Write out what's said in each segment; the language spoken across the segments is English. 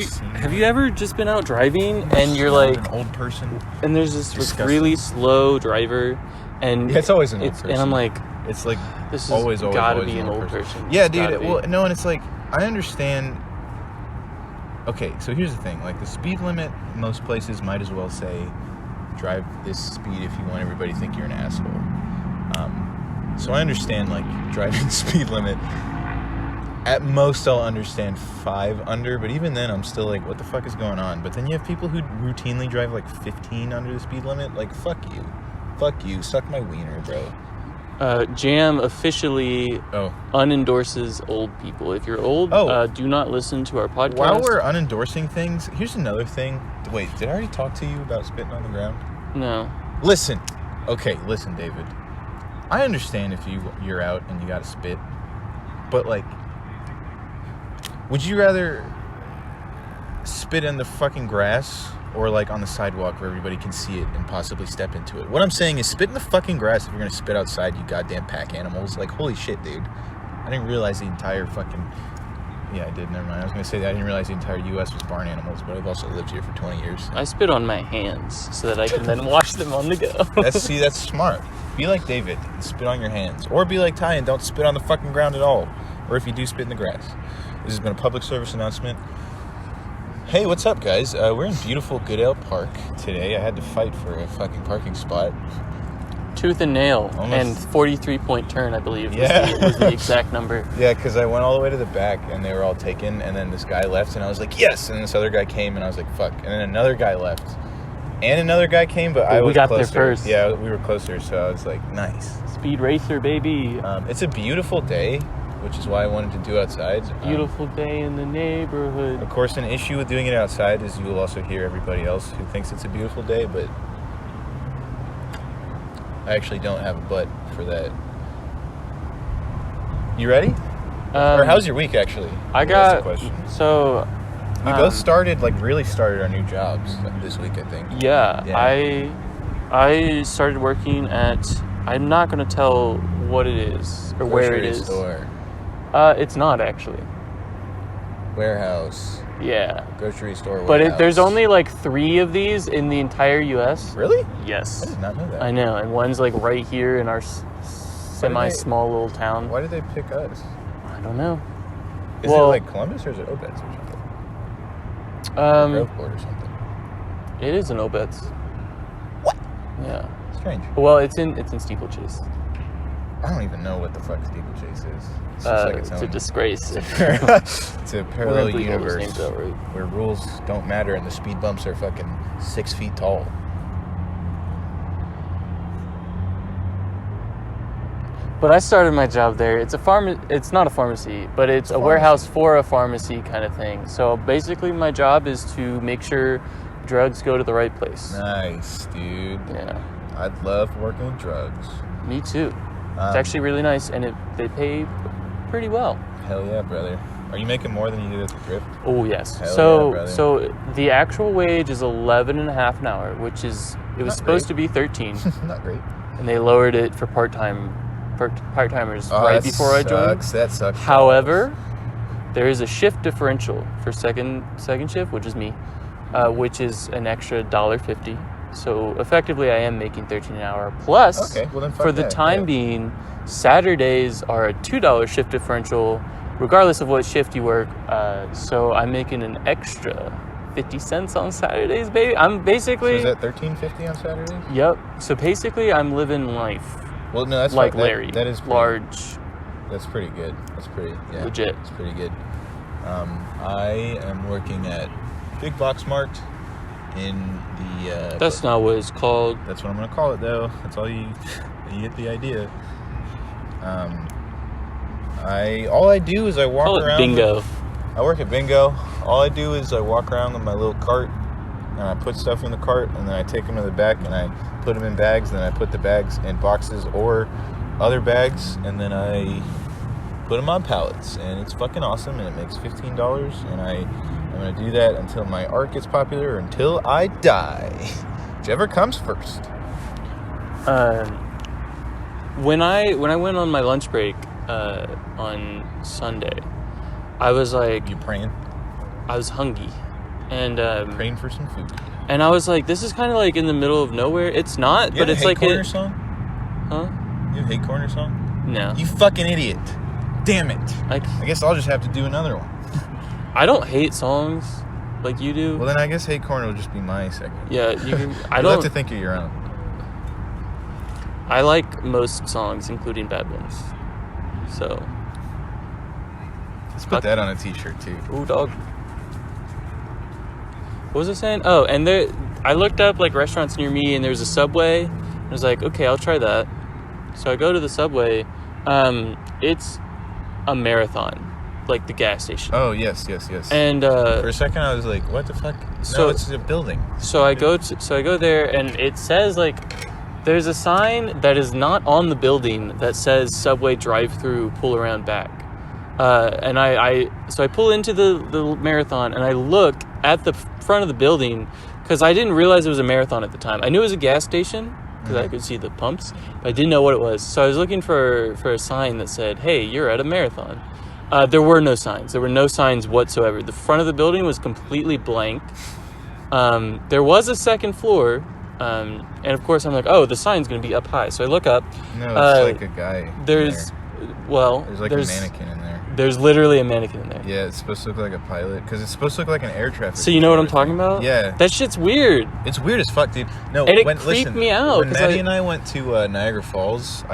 Have you ever just been out driving and you're like an old person, and there's this really slow driver, and it's always an old person, and I'm like, it's like this is always gotta be an old person. Yeah, dude. Well, no, and it's like I understand. Okay, so here's the thing: like the speed limit, most places might as well say, drive this speed if you want everybody to think you're an asshole. So I understand like driving speed limit. At most, I'll understand 5 under, but even then, I'm still like, what the fuck is going on? But then you have people who routinely drive like 15 under the speed limit. Like, fuck you, suck my wiener, bro. Jam officially unendorses old people. If you're old, do not listen to our podcast. While we're unendorsing things, here's another thing. Wait, did I already talk to you about spitting on the ground? No. Listen, David. I understand if you're out and you gotta spit, but like, would you rather spit in the fucking grass or like on the sidewalk where everybody can see it and possibly step into it? What I'm saying is spit in the fucking grass if you're gonna spit outside, you goddamn pack animals. Like, holy shit, dude. I didn't realize the entire fucking... Yeah, I did. Never mind. I was gonna say that I didn't realize the entire U.S. was barn animals, but I've also lived here for 20 years. I spit on my hands so that I can then wash them on the go. That's smart. Be like David and spit on your hands. Or be like Ty and don't spit on the fucking ground at all. Or if you do, spit in the grass. This has been a public service announcement. Hey, what's up, guys? We're in beautiful Goodale Park today. I had to fight for a fucking parking spot. Tooth and nail. And 43-point turn, I believe, was the exact number. Yeah, because I went all the way to the back, and they were all taken, and then this guy left, and I was like, yes! And this other guy came, and I was like, fuck. And then another guy left. And another guy came, but I was closer. We got there first. Yeah, we were closer, so I was like, nice. Speed racer, baby. It's a beautiful day, which is why I wanted to do outside. Beautiful day in the neighborhood. Of course, an issue with doing it outside is you will also hear everybody else who thinks it's a beautiful day, but I actually don't have a but for that. You ready? Or how's your week, actually? That's the question. So... we both really started our new jobs this week, I think. Yeah. I started working at... I'm not going to tell what it is or where it is. Store. It's not, actually. Warehouse. Yeah. Grocery store. But there's only like 3 of these in the entire U.S. Really? Yes. I did not know that. I know, and one's like right here in our semi-small little town. Why did they pick us? I don't know. Is it like Columbus or is it Obetz or something? Groveport or something. It is in Obetz. What? Yeah. Strange. Well, it's in Steeplechase. I don't even know what the fuck Steeplechase is. It's a disgrace. It's a parallel universe right? where rules don't matter and the speed bumps are fucking 6 feet tall. But I started my job there. It's not a pharmacy, but it's a warehouse for a pharmacy kind of thing. So basically my job is to make sure drugs go to the right place. Nice, dude. Yeah. I'd love working with drugs. Me too. It's actually really nice, and they pay pretty well. Hell yeah, brother. Are you making more than you did at the thrift? Oh, yes. Hell yeah, so the actual wage is $11.50 an hour, which is, it was supposed to be 13. Not great. And they lowered it for part-timers right before I joined. That sucks. However, there is a shift differential for second shift, which is me, which is an extra $1.50. So effectively, I am making $13 an hour. Plus, for the time being, Saturdays are a $2 shift differential, regardless of what shift you work. So I'm making an extra 50 cents on Saturdays, baby. I'm basically... So is that $13.50 on Saturdays? Yep. So basically, I'm living life. Well, no, that's like Larry. That is large. That's pretty good. That's pretty legit. It's pretty good. I am working at Big Box Mart in the... that's not what it's called. That's what I'm going to call it, though. That's all you get the idea. All I do is I walk around. Bingo. I work at Bingo. All I do is I walk around with my little cart, and I put stuff in the cart, and then I take them to the back, and I put them in bags, and then I put the bags in boxes or other bags, and then I put them on pallets, and it's fucking awesome, and it makes $15, and I'm going to do that until my art gets popular, or until I die. Whichever comes first. When I went on my lunch break on Sunday, I was like... You praying? I was hungry. and praying for some food. And I was like, this is kind of like in the middle of nowhere. It's not, but it's like a song. Huh? You have a Hate Corner song? No. You fucking idiot! Damn it! I guess I'll just have to do another one. I don't hate songs like you do. Well, then I guess Hate Corner will just be my segment. Yeah, you can. You'll have to think of your own. I like most songs, including bad ones. So. Let's put that on a t-shirt, too. Ooh, dog. What was I saying? Oh, and I looked up, like, restaurants near me, and there's a Subway. I was like, okay, I'll try that. So I go to the Subway. It's a Marathon. Like the gas station. Oh, yes. And for a second I was like, what the fuck? No, it's a building. So I go there, and it says, like, there's a sign that is not on the building that says Subway drive-through, pull around back. And I pull into the Marathon, and I look at the front of the building because I didn't realize it was a Marathon at the time. I knew it was a gas station because I could see the pumps, but I didn't know what it was. So I was looking for a sign that said, hey, you're at a Marathon. There were no signs. There were no signs whatsoever. The front of the building was completely blank. There was a second floor, and of course I'm like, oh, the sign's going to be up high. So I look up. No, it's like a guy. There's like a mannequin in there. There's literally a mannequin in there. Yeah, it's supposed to look like a pilot because it's supposed to look like an air traffic. So you know what I'm talking about? Yeah. That shit's weird. It's weird as fuck, dude. No, and it creeped me out. When Maddie and I went to Niagara Falls,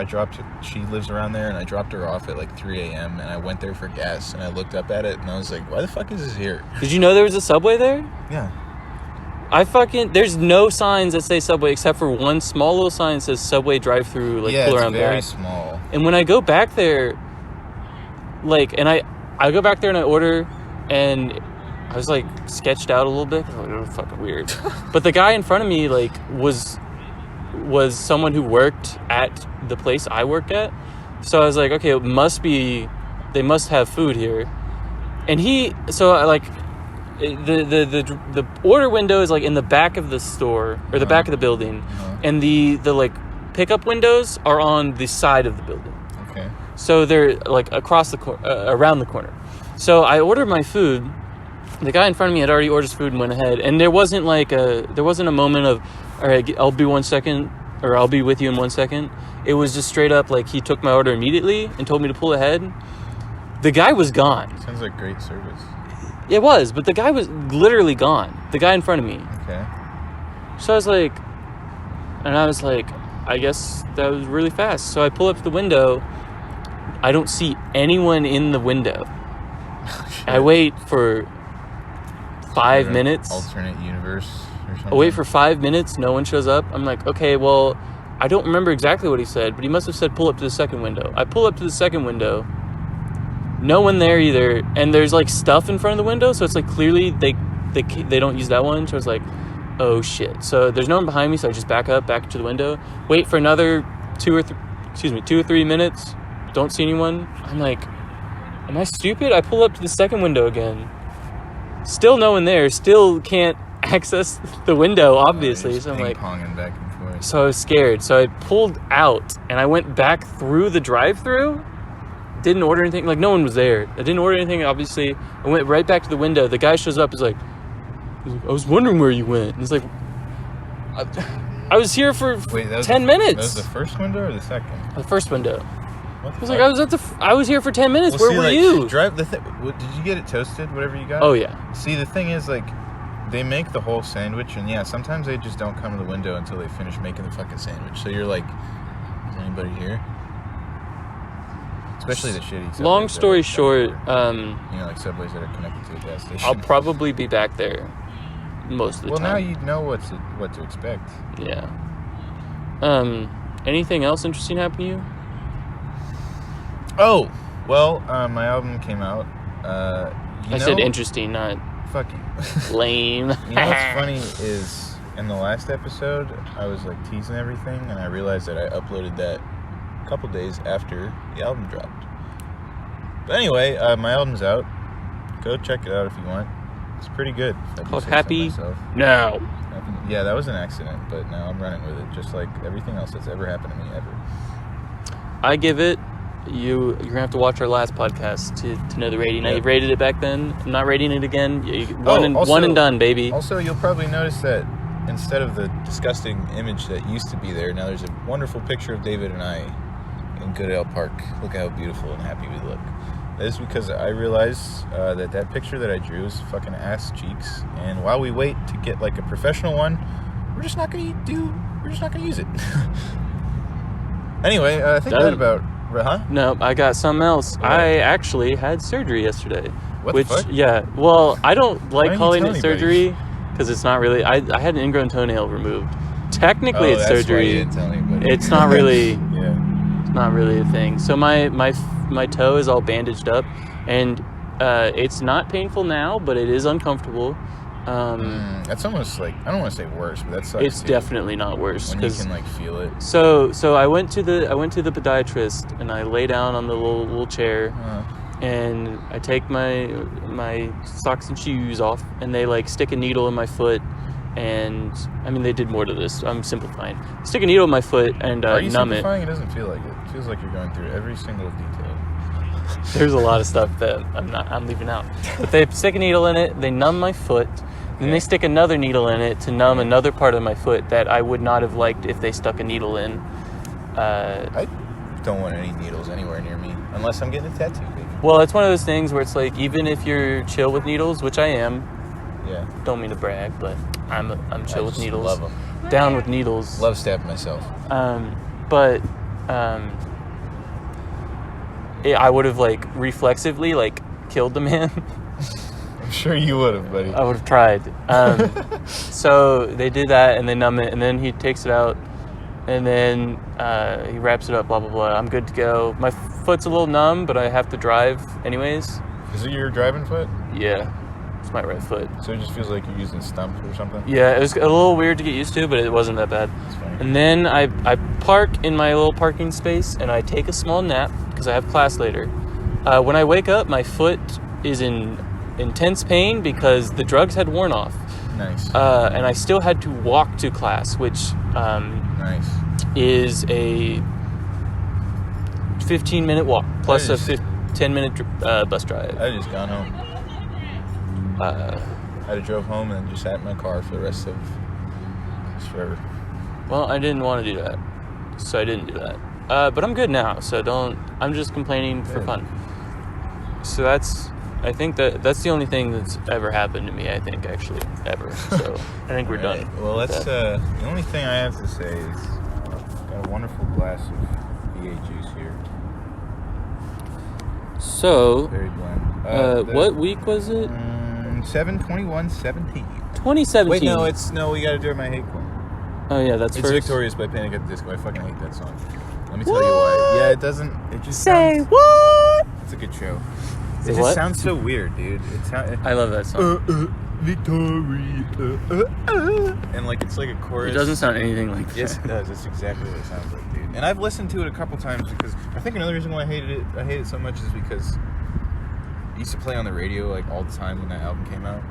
she lives around there, and I dropped her off at like 3 a.m. and I went there for gas, and I looked up at it, and I was like, why the fuck is this here? Did you know there was a Subway there? Yeah. There's no signs that say Subway except for one small little sign that says Subway drive-through, like, pull around back. Yeah, it's very small. And when I go back there, like, and I go back there and I order, and I was, like, sketched out a little bit. I was like, oh, fucking weird. But the guy in front of me, like, was someone who worked at the place I worked at. So I was like, okay, they must have food here. And the order window is, like, in the back of the store, or the back of the building. And the like, pickup windows are on the side of the building. Okay. So they're, like, around the corner. So I ordered my food. The guy in front of me had already ordered his food and went ahead. And there wasn't a moment of, all right, I'll be 1 second, or I'll be with you in 1 second. It was just straight up, like, he took my order immediately and told me to pull ahead. The guy was gone. Sounds like great service. It was, but the guy was literally gone. The guy in front of me. Okay. So I was like, I guess that was really fast. So I pull up to the window. I don't see anyone in the window. I wait for 5 minutes. Alternate universe or something. I wait for 5 minutes. No one shows up. I'm like, okay, well, I don't remember exactly what he said, but he must have said pull up to the second window. I pull up to the second window. No one there either. And there's, like, stuff in front of the window, so it's like clearly they don't use that one. So I was like, oh shit. So there's no one behind me, so I just back to the window. Wait for another 2 or 3 minutes. Don't see anyone. I'm like, am I stupid? I pull up to the second window again. Still no one there. Still can't access the window, obviously. So I'm like, ping-ponging back and forth. So I was scared. So I pulled out and I went back through the drive-thru. Didn't order anything. Like, no one was there. I didn't order anything, obviously. I went right back to the window. The guy shows up. He's like, I was wondering where you went. And he's like, I was here for 10 minutes. That was the first window or the second? The first window. What I was like, I was here for 10 minutes. Where were you? Did you get it toasted, whatever you got? Oh, yeah. See, the thing is, like, they make the whole sandwich, and yeah, sometimes they just don't come to the window until they finish making the fucking sandwich. So you're like, is anybody here? Especially the shitty. Long story short, like Subways that are connected to a gas station. I'll probably be back there most of the time. Well, now you know what to expect. Yeah. Anything else interesting happen to you? Oh, well, my album came out. I said interesting, not fuck you. Lame. You know what's funny is in the last episode, I was like teasing everything, and I realized that I uploaded that a couple days after the album dropped. But anyway, my album's out. Go check it out if you want. It's pretty good. Called Happy Now. Yeah, that was an accident, but now I'm running with it, just like everything else that's ever happened to me ever. I give it you're gonna have to watch our last podcast to know the rating. I rated it back then. I'm not rating it again. One and done, baby. Also, you'll probably notice that instead of the disgusting image that used to be there, now there's a wonderful picture of David and I in Goodale Park. Look how beautiful and happy we look. That is because I realized that picture that I drew is fucking ass cheeks, and while we wait to get like a professional one, we're just not gonna use it. Anyway, I think that about. Huh? No, I got something else. What? I actually had surgery yesterday. What the fuck? Yeah. Well, I don't like calling it surgery anybody? because it's not really. I had an ingrown toenail removed. Technically, it's that's surgery. Why you didn't tell anybody. It's not really. Yeah. It's not really a thing. So my toe is all bandaged up, and it's not painful now, but it is uncomfortable. That's almost like, I don't want to say worse, but that sucks. It's definitely not worse when you can like feel it. So I went to the podiatrist, and I lay down on the little chair, and I take my socks and shoes off, and they like stick a needle in my foot, and I mean they did more to this. I'm simplifying. Stick a needle in my foot and Are you numb it. simplifying? It doesn't feel like it. It feels like you're going through every single detail. There's a lot of stuff that I'm leaving out. But they stick a needle in it, they numb my foot, then they stick another needle in it to numb another part of my foot that I would not have liked if they stuck a needle in. I don't want any needles anywhere near me unless I'm getting a tattoo, baby. Well, it's one of those things where it's like, even if you're chill with needles, which I am. Yeah. Don't mean to brag, but I'm chill with needles. Love them. Down with needles. Love stabbing myself. I would have like reflexively like killed the man. I'm sure you would have, buddy. I would have tried. So they did that, and they numb it, and then he takes it out, and then he wraps it up, blah, blah, blah. I'm good to go. My foot's a little numb, but I have to drive anyways. Is it your driving foot? Yeah, it's my right foot. So it just feels like you're using stump or something? Yeah, it was a little weird to get used to, but it wasn't that bad. That's funny. And then I park in my little parking space, and I take a small nap, because I have class later. When I wake up, my foot is in intense pain because the drugs had worn off. Nice. And I still had to walk to class, which nice. is a 15-minute walk plus a 10-minute bus drive. I just gone home. I drove home and just sat in my car for the rest of forever. Well, I didn't want to do that, so I didn't do that. But I'm good now, so I'm just complaining for fun. So I think that's the only thing that's ever happened to me, I think, actually, ever. So I think we're done. Well, that's the only thing I have to say is I've got a wonderful glass of V8 juice here. So, very bland. what week was it? 7/21/17. 2017. Wait, no, we gotta do my hate corner. Oh yeah, that's It's first. Victorious by Panic at the Disco. I fucking hate that song. Let me tell you why. Yeah, it just Say sounds, what? It's a good show. Say It just what? sounds so weird, dude. I love that song. Victoria. And like it's like a chorus. It doesn't sound anything like that. Yes, it does. That's exactly what it sounds like, dude. And I've listened to it a couple times because I think another reason why I hate it so much is because it used to play on the radio like all the time when that album came out.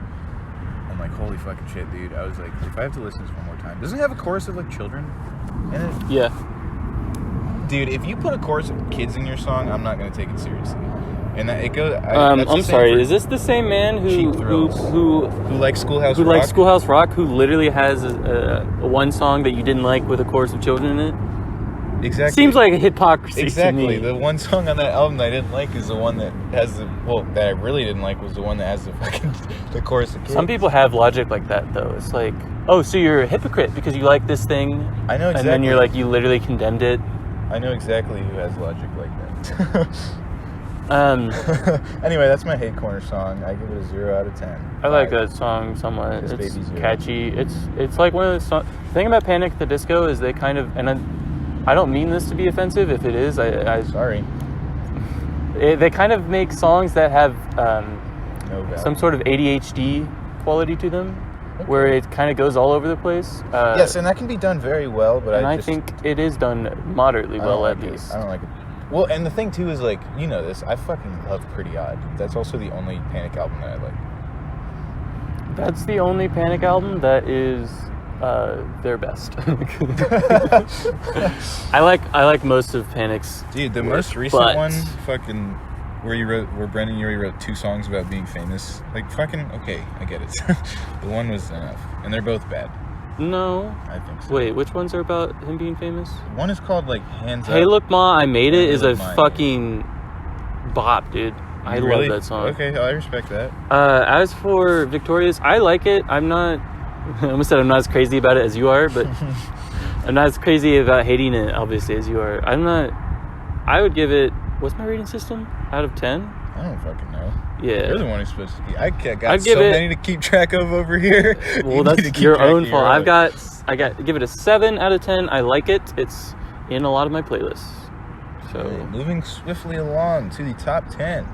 I'm like, holy fucking shit, dude. I was like, if I have to listen to this one more time. Doesn't it have a chorus of like children in it? Yeah. Dude, if you put a chorus of kids in your song, I'm not gonna take it seriously. And that it goes. I'm sorry. Is this the same man who likes Schoolhouse Rock? Who likes Rock? Schoolhouse Rock? Who literally has a one song that you didn't like with a chorus of children in it? Exactly. Seems like a hypocrisy Exactly. to me. The one song on that album that I didn't like is the one that has that I really didn't like was the one that has the fucking the chorus of kids. Some people have logic like that though. It's like, oh, so you're a hypocrite because you like this thing. I know exactly. And then you're like, you literally condemned it. I know exactly who has logic like that. Anyway, that's my hate corner song. I give it a 0 out of 10. I like that song somewhat. This It's Baby Zero. catchy. It's like one of those songs. The thing about Panic at the Disco is they kind of, and I don't mean this to be offensive. If it is, Sorry. They kind of make songs that have No some sort of ADHD quality to them, where it kind of goes all over the place. Yes, and that can be done very well, but I think it is done moderately well at least. I don't like it. Well, and the thing too is like, you know this, I fucking love Pretty Odd. That's also the only Panic album that I like. That's the only Panic album that is their best. I like most of Panic's. Dude, the most recent one, fucking, where Brendan Urie wrote 2 songs about being famous. Like, fucking, okay, I get it. The one was enough, and they're both bad. No. I think so. Wait, which ones are about him being famous? One is called, like, Hands Up. Hey Look Ma, I Made It is a fucking bop, dude. I love that song. Okay, I respect that. As for Victorious, I like it. I almost said I'm not as crazy about it as you are, but I'm not as crazy about hating it, obviously, as you are. I would give it, what's my rating system? Out of 10? I don't fucking know. Yeah. You're the one who's supposed to be. I'd many to keep track of over here. Well, that's your own fault. I give it a 7 out of 10. I like it. It's in a lot of my playlists. So okay, moving swiftly along to the top 10.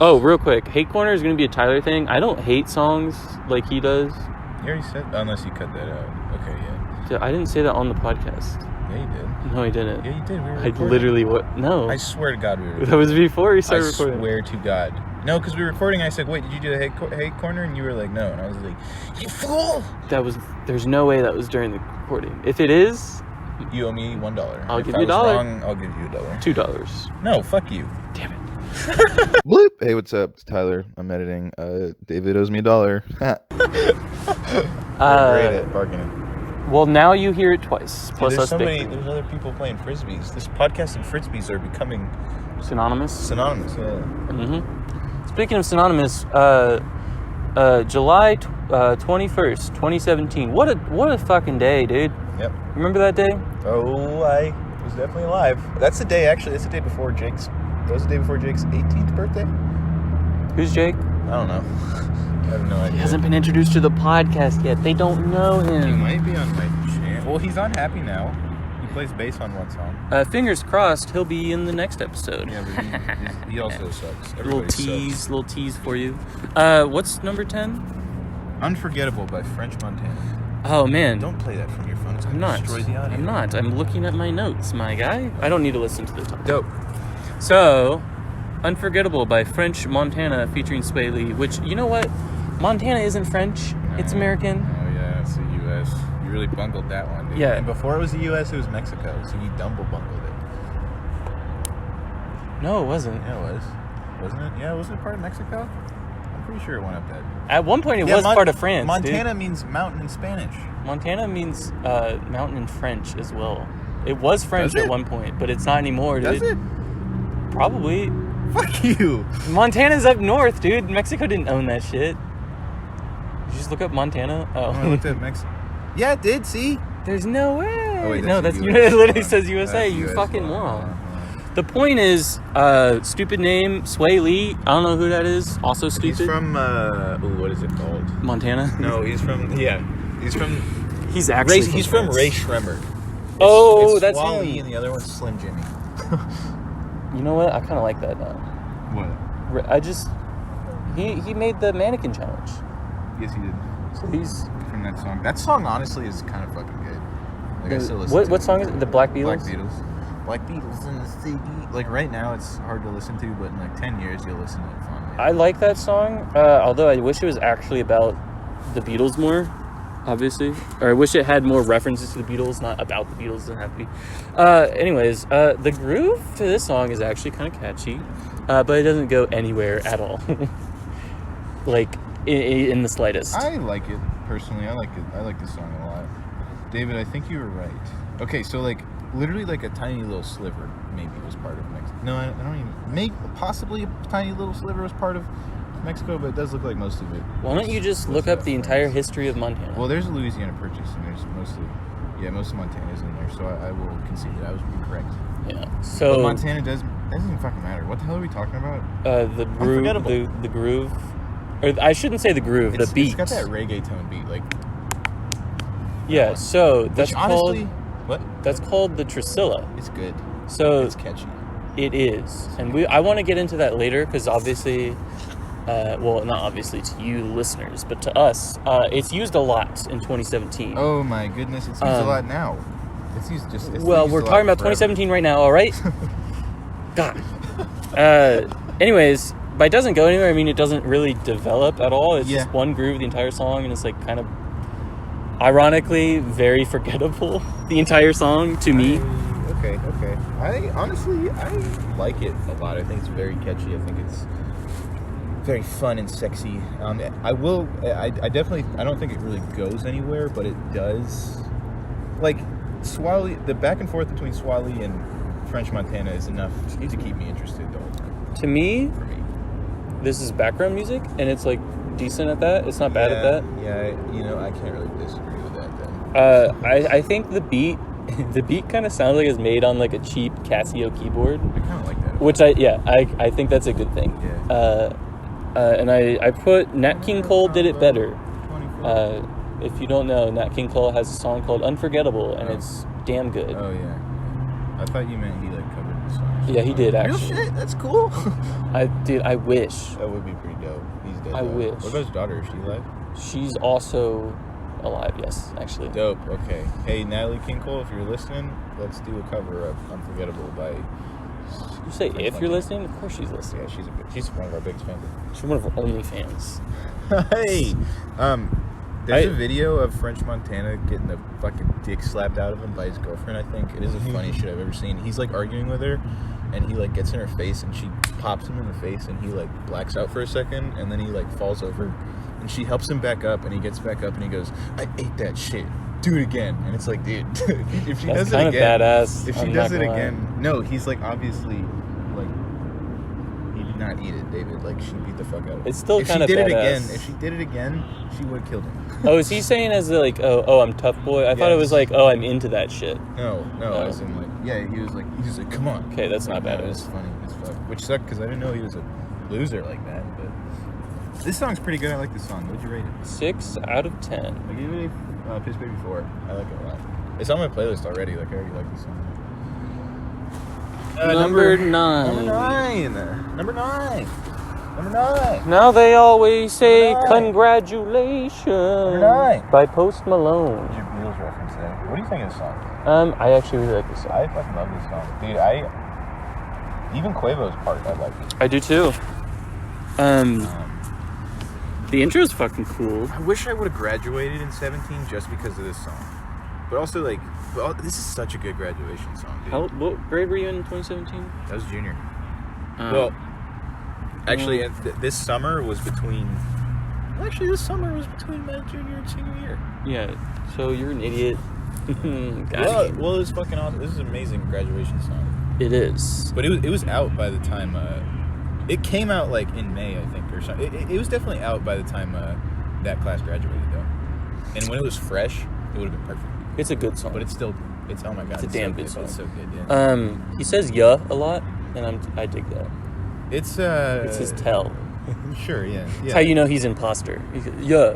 Oh, real quick. Hate Corner is going to be a Tyler thing. I don't hate songs like he does. You already said, unless you cut that out. Okay, yeah. I didn't say that on the podcast. Yeah, you did. No, I didn't. Yeah, you did. We were I literally No. I swear to God we were recording. That was before we started recording. I swear to God. No, because we were recording. I said, wait, did you do the hate corner? And you were like, no. And I was like, you fool! There's no way that was during the recording. If it is... You owe me $1. I'll give you $1. Wrong, I'll give you $2. No, fuck you. Damn it. Bloop. Hey, what's up? It's Tyler. I'm editing. David owes me $1. Great at bargaining. Well, now you hear it twice. Dude, there's there's other people playing frisbees. This podcast and frisbees are becoming synonymous. Yeah. Mm-hmm. Speaking of synonymous, July 21st, 2017. What a fucking day, dude. Yep. Remember that day? Oh, I was definitely alive. That's the day. Actually, that's the day before Jake's. That was the day before Jake's 18th birthday. Who's Jake? I don't know. I have no idea. He hasn't been introduced to the podcast yet. They don't know him. He might be on my channel. Well, he's on Happy now. He plays bass on one song. Fingers crossed, he'll be in the next episode. Yeah, but he also sucks. Little tease for you. What's number 10? Unforgettable by French Montana. Oh, man. Don't play that from your phone. It's I'm not. Destroy the audio. I'm not. I'm looking at my notes, my guy. I don't need to listen to the top. Dope. So, Unforgettable by French Montana featuring Sway Lee, which, you know what? Montana isn't French. No. It's American. Oh, yeah. It's the U.S. You really bungled that one, dude. Yeah. And before it was the U.S., it was Mexico. So you bungled it. No, it wasn't. Yeah, it was. Wasn't it? Yeah, wasn't it part of Mexico? I'm pretty sure it went up that. At one point, it was part of France. Montana means mountain in Spanish. Montana means mountain in French as well. It was French at one point, but it's not anymore, dude. Does it? Probably. Fuck you. Montana's up north, dude. Mexico didn't own that shit. Did you just look up Montana? Oh. I looked at Mexico. Yeah, it did. See? There's no way. Oh, wait, no, it literally says USA. You fucking moron. The point is, stupid name, Sway Lee. I don't know who that is. Also stupid. He's from, what is it called? Montana? No, he's from Ray Shremmer. It's that's Wally him. And the other one's Slim Jimmy. You know what? I kind of like that now. What? He made the mannequin challenge. Yes, he did. So he's from that song. That song honestly is kind of fucking good. Like I still listen to what song is it? The Black Beatles? Black Beatles in the city. Like right now it's hard to listen to, but in like 10 years you'll listen to it fondly. I like that song, although I wish it was actually about the Beatles more, obviously. Or I wish it had more references to the Beatles, not about the Beatles. It doesn't have to be. Anyways, the groove to this song is actually kind of catchy, but it doesn't go anywhere at all. Like, in the slightest. I like it, personally. I like it. I like this song a lot. David, I think you were right. Okay, so like, literally like a tiny little sliver maybe was part of Mexico. No, I don't even... possibly a tiny little sliver was part of Mexico, but it does look like most of it. Why don't you just look up the entire history of Montana? Well, there's a Louisiana Purchase, and there's most of Montana's in there, so I will concede that I was incorrect. Yeah. So but Montana doesn't even fucking matter. What the hell are we talking about? The groove. The groove. Or I shouldn't say the groove. The beat. It's got that reggaeton beat, like. Yeah. So that's honestly, what? That's called the Trisilla. It's good. So it's catchy. It is, and I want to get into that later because obviously, well, not obviously to you listeners, but to us, it's used a lot in 2017. Oh my goodness, it's used a lot now. It's used just. Well, we're talking about 2017 right now, all right? God. Anyways, but it doesn't go anywhere. I mean, it doesn't really develop at all. It's just one groove the entire song, and it's like kind of Ironically, very forgettable. The entire song to me. Okay. I honestly like it a lot. I think it's very catchy. I think it's very fun and sexy. I definitely, I don't think it really goes anywhere, but it does. Like, Swally, the back and forth between Swally and French Montana is enough to keep me interested the whole time. To me, For me. this is background music, and it's like decent at that. It's not bad at that. Yeah, I can't really disagree with that then. I think the beat kind of sounds like it's made on like a cheap Casio keyboard, I kind of like that. which I think that's a good thing. Yeah. And I put Nat King Cole did it better. If you don't know, Nat King Cole has a song called Unforgettable, and it's damn good. Oh, yeah. I thought you meant he, like, covered the song. Yeah, he did, actually. Real shit? That's cool. I wish. That would be pretty dope. He's dead. I though. wish. What about his daughter? Is she alive? She's also alive, yes, actually. Dope. Okay. Hey, Natalie King Cole, if you're listening, let's do a cover of Unforgettable by... You say if you're listening? Of course she's listening. Yeah, she's one of our biggest fans. She's one of our only fans. Hey! There's a video of French Montana getting the fucking dick slapped out of him by his girlfriend, I think. It is the funniest shit I've ever seen. He's, like, arguing with her, and he, like, gets in her face, and she pops him in the face, and he, like, blacks out for a second, and then he, like, falls over, and she helps him back up, and he gets back up, and he goes, I ate that shit. Do it again. And it's like, dude, if she That's does it kind again... of badass. If she I'm does not it gonna lie. again... No, he's, like, obviously, like... He did not eat it, David. Like, she beat the fuck out of him. It's still kind of badass. If she did it again, she would have killed him. Oh, is he saying as like, oh, I'm tough boy? I thought it was like, oh, I'm into that shit. No, as in like, yeah, he was like, come on. Okay, that's not bad. It was funny as fuck. Which sucked because I didn't know he was a loser like that. But this song's pretty good. I like this song. What'd you rate it? 6 out of 10. I gave it a Piss Baby 4. I like it a lot. It's on my playlist already. Like, I already like this song. Number 9. Number 9. Now they always say Number 9. congratulations Number 9. by Post Malone. What's your Beatles reference there? What do you think of this song? I actually really like this song. I fucking love this song. Dude, even Quavo's part I like. I do too. The intro is fucking cool. I wish I would have graduated in 17 just because of this song. But also, like, this is such a good graduation song, dude. What grade were you in 2017? That was junior. Well, actually, this summer was between... Actually, this summer was between my junior and senior year. Yeah, so you're an idiot. Got you. Well, it was fucking awesome. This is an amazing graduation song. It is. But it was out by the time... it came out, like, in May, I think, or something. It was definitely out by the time that class graduated, though. And when it was fresh, it would have been perfect. It's a good song. But it's oh my god, It's a damn so good song. It's so good, yeah. He says "yeah" a lot, and I dig that. It's his tell. Sure, yeah. It's how you know he's imposter. Yeah,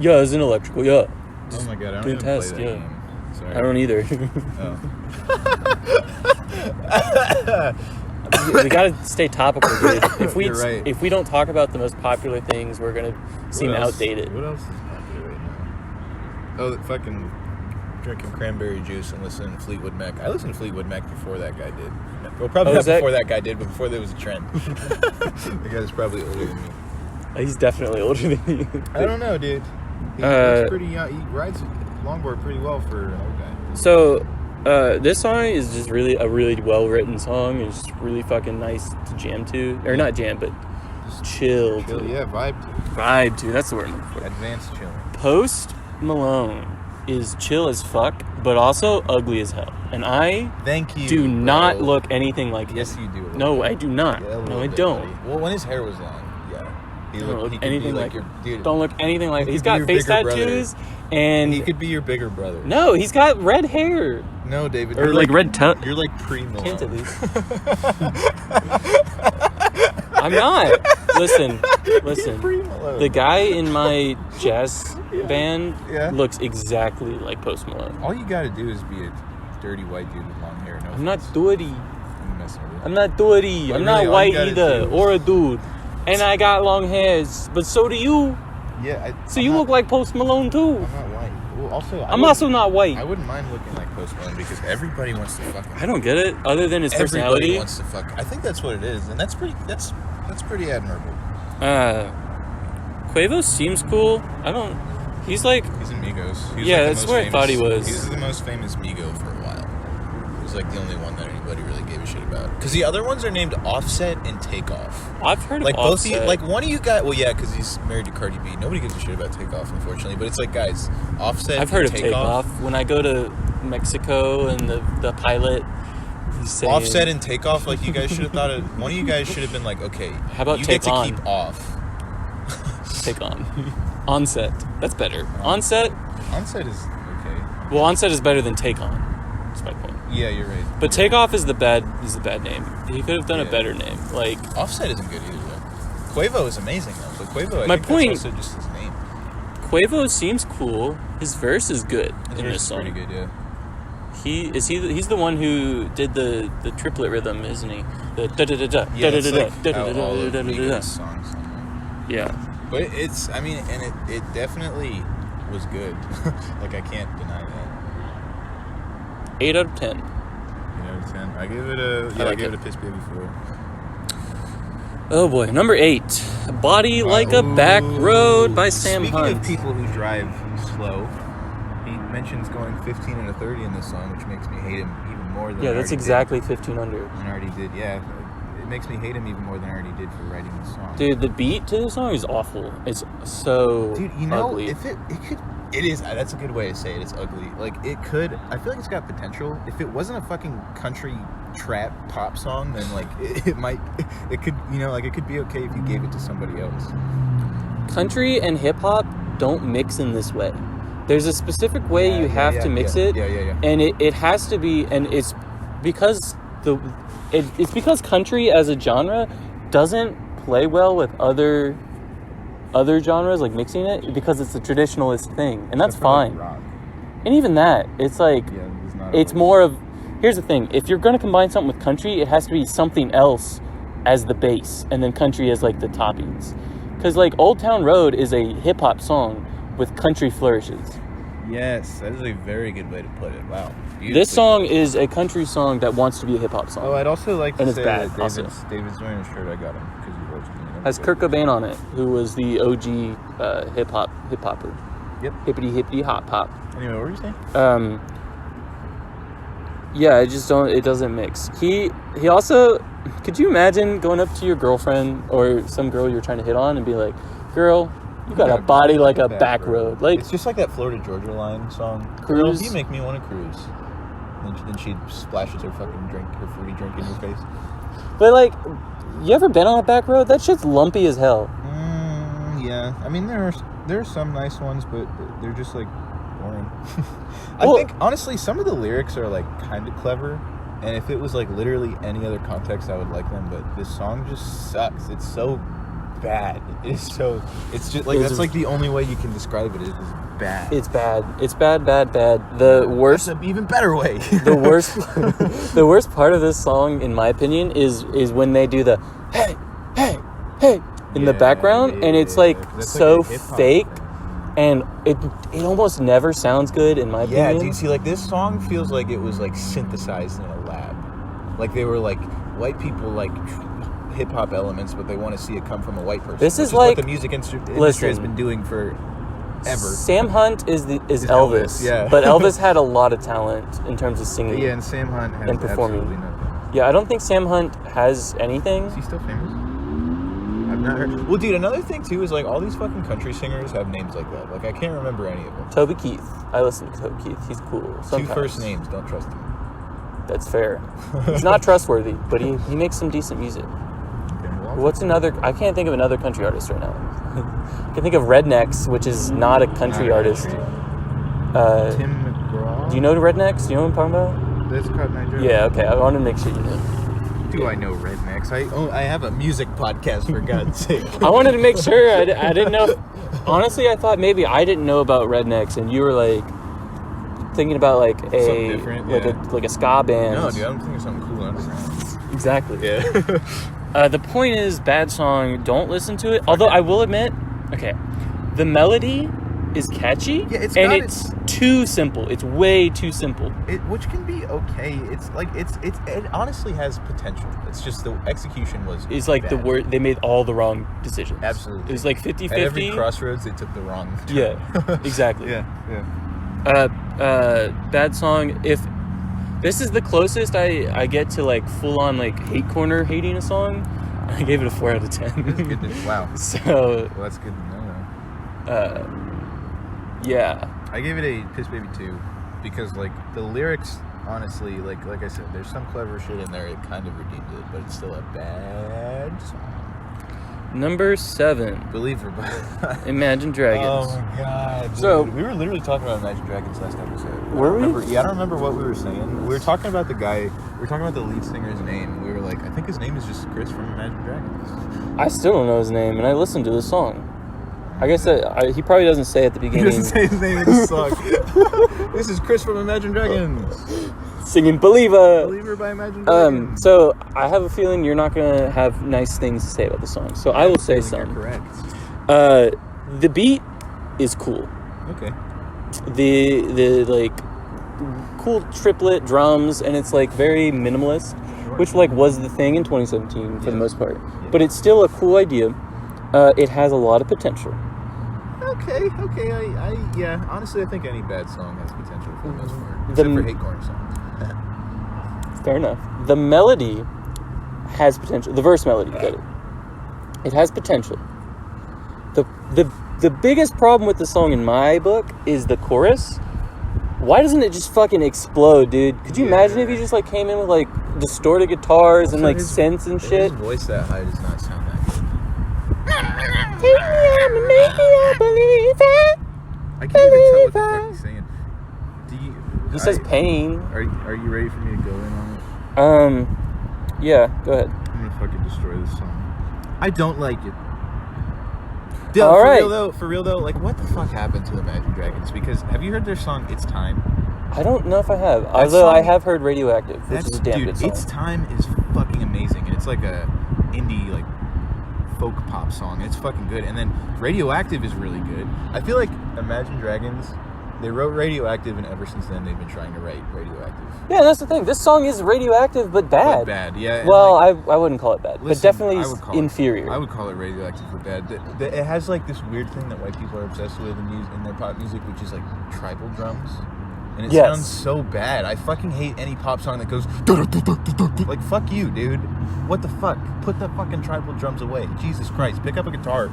is an electrical. Yeah. Oh my god, I don't doing even tests, play that yeah. game. Sorry. I don't either. Oh. We gotta stay topical, dude. You're right. If we don't talk about the most popular things, we're gonna seem What else? outdated. What else is popular right now? Oh, fucking drinking cranberry juice and listening to Fleetwood Mac. I listened to Fleetwood Mac before that guy did. Well, probably not before that guy did, but before there was a trend. The guy's probably older than me. He's definitely older than you. I don't know, dude. He's pretty young. He rides longboard pretty well for an old guy. So, this song is just a really well written song. It's just really fucking nice to jam to, or not jam, but just chill to. Yeah, vibe to. Vibe to. That's the word I'm looking for. Advanced chilling. Post Malone is chill as fuck, but also ugly as hell. And I do not look anything like him. Yes, you do. No, I do not. Yeah, no, I don't. Buddy. Well, when his hair was long, yeah. He Don't look could anything be like your dude. Don't look anything like. He's could be got your face bigger tattoos, and he could be your bigger brother. no, he's got red hair. No, David. Or like red tint. You're like pre-Malone. Tint at least. I'm not. Listen. Pre-Malone. The guy in my jazz band Yeah. looks exactly like Post Malone. All you gotta do is be a dirty white dude with long hair. No, I'm not offense. dirty. I'm messing with you. I'm not dirty. But I'm really, not all you white gotta either, do- or a dude. And I got long hairs, but so do you. Yeah. So you look like Post Malone too. I'm not white. Well, also, I'm also not white. I wouldn't mind looking like Post Malone because everybody wants to fuck him. I don't get it. Other than his Everybody personality. wants to fuck. I think that's what it is, and that's pretty admirable. Quavo seems cool. I don't. He's like... He's in Migos. He Yeah, that's where I thought he was. He was the most famous Migo for a while. He was like the only one that anybody really gave a shit about. Because the other ones are named Offset and Takeoff. I've heard of like Offset. Both like one of you guys... Well, yeah, because he's married to Cardi B. Nobody gives a shit about Takeoff, unfortunately. But it's like, guys, Offset I've heard and of Takeoff. When I go to Mexico and the pilot... Offset and Takeoff, like you guys should have thought of. One of you guys should have been like, okay, how about you Take get to On? keep off. Take On. Onset. That's better. Onset. Onset is okay. Well, Onset is better than Take On. That's my point. Yeah, you're right. But Takeoff is the bad name. He could have done a better name. Like Offset isn't good either though. Quavo is amazing though. But Quavo, my point. That's also just his name. Quavo seems cool. His verse is good His in verse this is song. pretty good, yeah. He's the one who did the triplet rhythm, isn't he? The da da da da Yeah, da it's da like da how da all da of da da da. Migos songs sound. Yeah. But it's, I mean, and it definitely was good. Like I can't deny that. 8 out of 10. 8 out of 10. I give it a I gave it a Piss Baby 4. Oh boy, number 8, Body Like a Back Road by Sam Hunt. Speaking of people who drive slow, he mentions going 15 and a 30 in this song, which makes me hate him even more than Yeah, that's exactly 15 under. I already did, yeah. It makes me hate him even more than I already did for writing this song. Dude, the beat to this song is awful. It's so Dude, you know, ugly. if it could... It is, that's a good way to say it. It's ugly. Like, it could... I feel like it's got potential. If it wasn't a fucking country trap pop song, then, like, it might... It could, you know, like, it could be okay if you gave it to somebody else. Country and hip-hop don't mix in this way. There's a specific way you have to mix it. Yeah. And it has to be... And it's because it's because country as a genre doesn't play well with other genres, like mixing it, because it's a traditionalist thing, and that's fine. Like rock. And even that, it's like it's more of, here's the thing, if you're going to combine something with country, it has to be something else as the base, and then country as like the toppings, because like Old Town Road is a hip-hop song with country flourishes. Yes, that is a very good way to put it. Wow. This song is a country song that wants to be a hip-hop song. Oh, I'd also like to say bad, that David's wearing a shirt I got him because he works with me. Has Kurt Cobain on it, who was the OG hip-hopper. Yep. Hippity hop pop. Anyway, what were you saying? Yeah, it doesn't mix. He also, could you imagine going up to your girlfriend or some girl you're trying to hit on and be like, girl, you got a body like a back road. Like, it's just like that Florida Georgia Line song. Cruise. Girl, you make me want to cruise. Then she splashes her fucking drink, her fruity drink in your face. But like, you ever been on a back road? That shit's lumpy as hell. Yeah. I mean, there are some nice ones, but they're just like boring. I think honestly, some of the lyrics are like kind of clever, and if it was like literally any other context, I would like them. But this song just sucks. It's so bad. It's just like that's like the only way you can describe it is bad. It's bad. It's bad. The worst. That's an even better way. The worst part of this song, in my opinion, is when they do the hey in the background, and it's like so like fake, and it almost never sounds good in my opinion. Yeah, dude. See, like this song feels like it was like synthesized in a lab. Like they were like white people like hip hop elements, but they want to see it come from a white person. This is like what the music industry has been doing for ever. Sam Hunt is Elvis, yeah. But Elvis had a lot of talent in terms of singing. Yeah, and Sam Hunt has and performing. Absolutely nothing. Yeah, I don't think Sam Hunt has anything. Is he still famous? I've not heard. Well, dude, another thing too is like all these fucking country singers have names like that. Like I can't remember any of them. Toby Keith. I listen to Toby Keith. He's cool. Sometimes. 2 first names. Don't trust him. That's fair. He's not trustworthy, but he makes some decent music. What's another? I can't think of another country artist right now. I can think of Rednecks, which is not a country artist. Tim McGraw. Do you know Rednecks? Do you know what I'm talking about? That's Cotton Eye Joe. Yeah. Okay. I want to make sure you know. Do I know Rednecks? I have a music podcast, for God's sake. I wanted to make sure. I didn't know. Honestly, I thought maybe I didn't know about Rednecks, and you were like thinking about like a ska band. No, dude. I don't think there's something cool underground. Exactly. Yeah. The point is, bad song. Don't listen to it. Although I will admit, okay, the melody is catchy, Yeah, it's too simple. It's way too simple. Which can be okay. It's like it honestly has potential. It's just the execution was. It's like bad. the word they made all the wrong decisions. Absolutely. It was like 50-50. At every crossroads, they took the wrong turn. Yeah, exactly. Yeah. Bad song. If this is the closest I get to like full on like hate corner hating a song, I gave it a 4 out of 10. That's good wow. So. Well, that's good to know. Yeah. I gave it a Piss Baby 2 because like the lyrics, honestly, like I said, there's some clever shit in there. It kind of redeemed it, but it's still a bad song. Number 7. Believer by Imagine Dragons. Oh my god. Dude. So we were literally talking about Imagine Dragons last episode. Were we? I don't remember what we were saying. We were talking about the guy. We were talking about the lead singer's name. We were like, I think his name is just Chris from Imagine Dragons. I still don't know his name, and I listened to the song. I guess he probably doesn't say at the beginning. He doesn't say his name in the song. This is Chris from Imagine Dragons. Singing Believer. Believer by Imagine Dragons. So I have a feeling you're not gonna have nice things to say about the song. So I will say some. You're correct. The beat is cool. Okay. The like cool triplet drums, and it's like very minimalist, which like was the thing in 2017 for the most part. Yeah. But it's still a cool idea. It has a lot of potential. Okay. Yeah. Honestly, I think any bad song has potential for the most part, except for hate corn songs. Fair enough. The melody has potential. The verse melody, it has potential. The biggest problem with the song in my book is the chorus. Why doesn't it just fucking explode, dude? Could you imagine if you just like came in with like distorted guitars and like synths and shit? His voice that high does not sound that good. I can't even tell what the fuck he's saying. He says pain. Are you ready for me to go in on it? Yeah, go ahead. I'm gonna fucking destroy this song. I don't like it. Dude, All right. For real though, like what the fuck happened to Imagine Dragons? Because have you heard their song "It's Time"? I don't know if I have. Although I have heard "Radioactive," which is a damn good song. "It's Time" is fucking amazing, and it's like a indie like folk pop song. It's fucking good. And then "Radioactive" is really good. I feel like Imagine Dragons, they wrote "Radioactive," and ever since then they've been trying to write "Radioactive." Yeah, that's the thing. This song is radioactive, but bad. But bad, yeah. Well, like, I wouldn't call it bad, but definitely inferior. I would call it radioactive, but bad. It has like this weird thing that white people are obsessed with in their pop music, which is like tribal drums. And it sounds so bad. I fucking hate any pop song that goes like fuck you, dude. What the fuck? Put the fucking tribal drums away. Jesus Christ. Pick up a guitar.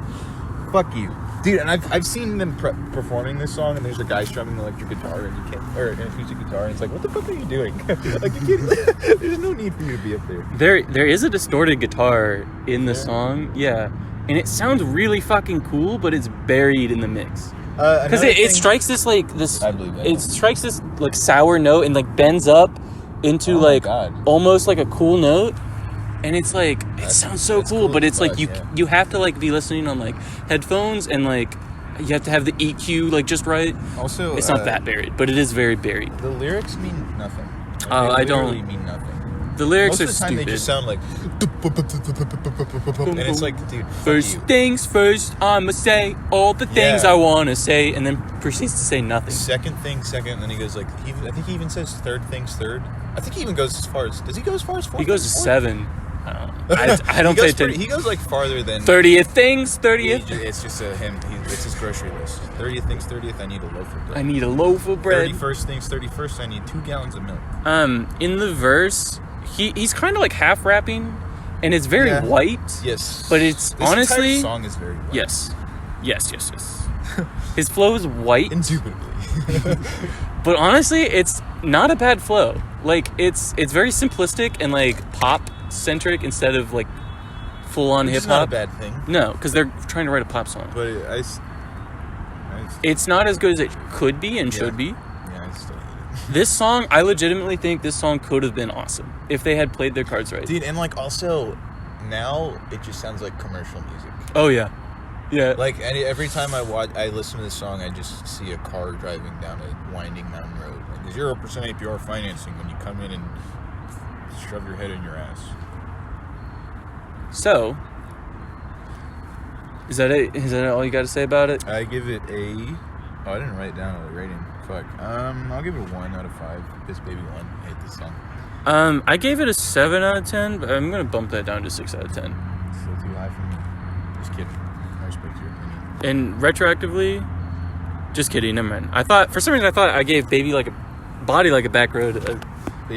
Fuck you. Dude, and I've seen them performing this song, and there's a guy strumming an electric guitar, and you can't, or an acoustic guitar, and it's like, what the fuck are you doing? Like, you can't, there's no need for you to be up there. There is a distorted guitar in the song, and it sounds really fucking cool, but it's buried in the mix. Because it strikes this like this. I believe that. It strikes this like sour note and like bends up into almost like a cool note. And it's like it sounds so cool, but it's like you have to like be listening on like headphones, and like you have to have the EQ like just right. Also, it's not that buried, but it is very buried. The lyrics mean nothing. Like, I don't mean nothing. The lyrics Most of the time stupid. They just sound like, and it's like, dude, first things first, I'ma say all the things I wanna say, and then proceeds to say nothing. Second thing second, and then he goes like, I think he even says third things third. I think he even goes as far as, does he go as far as 4? He goes to 7. I don't say he goes like farther than 30th things 30th. It's just him. It's his grocery list. 30th things 30th. I need a loaf of bread. I need a loaf of bread. 31st things 31st. I need 2 gallons of milk. In the verse, he's kind of like half rapping, and it's very white. Yes, but it's this honestly entire song is very white. Yes. His flow is white. Indubitably. But honestly, it's not a bad flow. Like it's very simplistic and like pop centric instead of like full on hip hop. Not a bad thing. No, because they're trying to write a pop song. But it's not as good as it could be and should be. Yeah, I still hate it. This song, I legitimately think this song could have been awesome if they had played their cards right. Dude, and like also now it just sounds like commercial music. Oh yeah. Yeah. Like every time I listen to this song, I just see a car driving down a winding mountain road. Like 0% APR financing when you come in and shove your head in your ass. So, is that it? Is that all you got to say about it? I give it a Oh, I didn't write down a rating. Fuck. I'll give it a 1 out of 5. This Baby 1. I hate this song. I gave it a 7 out of 10, but I'm gonna bump that down to 6 out of 10. Still too high for me. Just kidding. I respect your opinion. And retroactively, just kidding. Never mind. For some reason, I thought I gave Baby Like a Body Like a Back Road a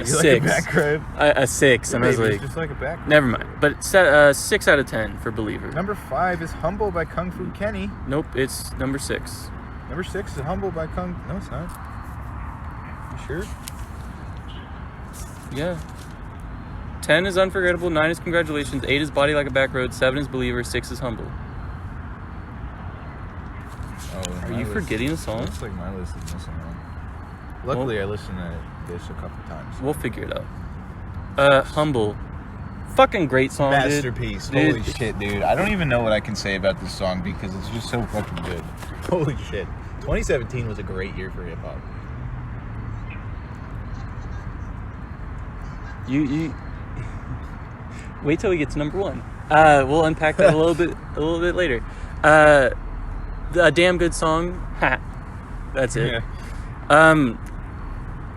6. Like a back road? A 6, and I was like, just like a back road. never mind. But it's 6 out of 10 for Believer. Number 5 is Humble by Kung Fu Kenny. Nope, it's number 6. Number 6 is Humble by Kung... No, it's not. You sure? Yeah. 10 is Unforgettable, 9 is Congratulations, 8 is Body Like a Back Road, 7 is Believer, 6 is Humble. Oh, are you forgetting a song? Looks like my list is missing one. Luckily, I listened to this a couple times. We'll figure it out. Humble. Fucking great song, Masterpiece. dude. Holy shit, dude. I don't even know what I can say about this song because it's just so fucking good. Holy shit. 2017 was a great year for hip-hop. You wait till we get to number 1. We'll unpack that a little bit later. A damn good song. Ha. That's it. Yeah.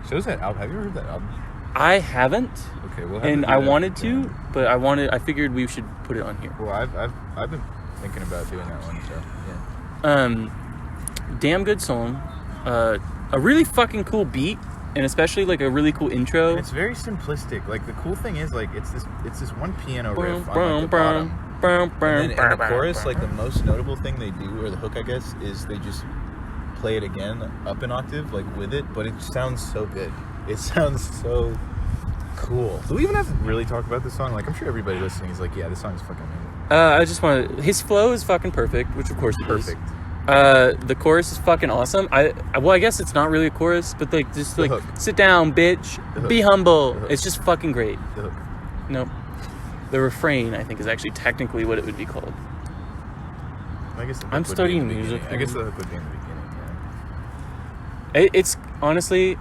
So is that album? Have you ever heard that album? I haven't. Okay, well, and I wanted to, but I figured we should put it on here. Well, I've been thinking about doing that one, so yeah. Damn good song. A really fucking cool beat, and especially like a really cool intro. And it's very simplistic. Like the cool thing is like it's this one piano riff on like the bottom. And then in the chorus, like the most notable thing they do, or the hook I guess, is they just play it again up an octave, like with it, but it sounds so good. It sounds so cool. Do we even have to really talk about this song? Like, I'm sure everybody listening is like, yeah, this song is fucking amazing. I just want to... His flow is fucking perfect, which of course it is. Perfect. The chorus is fucking awesome. I guess it's not really a chorus, but like, just like, sit down, bitch, be humble. It's just fucking great. The hook. Nope. The refrain, I think, is actually technically what it would be called. I guess the hook I'm would be studying in the music. beginning. I guess the hook would be in the beginning, yeah. It's honestly...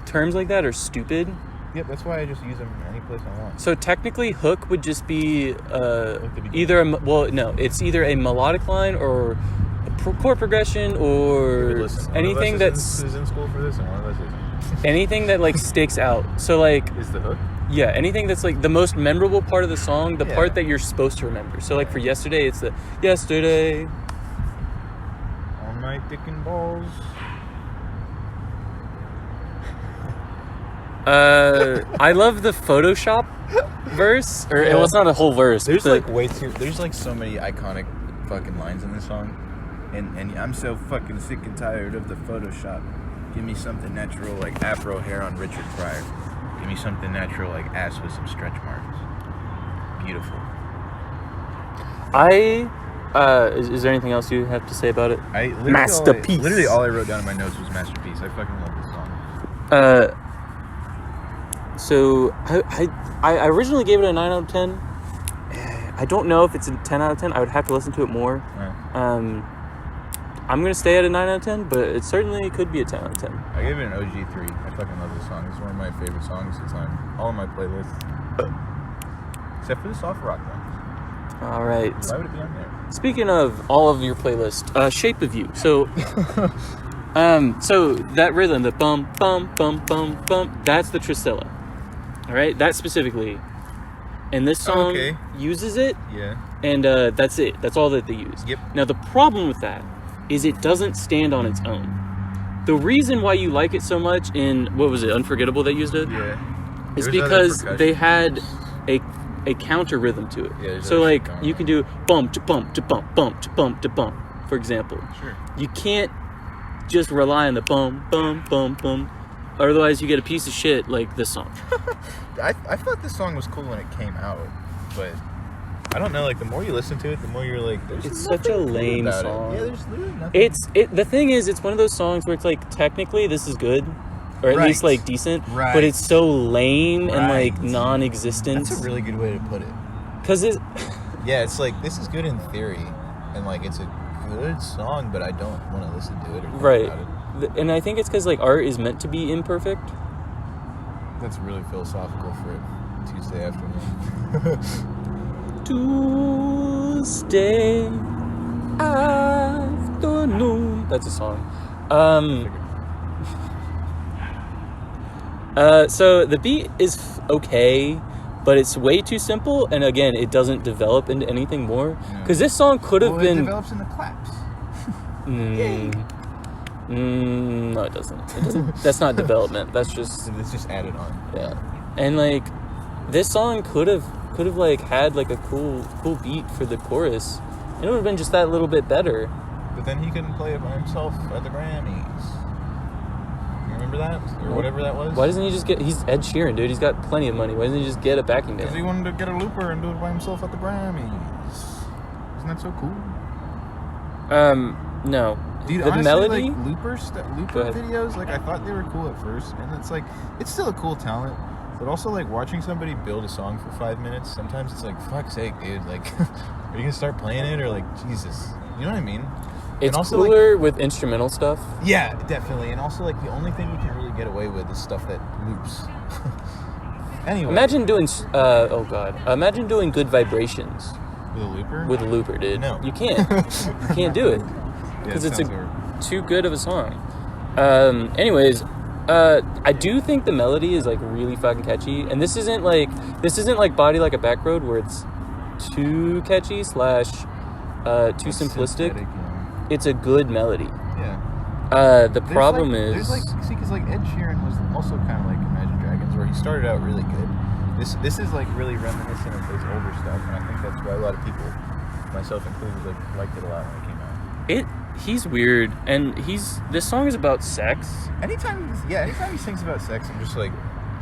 Terms like that are stupid. Yep, that's why I just use them any place I want. So technically, hook would just be it's either a melodic line or a chord progression or anything that's is in school for this, and one of us isn't. Anything that like sticks out. So like is the hook? Yeah, anything that's like the most memorable part of the song, the part that you're supposed to remember. So like for Yesterday, it's the yesterday. On my dick and balls. I love the Photoshop verse, or it was not a whole verse. There's like there's like so many iconic fucking lines in this song, and I'm so fucking sick and tired of the Photoshop. Give me something natural like afro hair on Richard Pryor. Give me something natural like ass with some stretch marks. Beautiful. Is there anything else you have to say about it? Masterpiece. Literally all I wrote down in my notes was masterpiece. I fucking love this song. So I originally gave it a 9 out of 10. I don't know if it's a 10 out of 10. I would have to listen to it more. Yeah. I'm going to stay at a 9 out of 10, but it certainly could be a 10 out of 10. I gave it an OG 3. I fucking love this song. It's one of my favorite songs of the time. All on my playlist. Except for the soft rock one. All right. Why would it be on there? Speaking of all of your playlist, Shape of You. So... so that rhythm, the bum, bum, bum, bum, bum, that's the Tristella. All right, that specifically. And this song uses it. Yeah. And that's it. That's all that they use. Yep. Now, the problem with that is it doesn't stand on its own. The reason why you like it so much in, what was it, Unforgettable that used it? Yeah. Is because they had a counter rhythm to it. Yeah, so like you can do bump to bump to bump, bump to bump to bump, for example. Sure. You can't just rely on the bum, bum, bum, bum. Otherwise, you get a piece of shit like this song. I thought this song was cool when it came out, but I don't know. Like the more you listen to it, the more you're like, it's such a lame song. Yeah, there's literally nothing. The thing is, it's one of those songs where it's like technically this is good, or at least like decent, but it's so lame and like non-existent. That's a really good way to put it. Cause it's like this is good in theory, and like it's a good song, but I don't want to listen to it or think about it. And I think it's because like art is meant to be imperfect. That's really philosophical for a Tuesday afternoon. Tuesday afternoon. That's a song. So the beat is okay, but it's way too simple, and again, it doesn't develop into anything more. Because this song could have been. It develops into claps. No, it doesn't. That's not development. That's just. It's just added on. Yeah, and like, this song could have like had like a cool beat for the chorus, and it would have been just that little bit better. But then he couldn't play it by himself at the Grammys. You remember that? Or whatever that was? Why doesn't he just get... He's Ed Sheeran, dude. He's got plenty of money. Why doesn't he just get a backing band? Because he wanted to get a looper and do it by himself at the Grammys. Isn't that so cool? No. Dude, the honestly, melody... like, looper videos, like, I thought they were cool at first. And it's like, it's still a cool talent. But also, like, watching somebody build a song for 5 minutes, sometimes it's like, fuck's sake, dude. Like, are you going to start playing it? Or, like, Jesus. You know what I mean? It's also, cooler like, with instrumental stuff. Yeah, definitely. And also, like, the only thing you can really get away with is stuff that loops. Anyway. Imagine doing... Imagine doing Good Vibrations. With a looper? With a looper, dude. No. You can't. You can't do it. Because it's too good of a song. Anyways... I do think the melody is like really fucking catchy, and this isn't like Body Like a Back Road where it's too catchy / too simplistic. Yeah. It's a good melody. Yeah. The problem is because like Ed Sheeran was also kind of like Imagine Dragons, where he started out really good. This is like really reminiscent of his older stuff, and I think that's why a lot of people, myself included, like liked it a lot when it came out. He's weird, and this song is about sex. Anytime he sings about sex, I'm just like,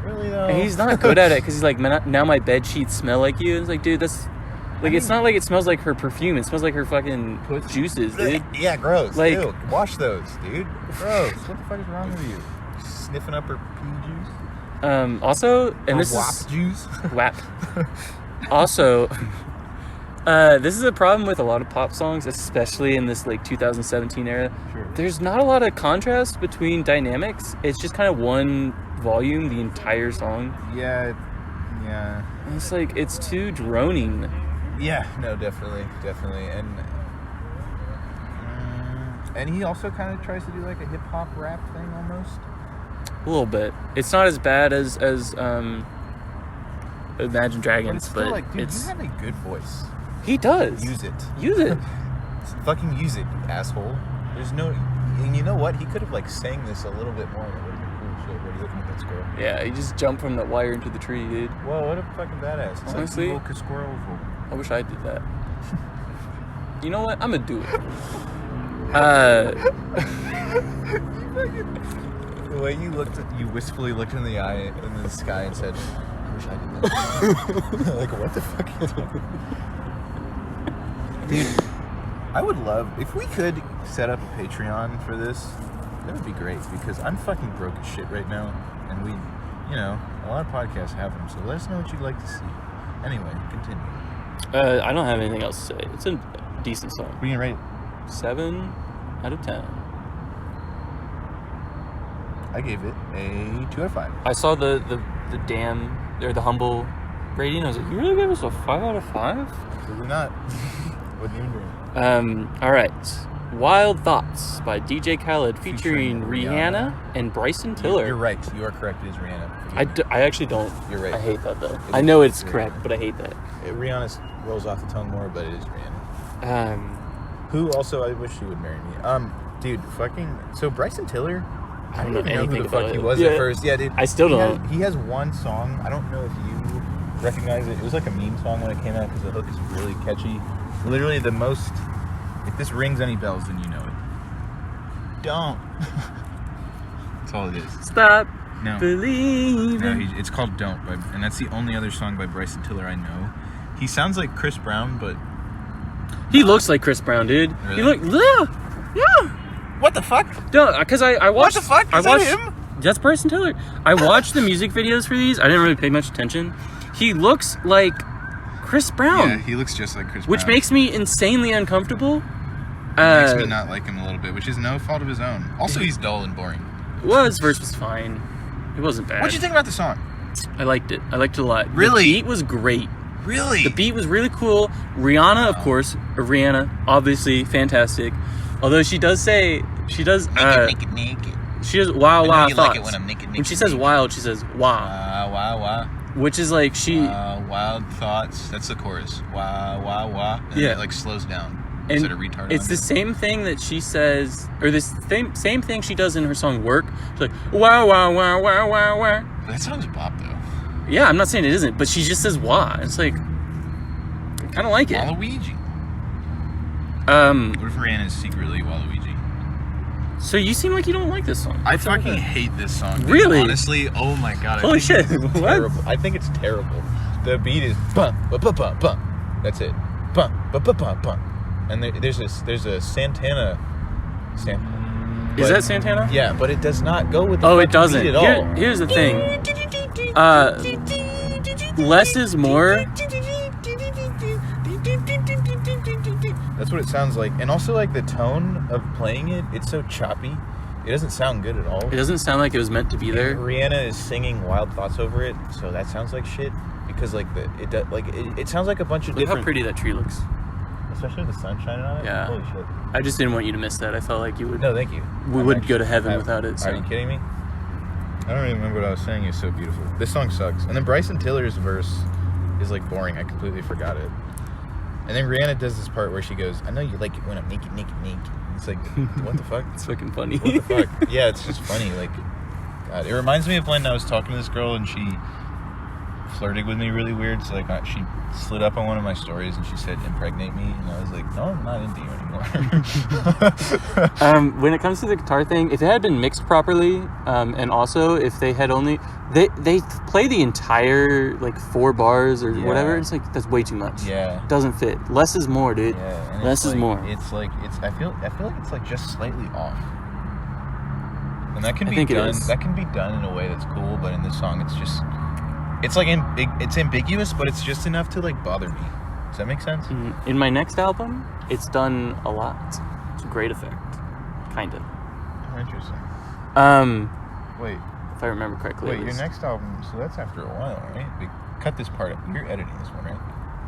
really though? And he's not good at it because he's like, now my bed sheets smell like you. It's like, dude, that's like, it's not like it smells like her perfume. It smells like her fucking juices, dude. Yeah, gross. Like, ew. Wash those, dude. Gross. What the fuck is wrong with you? Sniffing up her pee juice. Also, and this WAP is juice. WAP. Also. This is a problem with a lot of pop songs, especially in this like 2017 era. Sure. There's not a lot of contrast between dynamics. It's just kind of one volume the entire song. Yeah. And it's like, it's too droning. Yeah, no, definitely, and he also kind of tries to do like a hip hop rap thing almost. A little bit. It's not as bad as Imagine Dragons, but but like, dude, you have a good voice. He does. Use it. Fucking use it, you asshole. There's no... And you know what? He could have, like, sang this a little bit more and it would have been cool shit. What are you looking at that squirrel? Yeah, he just jumped from that wire into the tree, dude. Whoa, what a fucking badass. It's honestly, like squirrel. I wish I did that. You know what? I'm gonna do it. The way you wistfully looked in the eye in the sky and said, I wish I did that. Like, what the fuck are you doing? Dude, I would love, if we could set up a Patreon for this, that would be great, because I'm fucking broke as shit right now, and we, a lot of podcasts have them, so let us know what you'd like to see. Anyway, continue. I don't have anything else to say. It's a decent song. What are you gonna rate it? 7 out of 10. I gave it a 2 out of 5. I saw the damn, or the humble rating. I was like, you really gave us a 5 out of 5? Absolutely not. What are you doing? All right. Wild Thoughts by DJ Khaled featuring Rihanna and Bryson Tiller. You're right. You are correct. It is Rihanna. I actually don't. You're right. I hate that, though. I know it's correct, but I hate that. Rihanna rolls off the tongue more, but it is Rihanna. Who also, I wish she would marry me. Dude, so Bryson Tiller, I don't even know who the fuck he was at first. Yeah, dude. I still don't. He has one song. I don't know if you recognize it. It was like a meme song when it came out because the hook is really catchy. Literally the most... If this rings any bells, then you know it. Don't. That's all it is. Stop. No. Believe. No, it's called Don't, and that's the only other song by Bryson Tiller I know. He sounds like Chris Brown, but... He looks like Chris Brown, dude. Really? Yeah. What the fuck? No, because I watched... What the fuck? Is that him? That's Bryson Tiller. I watched the music videos for these. I didn't really pay much attention. He looks like Chris Brown. Yeah, he looks just like Chris Brown. Which makes me insanely uncomfortable. Makes me not like him a little bit, which is no fault of his own. Also, he's dull and boring. Well, his verse was fine. It wasn't bad. What'd you think about the song? I liked it. I liked it a lot. Really? The beat was great. Really? The beat was really cool. Rihanna, of course. Rihanna, obviously fantastic. Although she does say She does. Naked. She does wow you thoughts. like it when I'm naked. When she says wild, she says wow. Wow. Which is like she. Wild thoughts. That's the chorus. Wow. And Yeah. it like slows down. And Instead of retarded. it's the same thing that she says, or this same thing she does in her song "Work." She's like wow. That song's pop though. Yeah, I'm not saying it isn't, but she just says wah. It's like I kind of like it. Waluigi. What if Rihanna is secretly Waluigi? So you seem like you don't like this song. I fucking hate this song. Dude. Really? Honestly, oh my god. Holy shit! What? Terrible. I think it's terrible. The beat is bum. That's it. Bum. And there's a Santana sample. Is that Santana? Yeah, but it does not go with the it doesn't. beat at all. Here's the thing. Less is more. That's what it sounds like. And also like the tone of playing it, it's so choppy. It doesn't sound good at all. It doesn't sound like it was meant to be there. Rihanna is singing Wild Thoughts over it, so that sounds like shit. Because like it sounds like a bunch of Look different. how pretty that tree looks. Especially with the sun shining on it. Yeah. Holy shit. I just didn't want you to miss that. I felt like you would. No, thank you. We wouldn't go to heaven without it. So. Are you kidding me? I don't really remember what I was saying. It's so beautiful. This song sucks. And then Bryson Tiller's verse is like boring. I completely forgot it. And then Rihanna does this part where she goes, "I know you like it when I'm naked." It's like, what the fuck? It's fucking funny. What the fuck? Yeah, it's just funny. Like, God, it reminds me of when I was talking to this girl and she flirted with me really weird. So like, she slid up on one of my stories and she said, "Impregnate me," and I was like, "No, I'm not into you anymore." When it comes to the guitar thing, if it had been mixed properly, and also if they had only they play the entire like 4 bars or whatever, it's like that's way too much. Yeah, doesn't fit. Less is more, dude. Yeah, and less is more. It's like I feel like it's like just slightly off, and that can I be think done. it is. That can be done in a way that's cool, but in this song, it's just it's like it's ambiguous, but it's just enough to like bother me. Does that make sense? In my next album, it's done a lot. It's a great effect, kind of. Oh, interesting. Wait. If I remember correctly. Wait, your next album, so that's after a while, right? Cut this part out. You're editing this one, right?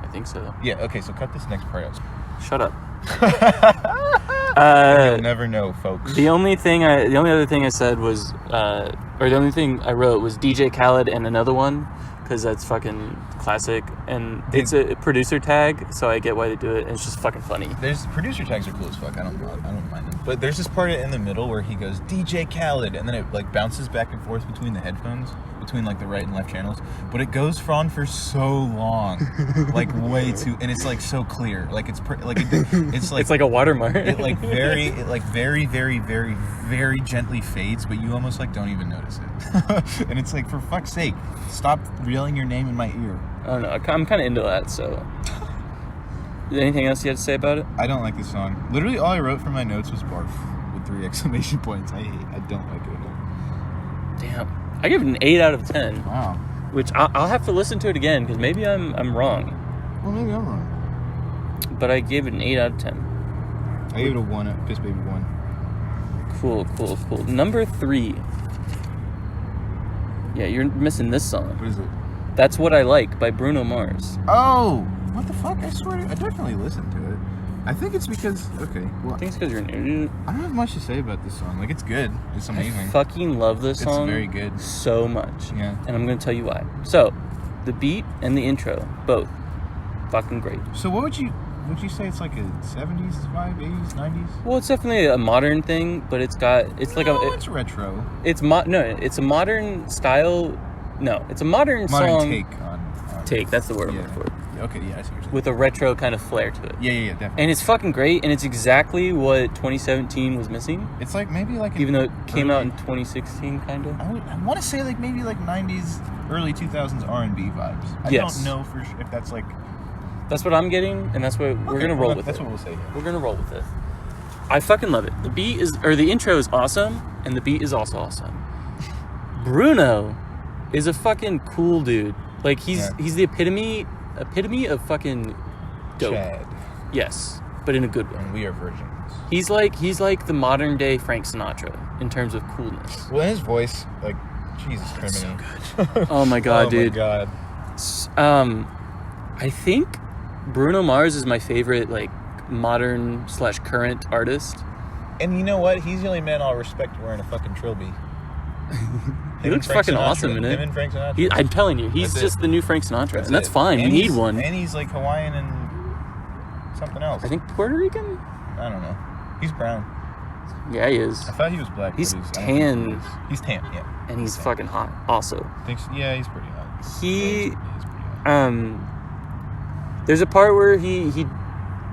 I think so. Yeah, okay, so cut this next part out. Shut up. You'll never know, folks. The only other thing I said was, or the only thing I wrote was DJ Khaled and another one, because that's fucking classic, and it's a producer tag, so I get why they do it, and it's just fucking funny. There's producer tags are cool as fuck. I don't mind them. But there's this part in the middle where he goes DJ Khaled, and then it like bounces back and forth between the headphones, between like the right and left channels. But it goes on for so long, like way too, and it's like so clear, like it's it's like it's like a watermark. it very, very, very gently fades, but you almost like don't even notice it. And it's like, for fuck's sake, stop yelling your name in my ear. I don't know. I'm kind of into that. So, anything else you had to say about it? I don't like this song. Literally, all I wrote for my notes was "barf" with 3 exclamation points. I don't like it enough. Damn, I give it an 8 out of 10. Wow. Which I'll have to listen to it again because maybe I'm wrong. Well, maybe I'm wrong. But I gave it an 8 out of 10. I gave it a 1. Piss Baby 1. Cool. Number 3. Yeah, you're missing this song. What is it? That's What I Like by Bruno Mars. Oh, what the fuck? I swear, I definitely listened to it. I think it's because, okay, well, I think it's because you're new. I don't have much to say about this song. Like, it's good. It's amazing. I fucking love this song. It's very good. So much. Yeah. And I'm going to tell you why. So, the beat and the intro, both fucking great. So what would you say it's like a 70s vibe, 80s, 90s? Well, it's definitely a modern thing, but it's it's retro. It's a modern style. No, it's a modern song. Take, that's the word I'm looking for. Okay, yeah, I see what you're saying. With a retro kind of flair to it. Yeah, definitely. And it's fucking great, and it's exactly what 2017 was missing. It's like maybe like even though it came out in 2016, kind of. I want to say like maybe like 90s, early 2000s R&B vibes. I don't know for sure if that's like. That's what I'm getting, and that's what we're gonna roll with. That's what we'll say. Yeah. We're gonna roll with it. I fucking love it. The intro is awesome, and the beat is also awesome. Bruno is a fucking cool dude. Like he's the epitome of fucking dope. Chad. Yes, but in a good way. And we are virgins. He's like the modern day Frank Sinatra in terms of coolness. Well, his voice, like Jesus Christ, so good. Oh my god, dude. Oh my god. I think Bruno Mars is my favorite like modern / current artist And you know what? He's the only man I'll respect wearing a fucking trilby. He looks fucking awesome in it. Him and Frank Sinatra. I'm telling you, he's just the new Frank Sinatra. And that's fine. You need one. And he's like Hawaiian and something else. I think Puerto Rican? I don't know. He's brown. Yeah, he is. I thought he was black. He's tan. He's tan, yeah. And he's fucking hot also. Yeah, he's pretty hot. He is pretty hot. There's a part where he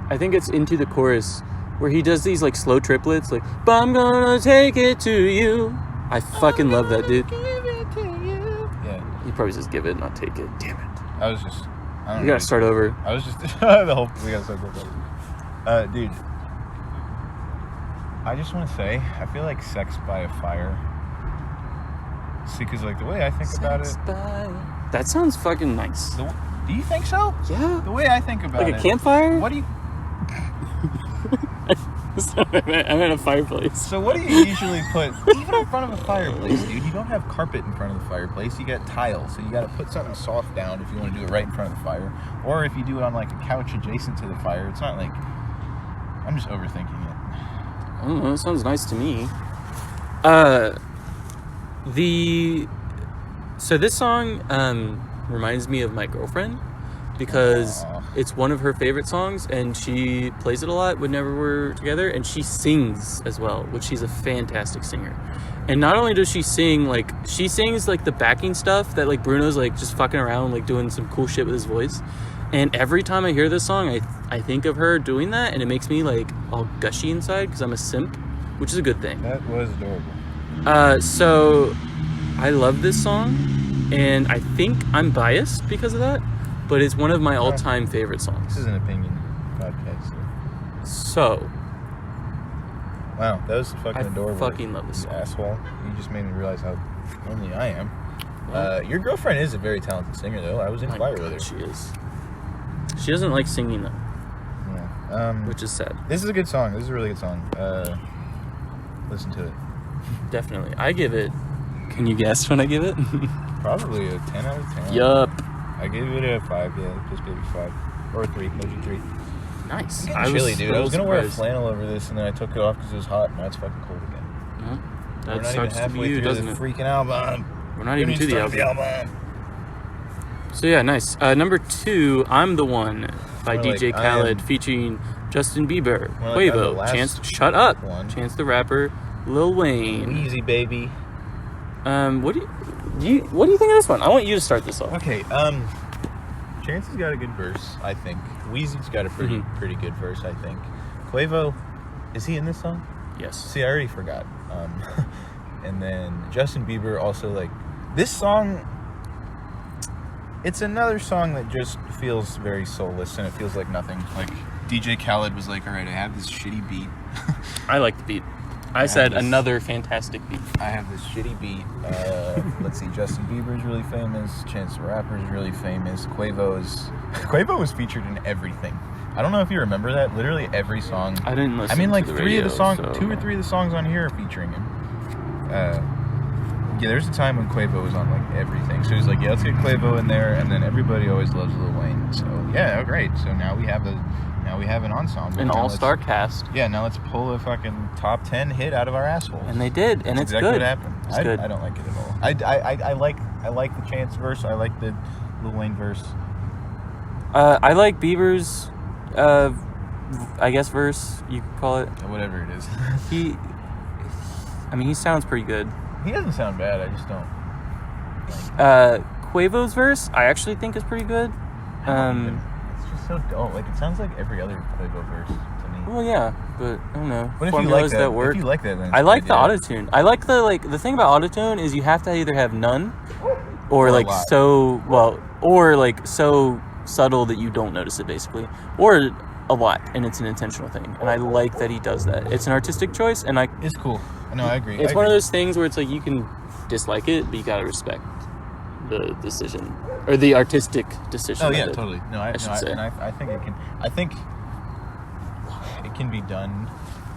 I think it's into the chorus where he does these like slow triplets like, but I'm gonna take it to you. I fucking love that dude. Yeah. He probably says give it, not take it. Damn it. I was just You gotta start over. I was just we gotta start over. Dude. I just want to say, I feel like Sex by a Fire. See, because like the way I think about it. That sounds fucking nice. Do you think so? Yeah. The way I think about it. Like a campfire? What do you? I meant a fireplace. So what do you usually put even in front of a fireplace, dude? You don't have carpet in front of the fireplace. You got tile, so you got to put something soft down if you want to do it right in front of the fire, or if you do it on like a couch adjacent to the fire. It's not like I'm just overthinking it. I don't know. It sounds nice to me. So this song reminds me of my girlfriend because it's one of her favorite songs and she plays it a lot whenever we're together, and she sings as well, which she's a fantastic singer. And not only does she sing, like she sings like the backing stuff that like Bruno's like just fucking around like doing some cool shit with his voice. And every time I hear this song, I think of her doing that, and it makes me like all gushy inside because I'm a simp, which is a good thing. That was adorable. So I love this song, and I think I'm biased because of that, but it's one of my all-time favorite songs. This is an opinion podcast. So. Wow, that was fucking adorable. I fucking love this song. Asshole. You just made me realize how lonely I am. Your girlfriend is a very talented singer, though. I was inspired with her. She is. She doesn't like singing, though. Yeah. Which is sad. This is a good song. This is a really good song. Listen to it. Definitely. I give it... Can you guess when I give it? Probably a 10 out of 10. Yup. I gave it a 5, yeah. Just maybe 5. Or a 3. Maybe 3. Nice. I'm getting chilly, dude. I was going to wear a flannel over this, and then I took it off because it was hot. Now it's fucking cold again. That sucks to be you, doesn't it? Freaking album. We're not even to the album. So yeah, nice. Number 2, I'm the One by DJ Khaled featuring Justin Bieber, Quavo, Chance, shut up, Chance the Rapper, Lil Wayne, Easy baby. What do you think of this one? I want you to start this off. Okay. Chance has got a good verse, I think. Weezy's got a pretty good verse, I think. Quavo, is he in this song? Yes. See, I already forgot. And then Justin Bieber also, like, this song, it's another song that just feels very soulless, and it feels like nothing. Like, DJ Khaled was like, all right, I have this shitty beat. I like the beat. I said another fantastic beat. I have this shitty beat. Let's see, Justin Bieber is really famous. Chance the Rapper is really famous. Quavo was featured in everything. I don't know if you remember that. Literally every song. I didn't listen. I mean, like to the 3 of the songs, so. 2 or 3 of the songs on here are featuring him. Yeah, there's a time when Quavo was on like everything. So he's like, yeah, let's get Quavo in there, and then everybody always loves Lil Wayne. So yeah, great. So now we have an ensemble. An all-star cast. Yeah, now let's pull a fucking top 10 hit out of our assholes. And they did, and it's exactly good. What happened. It's good. I don't like it at all. I like the Chance verse. I like the Lil Wayne verse. I like Bieber's, I guess verse you could call it. Whatever it is. He sounds pretty good. He doesn't sound bad. I just don't. Quavo's verse, I actually think is pretty good. It's just so dull. Like, it sounds like every other Quavo verse to me. Well, yeah, but I don't know. What if you like that? Work. If you like that, then I like the autotune. I like the thing about autotune is you have to either have none, or like so subtle that you don't notice it, basically, or a lot, and it's an intentional thing. And I like that he does that. It's an artistic choice, and it's cool. No, I agree. It's one of those things where it's like you can dislike it, but you gotta respect the decision or the artistic decision. Oh yeah, totally. No, I think it can. I think it can be done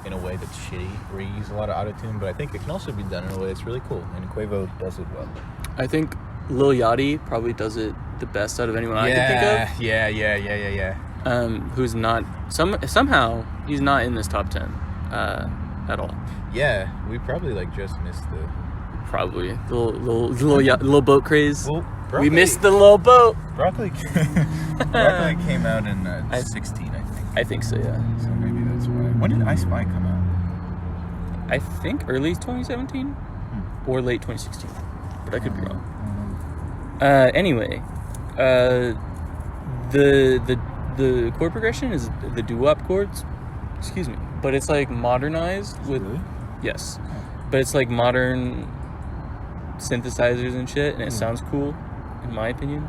in a way that's shitty, where you use a lot of autotune, but I think it can also be done in a way that's really cool, and Quavo does it well. I think Lil Yachty probably does it the best out of anyone I can think of. Yeah. Who's not somehow he's not in this top 10. at all. Yeah, we probably like just missed the... Probably. The little boat craze. Well, we missed the little boat. Broccoli came out in 16, I think. I think so, yeah. So maybe that's why. When did I Spy come out? I think early 2017 or late 2016, but I could be wrong. Anyway, the chord progression is the doo-wop chords. Excuse me, but it's like modernized with Really? yes, but it's like modern synthesizers and shit, and it sounds cool, in my opinion.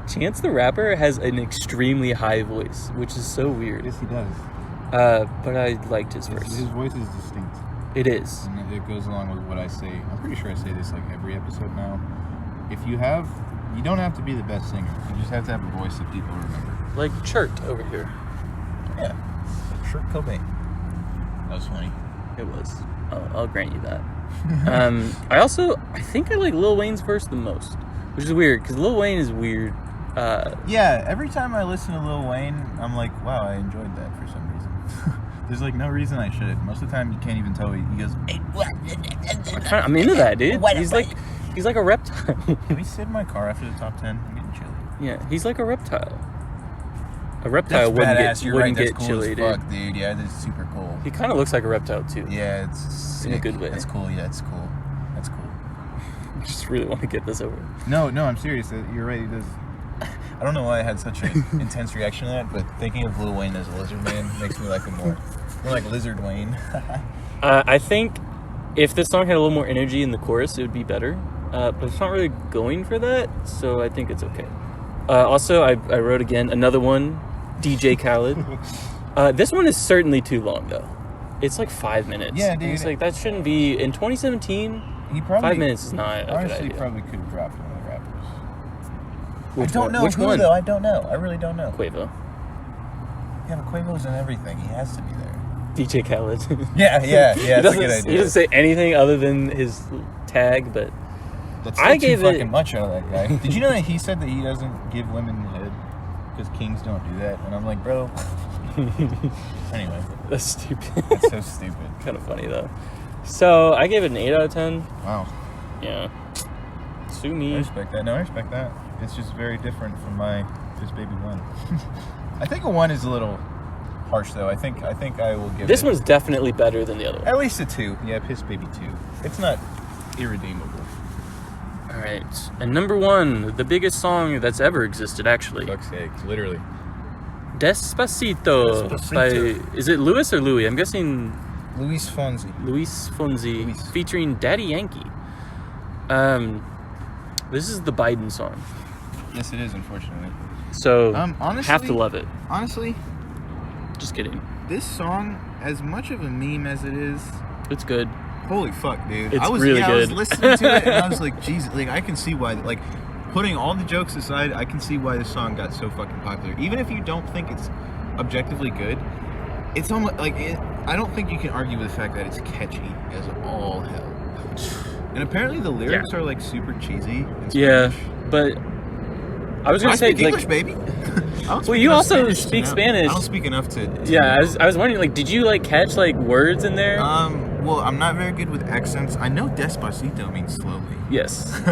Chance the Rapper has an extremely high voice, which is so weird. Yes, he does. But I liked his verse. His voice is distinct. It is. And it goes along with what I say. I'm pretty sure I say this like every episode now. If you don't have to be the best singer. You just have to have a voice that people remember. Like Chert over here. Yeah. Like Kurt Cobain. That was funny. It was. I'll grant you that. I think I like Lil Wayne's verse the most, which is weird because Lil Wayne is weird. Yeah, every time I listen to Lil Wayne, I'm like, wow, I enjoyed that for some reason. There's like no reason I should. Most of the time, you can't even tell. He goes, I'm into that, dude. He's like a reptile. Can we sit in my car after the top 10? I'm getting chilly. Yeah, he's like a reptile. A reptile wouldn't get cool chilly, as fuck, dude. Yeah, that's super cool. He kind of looks like a reptile too. Yeah, it's sick. In a good way. That's cool. Yeah, it's cool. That's cool. I just really want to get this over. No, I'm serious. You're right. He does. I don't know why I had such an intense reaction to that, but thinking of Lil Wayne as a lizard man makes me like him more like Lizard Wayne. I think if this song had a little more energy in the chorus, it would be better. But it's not really going for that, so I think it's okay. Also, I wrote again another one, DJ Khaled. This one is certainly too long though. It's like 5 minutes. Yeah, dude. And it's like that shouldn't be in 2017. He probably 5 minutes is not a good honestly idea. probably could have dropped one of the rappers. Which I don't one? know Which who one? though. I don't know. I really don't know. Quavo. Yeah, but Quavo's in everything. He has to be there. DJ Khaled. Yeah. That's a good idea. He doesn't say anything other than his tag, but I gave too fucking much out of that guy. Did you know that he said that he doesn't give women head because kings don't do that? And I'm like, bro. Anyway, that's stupid. That's so stupid. Kind of funny though. So I gave it an 8 out of 10. Wow. Yeah. Sue me. I respect that. No, I respect that. It's just very different from my Piss Baby 1. I think a 1 is a little harsh though. I think I will give this it. One's definitely better than the other one. At least a 2. Yeah, Piss Baby 2. It's not irredeemable. All right. And number 1, the biggest song that's ever existed, actually. Fuck's sake, literally. Despacito. By, is it Louis or Louis? I'm guessing Luis Fonsi. Luis Fonsi, featuring Daddy Yankee. This is the Biden song. Yes, it is, unfortunately. So, honestly, have to love it. Honestly, just kidding. This song, as much of a meme as it is, it's good. Holy fuck, dude! It's really good. I was listening to it and I was like, Jesus, like I can see why. Like, putting all the jokes aside, I can see why this song got so fucking popular. Even if you don't think it's objectively good, it's almost like I don't think you can argue with the fact that it's catchy as all hell. And apparently the lyrics are like super cheesy. Yeah, but I was gonna say speak English, baby. Well, you also speak Spanish. I don't speak enough to yeah, I was wondering, like, did you like catch like words in there? Well, I'm not very good with accents. I know Despacito means slowly. Yes,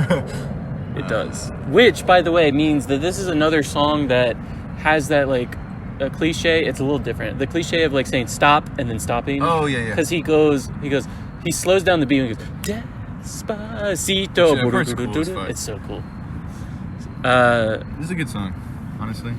it does. Which, by the way, means that this is another song that has that like a cliche. It's a little different. The cliche of like saying stop and then stopping. Oh yeah. Because he slows down the beat and he goes Despacito. Cool, it's so cool. This is a good song, honestly.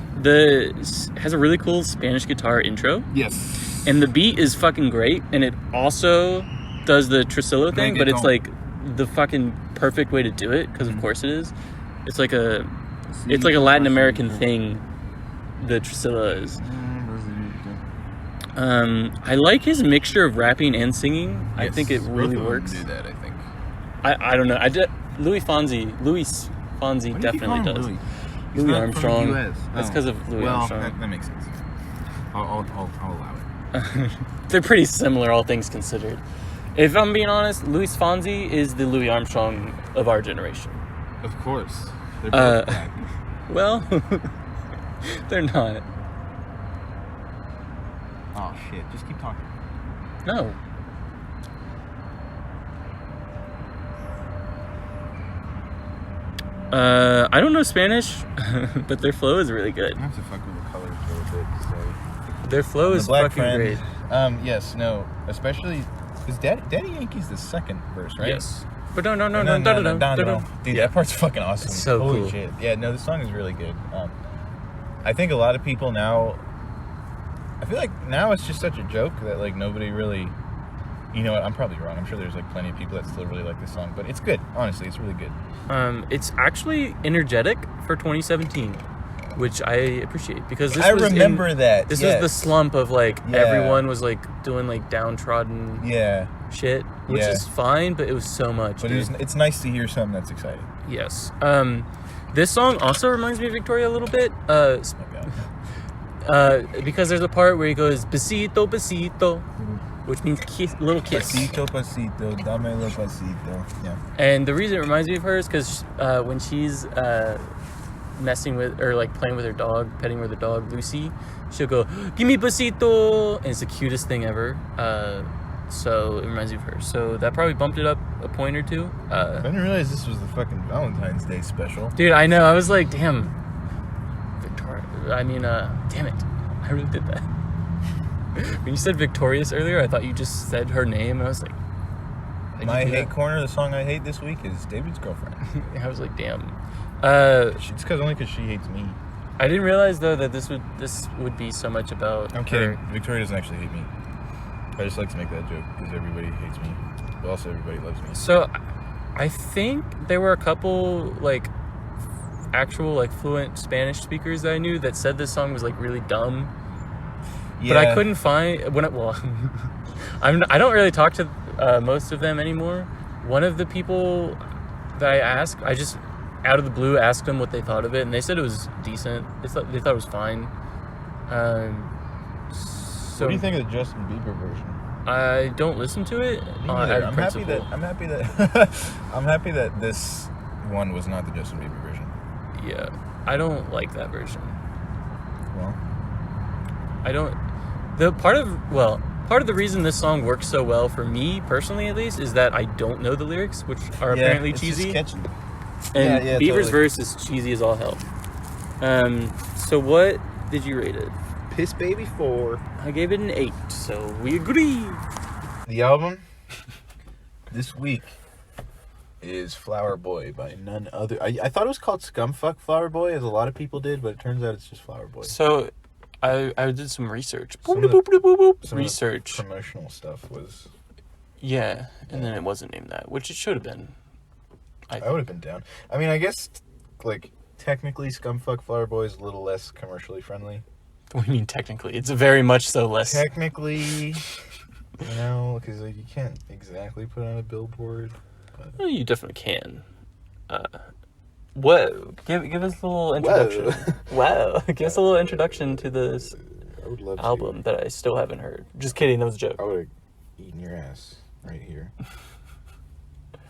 Has a really cool Spanish guitar intro. Yes. And the beat is fucking great, and it also does the Tresillo thing, but it's like the fucking perfect way to do it, because of course it is. It's like a Latin American thing, the Tresillo is. I like his mixture of rapping and singing. Yes, I think it really works. Do that, I think. I don't know. Luis Fonsi definitely does. Louis Armstrong. That's because of Louis Armstrong. That makes sense. I'll allow it. They're pretty similar, all things considered. If I'm being honest, Luis Fonsi is the Louis Armstrong of our generation. Of course. They're both black. Well, they're not. Oh, shit. Just keep talking. No. I don't know Spanish, but their flow is really good. I have to fuck with the colors a little bit. So. Their flow is fucking great. Yes, no, especially because Daddy Yankee's the second verse, right? Yes. But no. Dude, that part's fucking awesome. It's so Holy cool. shit. Yeah, no, this song is really good. I think a lot of people now, I feel like now it's just such a joke that like nobody really, you know what, I'm probably wrong. I'm sure there's like plenty of people that still really like this song, but it's good. Honestly, it's really good. It's actually energetic for 2017, which I appreciate because this I remember that. This yes. was the slump of like Yeah. everyone was like doing like downtrodden shit, which Yeah. is fine, but it was so much. But dude. it's nice to hear something that's exciting. Yes. This song also reminds me of Victoria a little bit. Oh my God. Because there's a part where he goes besito, besito, which means kiss, little kiss. Pasito, pasito, dámelo pasito. Yeah. And the reason it reminds me of her is because when she's messing with or like playing with her dog, petting with her dog Lucy, she'll go, "Give me besito," and it's the cutest thing ever. So it reminds me of her. So that probably bumped it up a point or two. I didn't realize this was the fucking Valentine's Day special. Dude, I know. I was like, damn, Victoria. Damn it. I really did that. When you said Victorious earlier, I thought you just said her name, and I was like, My hate corner, the song I hate this week is David's girlfriend. I was like, damn. It's only because she hates me. I didn't realize though that this would be so much about. I'm kidding. her. Victoria doesn't actually hate me. I just like to make that joke because everybody hates me, but also everybody loves me. So, I think there were a couple like actual like fluent Spanish speakers that I knew that said this song was like really dumb. Yeah. But I couldn't find I don't really talk to most of them anymore. One of the people that I asked, I just out of the blue asked them what they thought of it, and they said it was decent. They thought it was fine. So What do you think of the Justin Bieber version? I don't listen to it. I'm happy that this one was not the Justin Bieber version. Yeah, I don't like that version. Well, I don't. Part of the reason this song works so well for me personally, at least, is that I don't know the lyrics, which are apparently it's cheesy. just catchy. And Yeah, Bieber's totally. verse is cheesy as all hell. So what did you rate it? Piss Baby 4. I gave it an 8, so we agree. The album this week is Flower Boy by none other. I thought it was called Scumfuck Flower Boy, as a lot of people did, but it turns out it's just Flower Boy. So I did some research. Some of the Research. promotional stuff was... Yeah, and then it wasn't named that, which it should have been. I would have been down. I mean, I guess, like, technically Scumfuck Flower Boy is a little less commercially friendly. What do you mean technically? It's very much so less. Technically, you know, because like, you can't exactly put on a billboard. But... Well, you definitely can. What? Give us a little introduction. Wow. Give us a little introduction to this I would love album that I still haven't heard. Just kidding, that was a joke. I would have eaten your ass right here.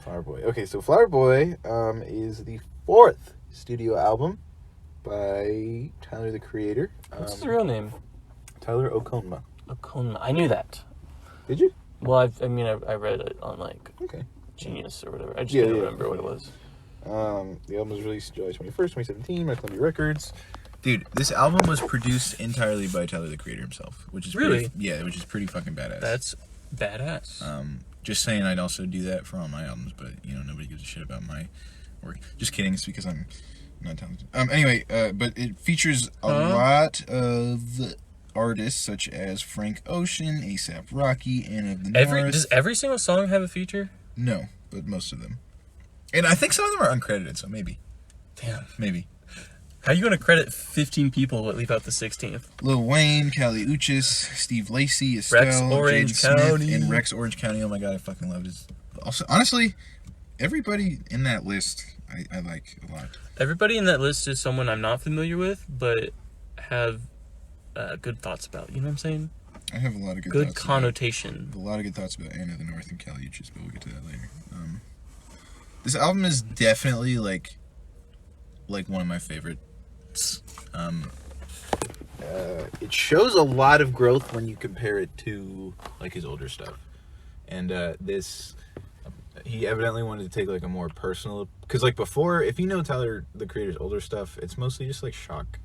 Flower Boy. Okay, so Flower Boy is the 4th studio album by Tyler, the Creator. What's his real name? Tyler Okonma. Okonma. I knew that. Did you? Well, I read it on like Okay. Genius or whatever. I just didn't remember what it was. The album was released July 21st, 2017 by Columbia Records. Dude, this album was produced entirely by Tyler, the Creator himself, which is Really? which is pretty fucking badass. That's badass. Just saying, I'd also do that for all my albums, but you know nobody gives a shit about my work. Just kidding. It's because I'm not talented. Anyway, but it features a lot of artists such as Frank Ocean, A$AP Rocky, Anna of the North. Does every single song have a feature? No, but most of them. And I think some of them are uncredited, so maybe. Damn. Maybe. How are you going to credit 15 people but leave out the 16th? Lil Wayne, Kali Uchis, Steve Lacy, Estelle, Rex Orange Jaden Smith, County. and Rex Orange County. Oh my god, I fucking loved it. Also, honestly, everybody in that list I like a lot. Everybody in that list is someone I'm not familiar with, but have good thoughts about. You know what I'm saying? I have a lot of good Good thoughts connotation. about, a lot of good thoughts about Anna of the North and Kali Uchis, but we'll get to that later. This album is definitely like one of my favorites. it shows a lot of growth when you compare it to like his older stuff. And he evidently wanted to take like a more personal, because like before, if you know Tyler the Creator's older stuff, it's mostly just like shock.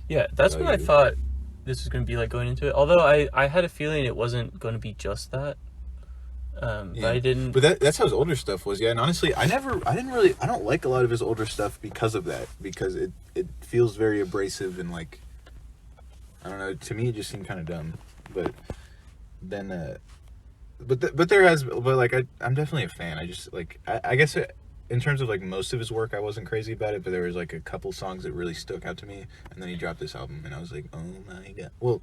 Yeah, that's what I thought this was going to be like going into it. Although I had a feeling it wasn't going to be just that. But I didn't. But that's how his older stuff was. Yeah, and honestly, I don't like a lot of his older stuff because of that. Because it feels very abrasive and like, I don't know. To me, it just seemed kind of dumb. But then, I'm definitely a fan. I just like, I guess in terms of like most of his work, I wasn't crazy about it. But there was like a couple songs that really stuck out to me. And then he dropped this album, and I was like, oh my god. Well,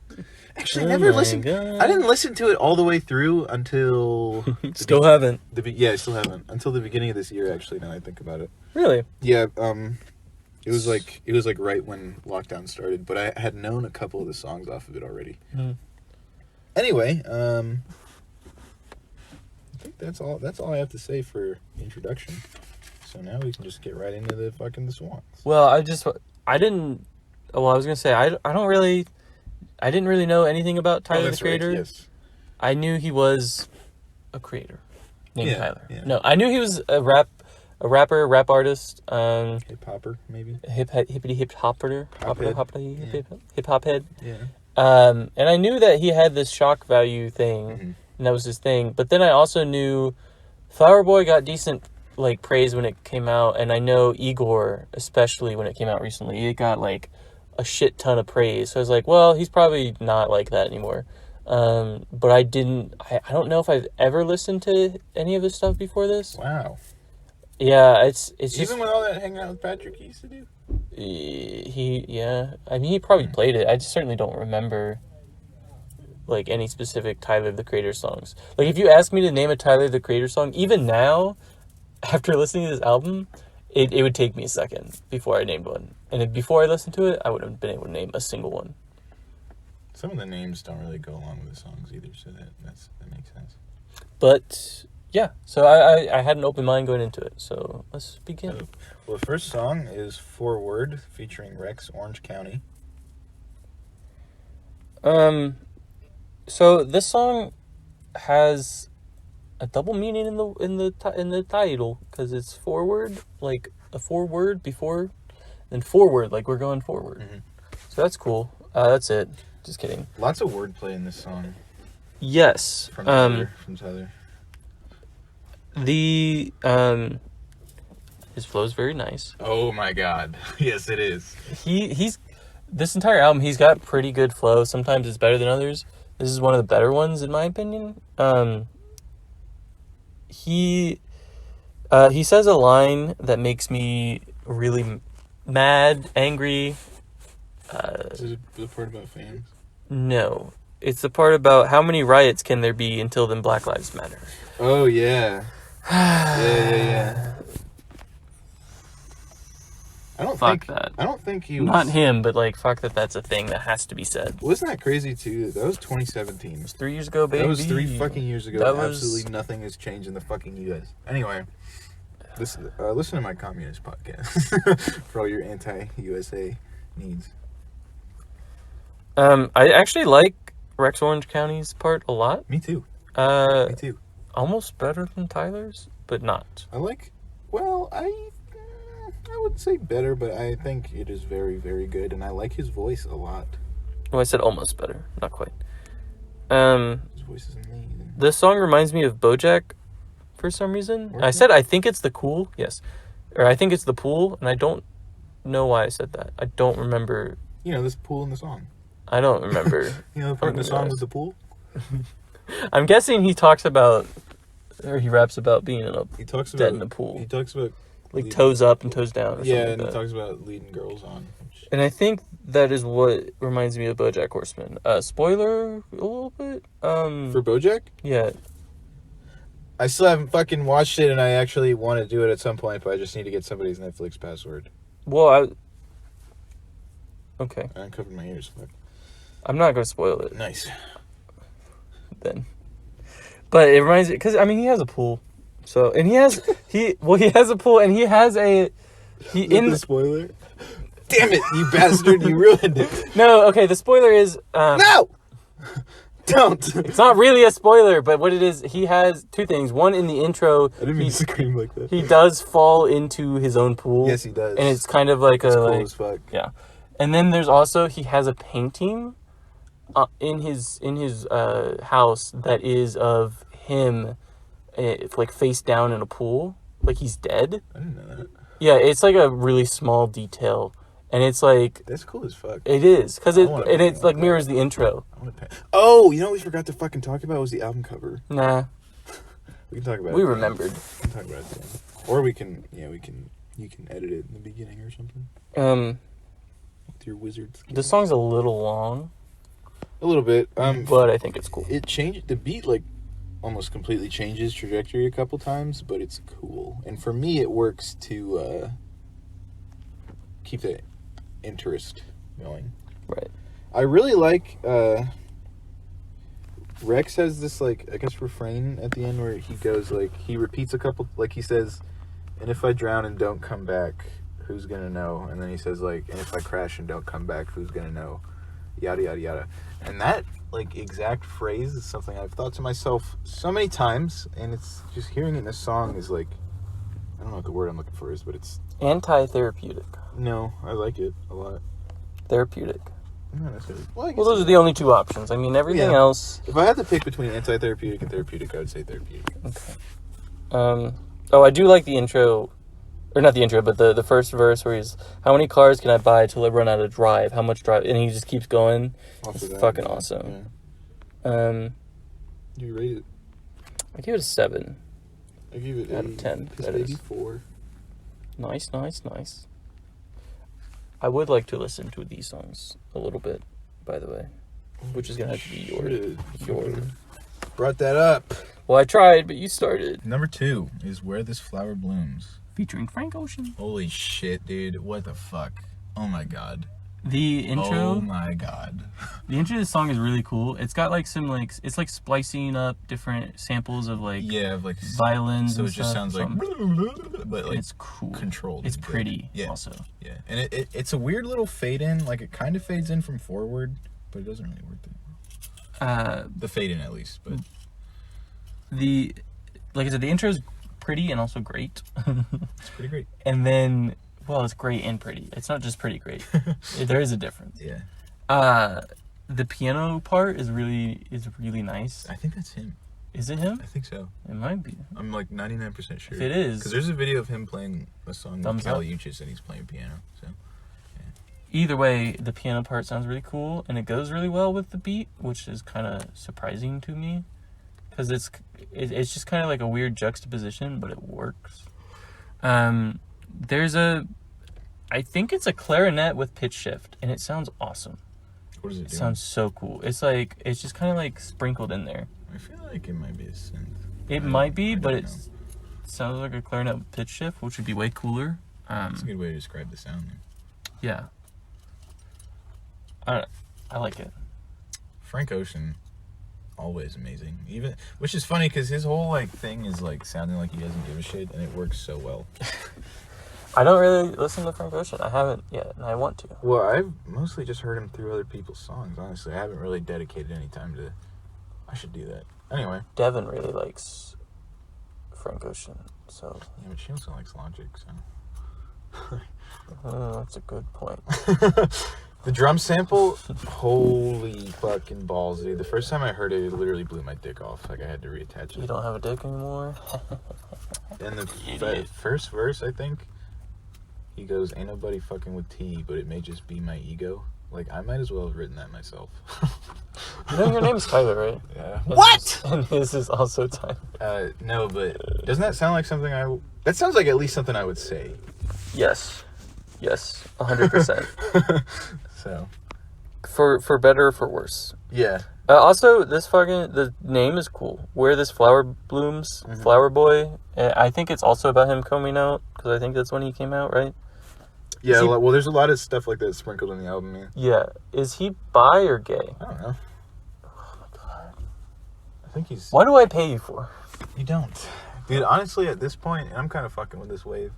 actually, I never listened. God. I didn't listen to it all the way through until still haven't. I still haven't until the beginning of this year. Actually, now I think about it. Really? Yeah. It was like right when lockdown started, but I had known a couple of the songs off of it already. Mm. Anyway, I think that's all I have to say for introduction. So now we can just get right into the songs. Well, I was gonna say I didn't really know anything about Tyler the Creator. Right, yes. I knew he was a creator named Tyler. Yeah. No, I knew he was a rapper, rap artist. Hip hopper, maybe. Hip hop head. Yeah. And I knew that he had this shock value thing, and that was his thing. But then I also knew Flower Boy got decent like praise when it came out, and I know Igor, especially when it came out recently, it got like a shit ton of praise. So I was like, well, he's probably not like that anymore. But I don't know if I've ever listened to any of his stuff before this. Wow. Yeah, it's just even with all that hanging out with Patrick he used to do. I mean, he probably played it. I just certainly don't remember like any specific Tyler the Creator songs. Like if you ask me to name a Tyler the Creator song, even now, after listening to this album, it would take me a second before I named one. And before I listened to it, I wouldn't have been able to name a single one. Some of the names don't really go along with the songs either, so that makes sense. But yeah, so I had an open mind going into it, so let's begin. Well, the first song is Forward, featuring Rex Orange County. So this song has a double meaning in the title, because it's forward, like a forward before, and forward, like we're going forward. Mm-hmm. So that's cool. That's it. Just kidding. Lots of wordplay in this song. Yes. From Tyler. The his flow's very nice. Oh my god. Yes, it is. He's this entire album, he's got pretty good flow. Sometimes it's better than others. This is one of the better ones in my opinion. He says a line that makes me really mad, angry. Is it the part about fans? No. It's the part about how many riots can there be until then Black Lives Matter. Oh, yeah. Yeah. I don't think he was... Not him, but like, fuck that's a thing that has to be said. Wasn't that crazy, too? That was 2017. It was 3 years ago, baby. That was 3 fucking years ago. Absolutely nothing has changed in the fucking U.S. Anyway, listen to my communist podcast for all your anti-USA needs. I actually like Rex Orange County's part a lot. Me too. Me too. Almost better than Tyler's, but not. I would say better, but I think it is very, very good, and I like his voice a lot. Well, I said almost better, not quite. His voice is amazing. This song reminds me of BoJack for some reason. I said I think it's the cool, yes, or I think it's the pool, and I don't know why I said that. I don't remember. You know, this pool in the song. I don't remember. You know the part in the song with the pool? I'm guessing he talks about, or he raps about being in a dead in a pool. He talks about like toes up and toes down. Or yeah, and he talks about leading girls on. And I think that is what reminds me of BoJack Horseman. Spoiler a little bit. For BoJack? Yeah. I still haven't fucking watched it, and I actually want to do it at some point, but I just need to get somebody's Netflix password. Well, okay. I uncovered my ears. Fuck. I'm not going to spoil it. Nice. Then. But it reminds me, because, I mean, he has a pool. So, and he has a pool, and he has a... The spoiler? Damn it, you bastard! You ruined it. No, okay. The spoiler is no. Don't. It's not really a spoiler, but what it is, he has two things. One, in the intro, I didn't mean to scream like that. He does fall into his own pool. Yes, he does. And it's kind of like it's cool as fuck. Yeah. And then there's also, he has a painting in his house that is of him like face down in a pool, like he's dead. I didn't know that. Yeah, it's like a really small detail. And it's like... That's cool as fuck. It is. Because it's like mirrors the intro. Oh, you know what we forgot to fucking talk about was the album cover. Nah. We can talk about it. We remembered. We can talk about it then. Or we can, you can edit it in the beginning or something. With your wizard skills. The song's a little long. A little bit. But I think it's cool. It changed, the beat, like, almost completely changes trajectory a couple times, but it's cool. And for me, it works to keep the interest going. Right. I really like Rex has this, like, I guess refrain at the end where he goes, like, he repeats a couple, like, he says, and if I drown and don't come back, who's gonna know? And then he says, like, and if I crash and don't come back, who's gonna know? Yada yada yada. And that, like, exact phrase is something I've thought to myself so many times, and it's just hearing it in a song is like, I don't know what the word I'm looking for is, but it's anti-therapeutic. No, I like it a lot. Therapeutic. Not necessarily. Well, those are the only two options. I mean, everything else... If I had to pick between anti-therapeutic and therapeutic, I would say therapeutic. Okay. I do like the intro... Or not the intro, but the first verse where he's... How many cars can I buy till I run out of drive? How much drive? And he just keeps going. It's fucking awesome. Yeah. Do you rate it? I give it a 7. I give it out of 10. That is 4. Nice. I would like to listen to these songs a little bit, by the way, which is going to have to be your... Brought that up. Well, I tried, but you started. Number 2 is Where This Flower Blooms. Featuring Frank Ocean. Holy shit, dude. What the fuck? Oh my god. The intro... Oh my god. The intro of this song is really cool. It's got like some like... It's like splicing up different samples of like... Yeah, of like... violins so and it just stuff, sounds like... But like... It's cool. Controlled. It's pretty also. Yeah. And it's a weird little fade in. Like it kind of fades in from forward, but it doesn't really work that well. The fade in at least, but... Like I said, the intro is pretty and also great. It's pretty great. And then... Well, it's great and pretty. It's not just pretty great. There is a difference. Yeah. The piano part is really nice. I think that's him. Is it him? I think so. It might be. I'm like 99% sure. If it is, because there's a video of him playing a song with Kali Uchis and he's playing piano. So. Yeah. Either way, the piano part sounds really cool and it goes really well with the beat, which is kind of surprising to me, because it's just kind of like a weird juxtaposition, but it works. I think it's a clarinet with pitch shift, and it sounds awesome. What does it do? It sounds so cool. It's just kind of like sprinkled in there. I feel like it might be a synth. It might be, but it sounds like a clarinet with pitch shift, which would be way cooler. That's a good way to describe the sound there. Yeah. I like it. Frank Ocean, always amazing. Which is funny because his whole like thing is like sounding like he doesn't give a shit, and it works so well. I don't really listen to Frank Ocean. I haven't yet, and I want to. Well, I've mostly just heard him through other people's songs, honestly. I haven't really dedicated any time to... I should do that. Anyway. Devin really likes Frank Ocean, so... Yeah, but she also likes Logic, so... That's a good point. The drum sample, holy fucking balls, dude. The first time I heard it, it literally blew my dick off. Like, I had to reattach it. You don't have a dick anymore? And the first verse, I think... He goes, ain't nobody fucking with T, but it may just be my ego. Like, I might as well have written that myself. You know your name's Tyler, right? Yeah. What? And his is also Tyler. No, but doesn't that sound like something that sounds like at least something I would say. Yes. 100%. So. For better or for worse. Yeah. Also, the name is cool. Where This Flower Blooms, Flower Boy. I think it's also about him coming out, because I think that's when he came out, right? Yeah, well, there's a lot of stuff like that sprinkled in the album, yeah. Yeah. Is he bi or gay? I don't know. Oh, my God. I think he's... What do I pay you for? You don't. Dude, honestly, at this point, and I'm kind of fucking with this wave,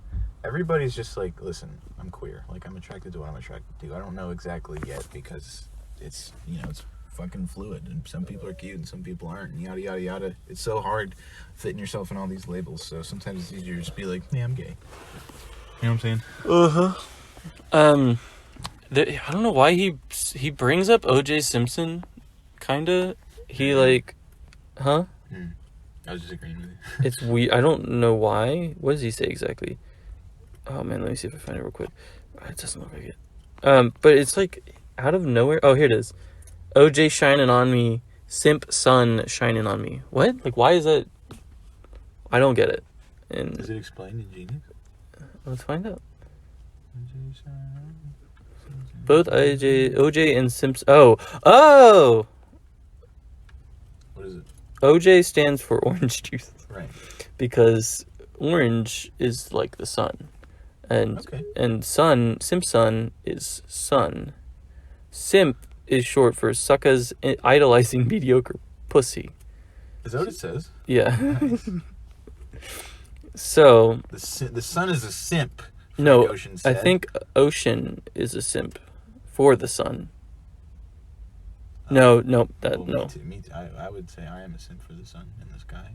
everybody's just like, listen, I'm queer. Like, I'm attracted to what I'm attracted to. I don't know exactly yet because it's, it's fucking fluid. And some people are cute and some people aren't. And yada, yada, yada. It's so hard fitting yourself in all these labels. So sometimes it's easier to just be like, yeah, I'm gay. You know what I'm saying? Uh-huh. I don't know why he brings up O.J. Simpson, kinda. He like, huh? I was just agreeing with you. It's weird. I don't know why. What does he say exactly? Oh man, let me see if I find it real quick. It doesn't look like it. But it's like out of nowhere. Oh, here it is. O.J. shining on me, simp son shining on me. What? Like, why is that? I don't get it. And is it explained in Genius? Let's find out. Both OJ and Simpson. Oh! What is it? OJ stands for orange juice. Right. Because orange is like the sun. And simp son is sun. Simp is short for suckers idolizing mediocre pussy. Is that what it says? Yeah. Nice. So the sun is a simp. No, I think ocean is a simp for the sun. No. Me too. I would say I am a simp for the sun and the sky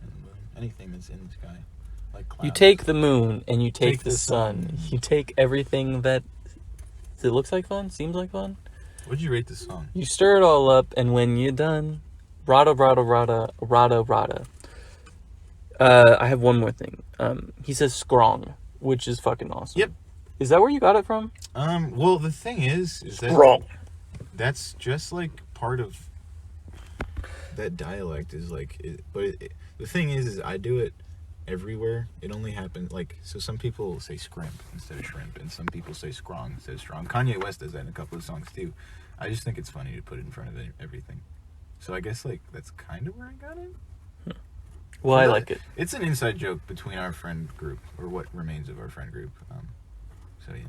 and the moon. Anything that's in the sky, like clouds. You take the moon and you take the sun. You take everything that looks like fun, seems like fun. What'd you rate the song? You stir it all up, and when you're done, rada rada rada rada rada. I have one more thing. He says "strong," which is fucking awesome. Yep. Is that where you got it from? Well, the thing is that strong. That's just like part of that dialect is like, the thing is I do it everywhere. It only happens like, so some people say scrimp instead of shrimp, and some people say scrong instead of strong. Kanye West does that in a couple of songs too. I just think it's funny to put it in front of everything. So I guess like that's kind of where I got it. Well, I like it. It's an inside joke between our friend group, or what remains of our friend group. So yeah.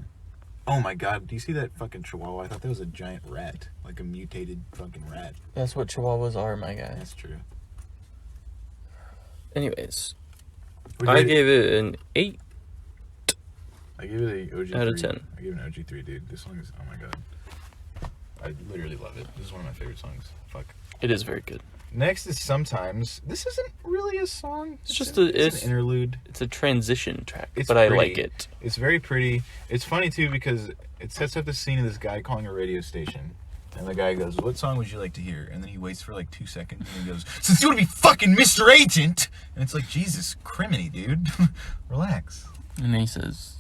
Oh my god, do you see that fucking chihuahua? I thought that was a giant rat. Like a mutated fucking rat. That's what chihuahuas are, my guy. That's true. Anyways. I gave it an 8. I gave it an OG3. Out of 10. I gave it an OG3, dude. This song is, oh my god. I literally love it. This is one of my favorite songs. Fuck. It is very good. Next is Sometimes. This isn't really a song. It's just an interlude. It's a transition track, but pretty. I like it. It's very pretty. It's funny too because it sets up the scene of this guy calling a radio station. And the guy goes, "What song would you like to hear?" And then he waits for like 2 seconds and he goes, "Since you want to be fucking Mr. Agent!" And it's like, Jesus, criminy, dude. Relax. And then he says,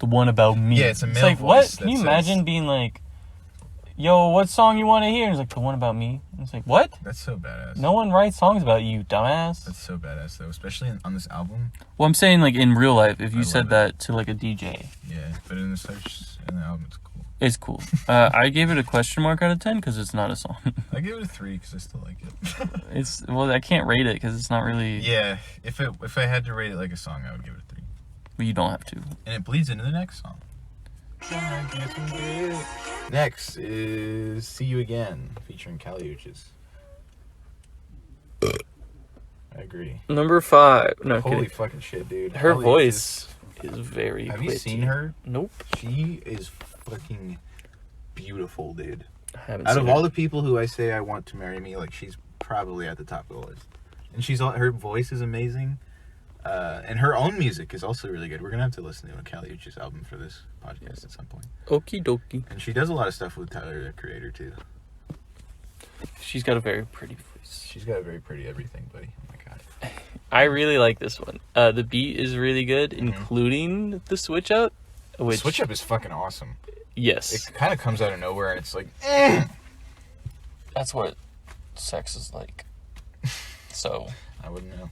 "The one about me." Yeah, it's a male like, voice. What? Can you imagine being like, "Yo, what song you want to hear?" And he's like, "The one about me." And it's like, what? That's so badass. No one writes songs about you, dumbass. That's so badass, though, especially on this album. Well, I'm saying, like, in real life, if you said that to, like, a DJ. Yeah, but in the album, it's cool. It's cool. I gave it a question mark out of 10 because it's not a song. I gave it a 3 because I still like it. Well, I can't rate it because it's not really... Yeah, if I had to rate it like a song, I would give it a 3. But you don't have to. And it bleeds into the next song. Next is See You Again, featuring Kali Uchis. I agree. Number 5. No, holy kidding. Fucking shit, dude. Her voice is very Have pretty. You seen her? Nope. She is fucking beautiful, dude. I haven't Out seen of her. all the people who I say I want to marry me, like, she's probably at the top of the list. And her voice is amazing. And her own music is also really good. We're gonna have to listen to a Kali Uchis album for this podcast at some point. Okie dokie. And she does a lot of stuff with Tyler, the Creator, too. She's got a very pretty voice. She's got a very pretty everything, buddy. Oh my god. I really like this one. The beat is really good, including the switch up. The switch up is fucking awesome. Yes. It kind of comes out of nowhere, and it's like, That's what sex is like. So. I wouldn't know.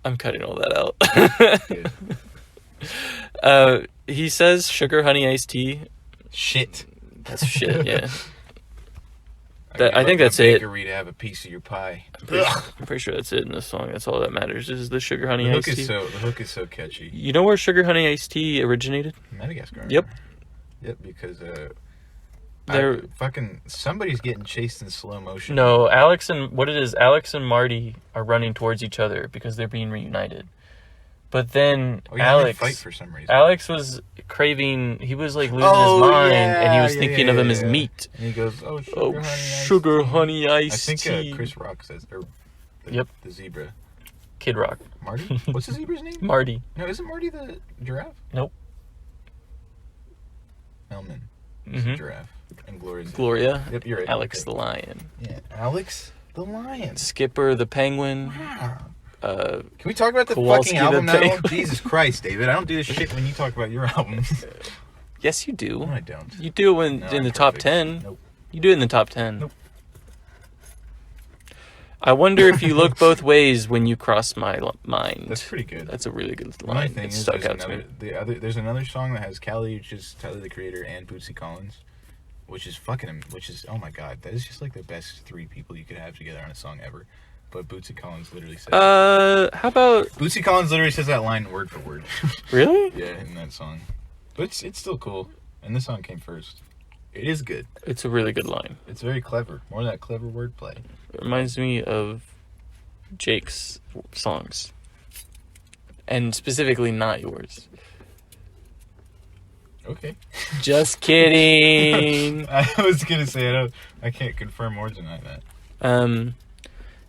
I'm cutting all that out. He says sugar honey iced tea. Shit. That's shit, yeah. I think that's it. Bakery to have a piece of your pie. I'm pretty sure that's it in this song. That's all that matters is the sugar honey iced tea. The hook is so catchy. You know where sugar honey iced tea originated? Madagascar. Yep. Yep, because fucking somebody's getting chased in slow motion. No, Alex and Marty are running towards each other because they're being reunited. But then Alex fight for some reason. Alex was craving. He was like losing his mind, and he was thinking of him as meat. And he goes, sugar, honey, iced I tea. think Chris Rock says, Yep, the zebra. Kid Rock. Marty? What's the zebra's name? Marty. No, isn't Marty the giraffe? Nope. Melman. The giraffe. And Gloria. Yep, you're right. Alex the lion. Yeah, Alex the lion. Skipper the penguin. Wow. Can we talk about the Kowalski fucking album now? penguin. Jesus Christ, David. I don't do this shit when you talk about your albums. Yes, you do. No, I don't. You do it in the top 10. Nope. You do it in the top 10. Nope. I wonder if you look both ways when you cross my mind. That's pretty good. That's a really good line. My thing it is, stuck out to me. there's another song that has Kali, which is Tyler the Creator, and Bootsy Collins, which is oh my god, that is just like the best three people you could have together on a song ever. But Bootsy Collins literally says how about Bootsy Collins literally says that line word for word. Really? Yeah, in that song. But it's still cool. And this song came first. It is good. It's a really good line. It's very clever. More of that clever wordplay. It reminds me of Jake's songs. And specifically not yours. Okay. Just kidding. I was gonna say I can't confirm or deny that.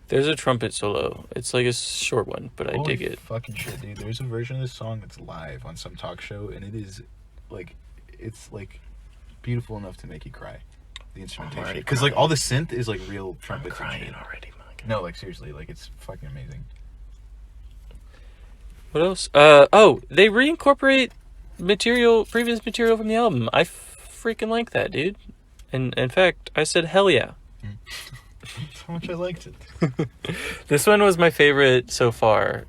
There's a trumpet solo. It's like a short one, but I dig it. Fucking shit, dude. There's a version of this song that's live on some talk show, and it's beautiful enough to make you cry. The instrumentation, because like all the synth is like real trumpets. I'm crying already, Mike. No, like seriously, like it's fucking amazing. What else? They reincorporate previous material from the album. I freaking like that, dude. And in fact, I said hell yeah. That's how much I liked it. This one was my favorite so far.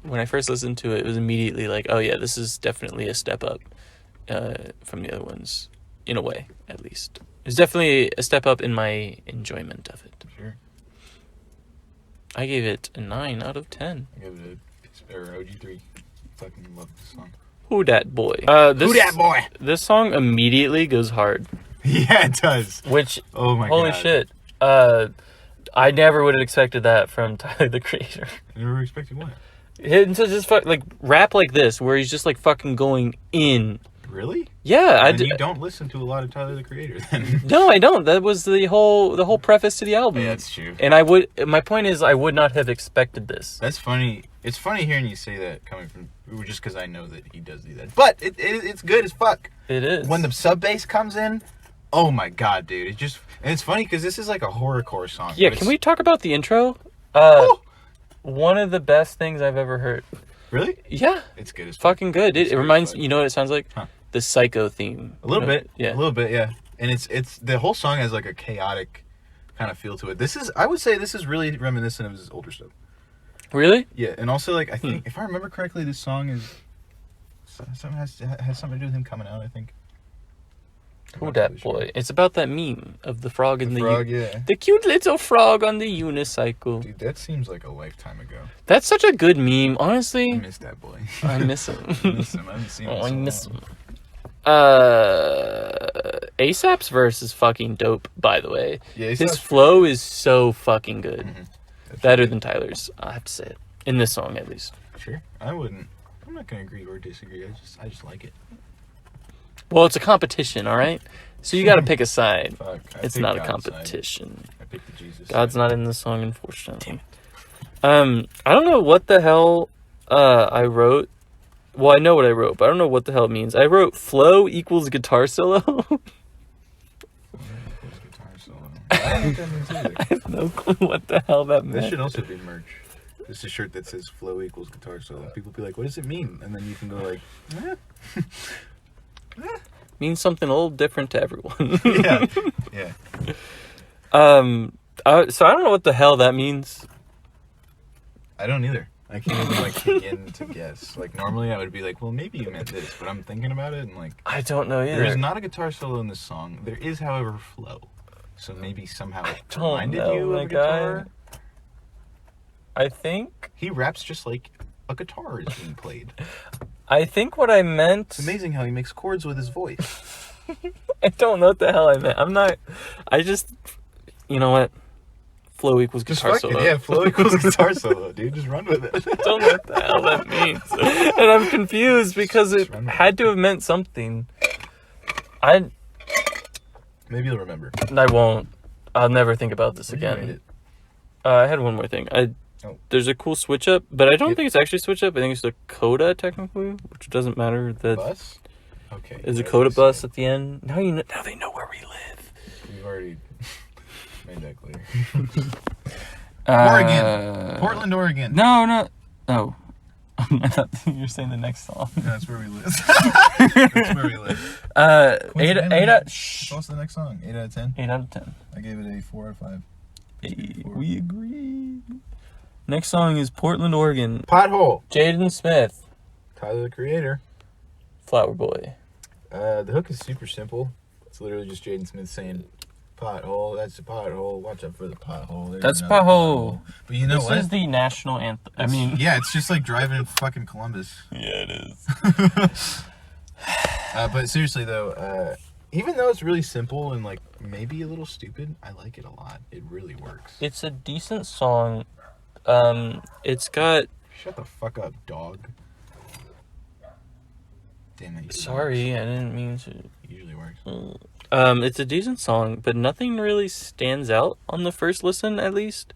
When I first listened to it, it was immediately like, oh yeah, this is definitely a step up from the other ones, in a way, at least. It's definitely a step up in my enjoyment of it. Sure. I gave it a 9 out of 10. I gave it a OG3. Fucking love this song. Who dat boy? Who dat boy? This song immediately goes hard. Yeah, it does. Which, oh my holy god. shit. I never would have expected that from Tyler the Creator. You never expected what? Him to just rap like this, where he's just like fucking going in. Really? Yeah, you don't listen to a lot of Tyler the Creator, then. No, I don't. That was the whole preface to the album. Yeah, that's true. And my point is, I would not have expected this. That's funny. It's funny hearing you say that coming from just because I know that he does do that. But it's good as fuck. It is. When the sub bass comes in, oh my god, dude! And it's funny because this is like a horrorcore song. Yeah, can we talk about the intro? One of the best things I've ever heard. Really? Yeah. It's good as fuck. Fucking good. It reminds you know what it sounds like? Huh. The Psycho theme. A little bit. Yeah. A little bit, yeah. And it's the whole song has like a chaotic kind of feel to it. I would say this is really reminiscent of his older stuff. Really? Yeah, and also like I think if I remember correctly, this song has something to do with him coming out, I think. Who dat boy? It's about that meme of the frog and the the cute little frog on the unicycle. Dude, that seems like a lifetime ago. That's such a good meme, honestly. I miss that boy. I miss him. I miss him. I haven't seen him. I miss him. ASAP's verse is fucking dope, by the way. Yeah, his flow is so fucking good. Mm-hmm. Better than Tyler's, I have to say it. In this song, at least. Sure. I'm not gonna agree or disagree. I just like it. Well, it's a competition, all right? So you got to pick a side. Fuck, it's not a competition. I picked the Jesus God's side. not in the song, unfortunately. I don't know what the hell I wrote. Well, I know what I wrote, but I don't know what the hell it means. I wrote flow equals guitar solo. I don't know what that means either. I have no clue what the hell that meant. This should also be merch. It's a shirt that says flow equals guitar solo. People be like, what does it mean? And then you can go like, Means something a little different to everyone. Yeah. So I don't know what the hell that means. I don't either. I can't even begin to guess. Like normally I would be like, well, maybe you meant this, but I'm thinking about it and like, I don't know either. There is not a guitar solo in this song. There is, however, flow. So maybe somehow it reminded you of a guitar. I think he raps just like a guitar is being played. I think what I meant... It's amazing how he makes chords with his voice. I don't know what the hell I meant. I just, you know what? Flow equals guitar solo. Yeah, flow equals guitar solo, dude. Just run with it. I don't know what the hell that means. And I'm confused because it had to have meant something. Maybe you'll remember. I won't. I'll never think about this again. I had one more thing. There's a cool switch up, but I don't think it's actually switch up. I think it's the coda technically, which doesn't matter. The bus? Okay. Is a coda bus at the end. Now now they know where we live. We've already made that clear. Oregon. Portland, Oregon. No. Oh. I thought you were saying the next song. Yeah, that's where we live. That's where we live. 8 out. What's the next song? 8 out of 10? 8 out of 10. I gave it a 4 out of 5. We agree. Next song is Portland, Oregon. Pothole. Jaden Smith. Tyler, the Creator. Flower Boy. The hook is super simple. It's literally just Jaden Smith saying, "Pothole, that's a pothole. Watch out for the pothole." That's a pothole. But you know what? This is the national anthem. Yeah, it's just like driving in fucking Columbus. Yeah, it is. But seriously though, even though it's really simple and like maybe a little stupid, I like it a lot. It really works. It's a decent song. It's got. Shut the fuck up, dog. Damn it. Sorry, I didn't mean to. It usually works. It's a decent song, but nothing really stands out on the first listen, at least.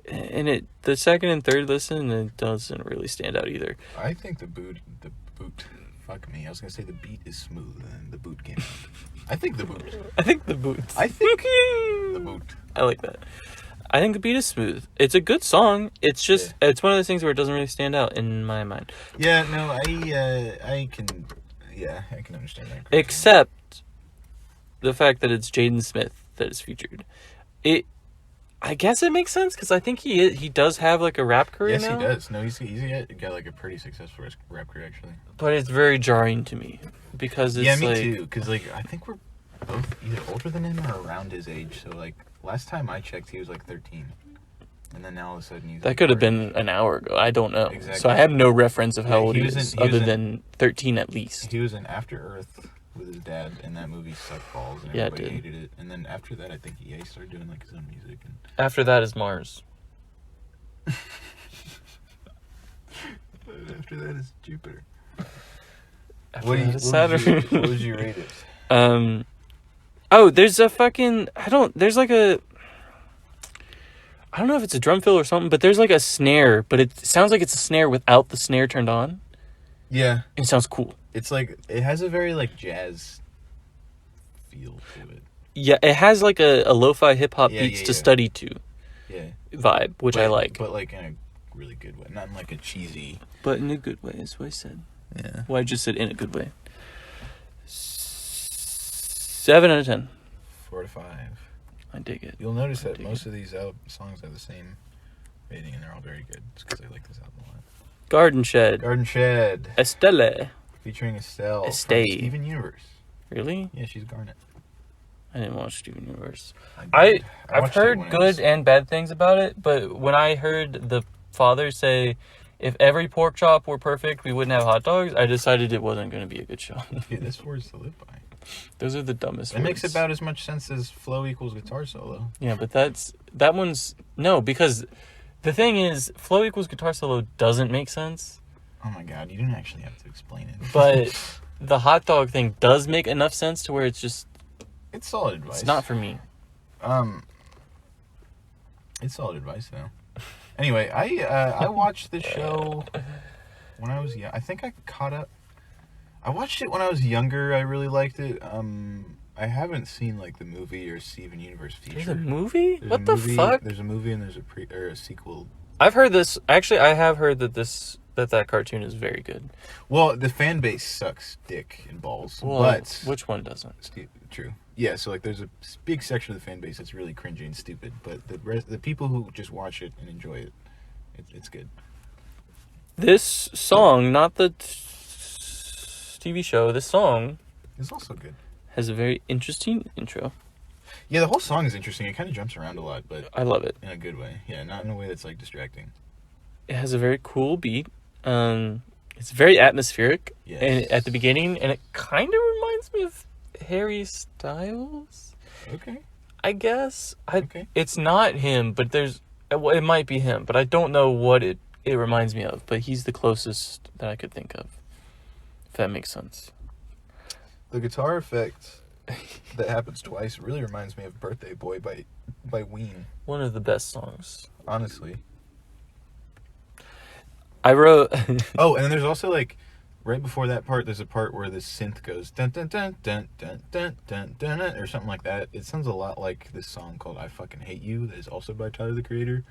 And the second and third listen, it doesn't really stand out either. I think the boot. Fuck me. I was gonna say the beat is smooth, and the boot came out. I think the boot. I think the boot. The boot. I like that. I think the beat is smooth. It's a good song. It's just it's one of those things where it doesn't really stand out in my mind. Yeah, no, I can understand that. Except the fact that it's Jaden Smith that is featured. I guess it makes sense because I think he does have like a rap career now. Yes, he does. No, he's got like a pretty successful rap career actually. But it's very jarring to me because it's me too. Because like I think we're both either older than him or around his age. So like last time I checked, he was like 13, and then now all of a sudden he's. That could have been an hour ago. I don't know. Exactly. So I have no reference of how old he is, other than 13 at least. He was in After Earth with his dad, and that movie sucked balls, and everybody hated it. And then after that, I think he started doing like his own music. And after that is Mars. After that is Jupiter. What Saturn? What would you rate it? Oh, there's a fucking there's like a I don't know if it's a drum fill or something, but there's like a snare, but it sounds like it's a snare without the snare turned on. Yeah. It sounds cool. It's like it has a very like jazz feel to it. Yeah, it has like a lo-fi hip hop beats to study to. Yeah. Vibe, which I like. But like in a really good way, not in like a cheesy. But in a good way, is what I said. Yeah. Well, I just said in a good way. 7 out of 10. 4 to 5. I dig it. You'll notice that most of these songs have the same rating, and they're all very good. It's because I like this album a lot. Garden Shed. Estelle. Featuring Estelle. Estelle. Steven Universe. Really? Yeah, she's Garnet. I didn't watch Steven Universe. I've heard good and bad things about it, but when I heard the father say, if every pork chop were perfect, we wouldn't have hot dogs, I decided it wasn't going to be a good show. Yeah, that's words to live by. Those are the dumbest words. It makes about as much sense as flow equals guitar solo. Yeah, but that one's... No, because the thing is, flow equals guitar solo doesn't make sense. Oh my god, you didn't actually have to explain it. But the hot dog thing does make enough sense to where it's just... It's solid advice. It's not for me. It's solid advice, though. Anyway, I watched the show when I was young. I think I caught up. I watched it when I was younger. I really liked it. I haven't seen like the movie or Steven Universe feature. There's a movie? What the fuck? There's a movie and there's a sequel. I've heard this. Actually, I have heard that that cartoon is very good. Well, the fan base sucks dick and balls. Well, but which one doesn't? True. Yeah, so like there's a big section of the fan base that's really cringy and stupid, but the people who just watch it and enjoy it, it's good. This song, not the TV show, this song is also good. Has a very interesting intro. Yeah, the whole song is interesting. It kind of jumps around a lot, but I love it. In a good way. Yeah, not in a way that's like distracting. It has a very cool beat. It's very atmospheric. Yes. And at the beginning, and it kind of reminds me of Harry Styles. Okay. I guess. Okay. It's not him, but it might be him, but I don't know what it reminds me of. But he's the closest that I could think of. If that makes sense. The guitar effect that happens twice really reminds me of "Birthday Boy" by Ween. One of the best songs. Honestly. I wrote. Oh, and then there's also like right before that part, there's a part where the synth goes dun dun dun dun dun dun dun dun, dun or something like that. It sounds a lot like this song called "I Fucking Hate You" that is also by Tyler the Creator,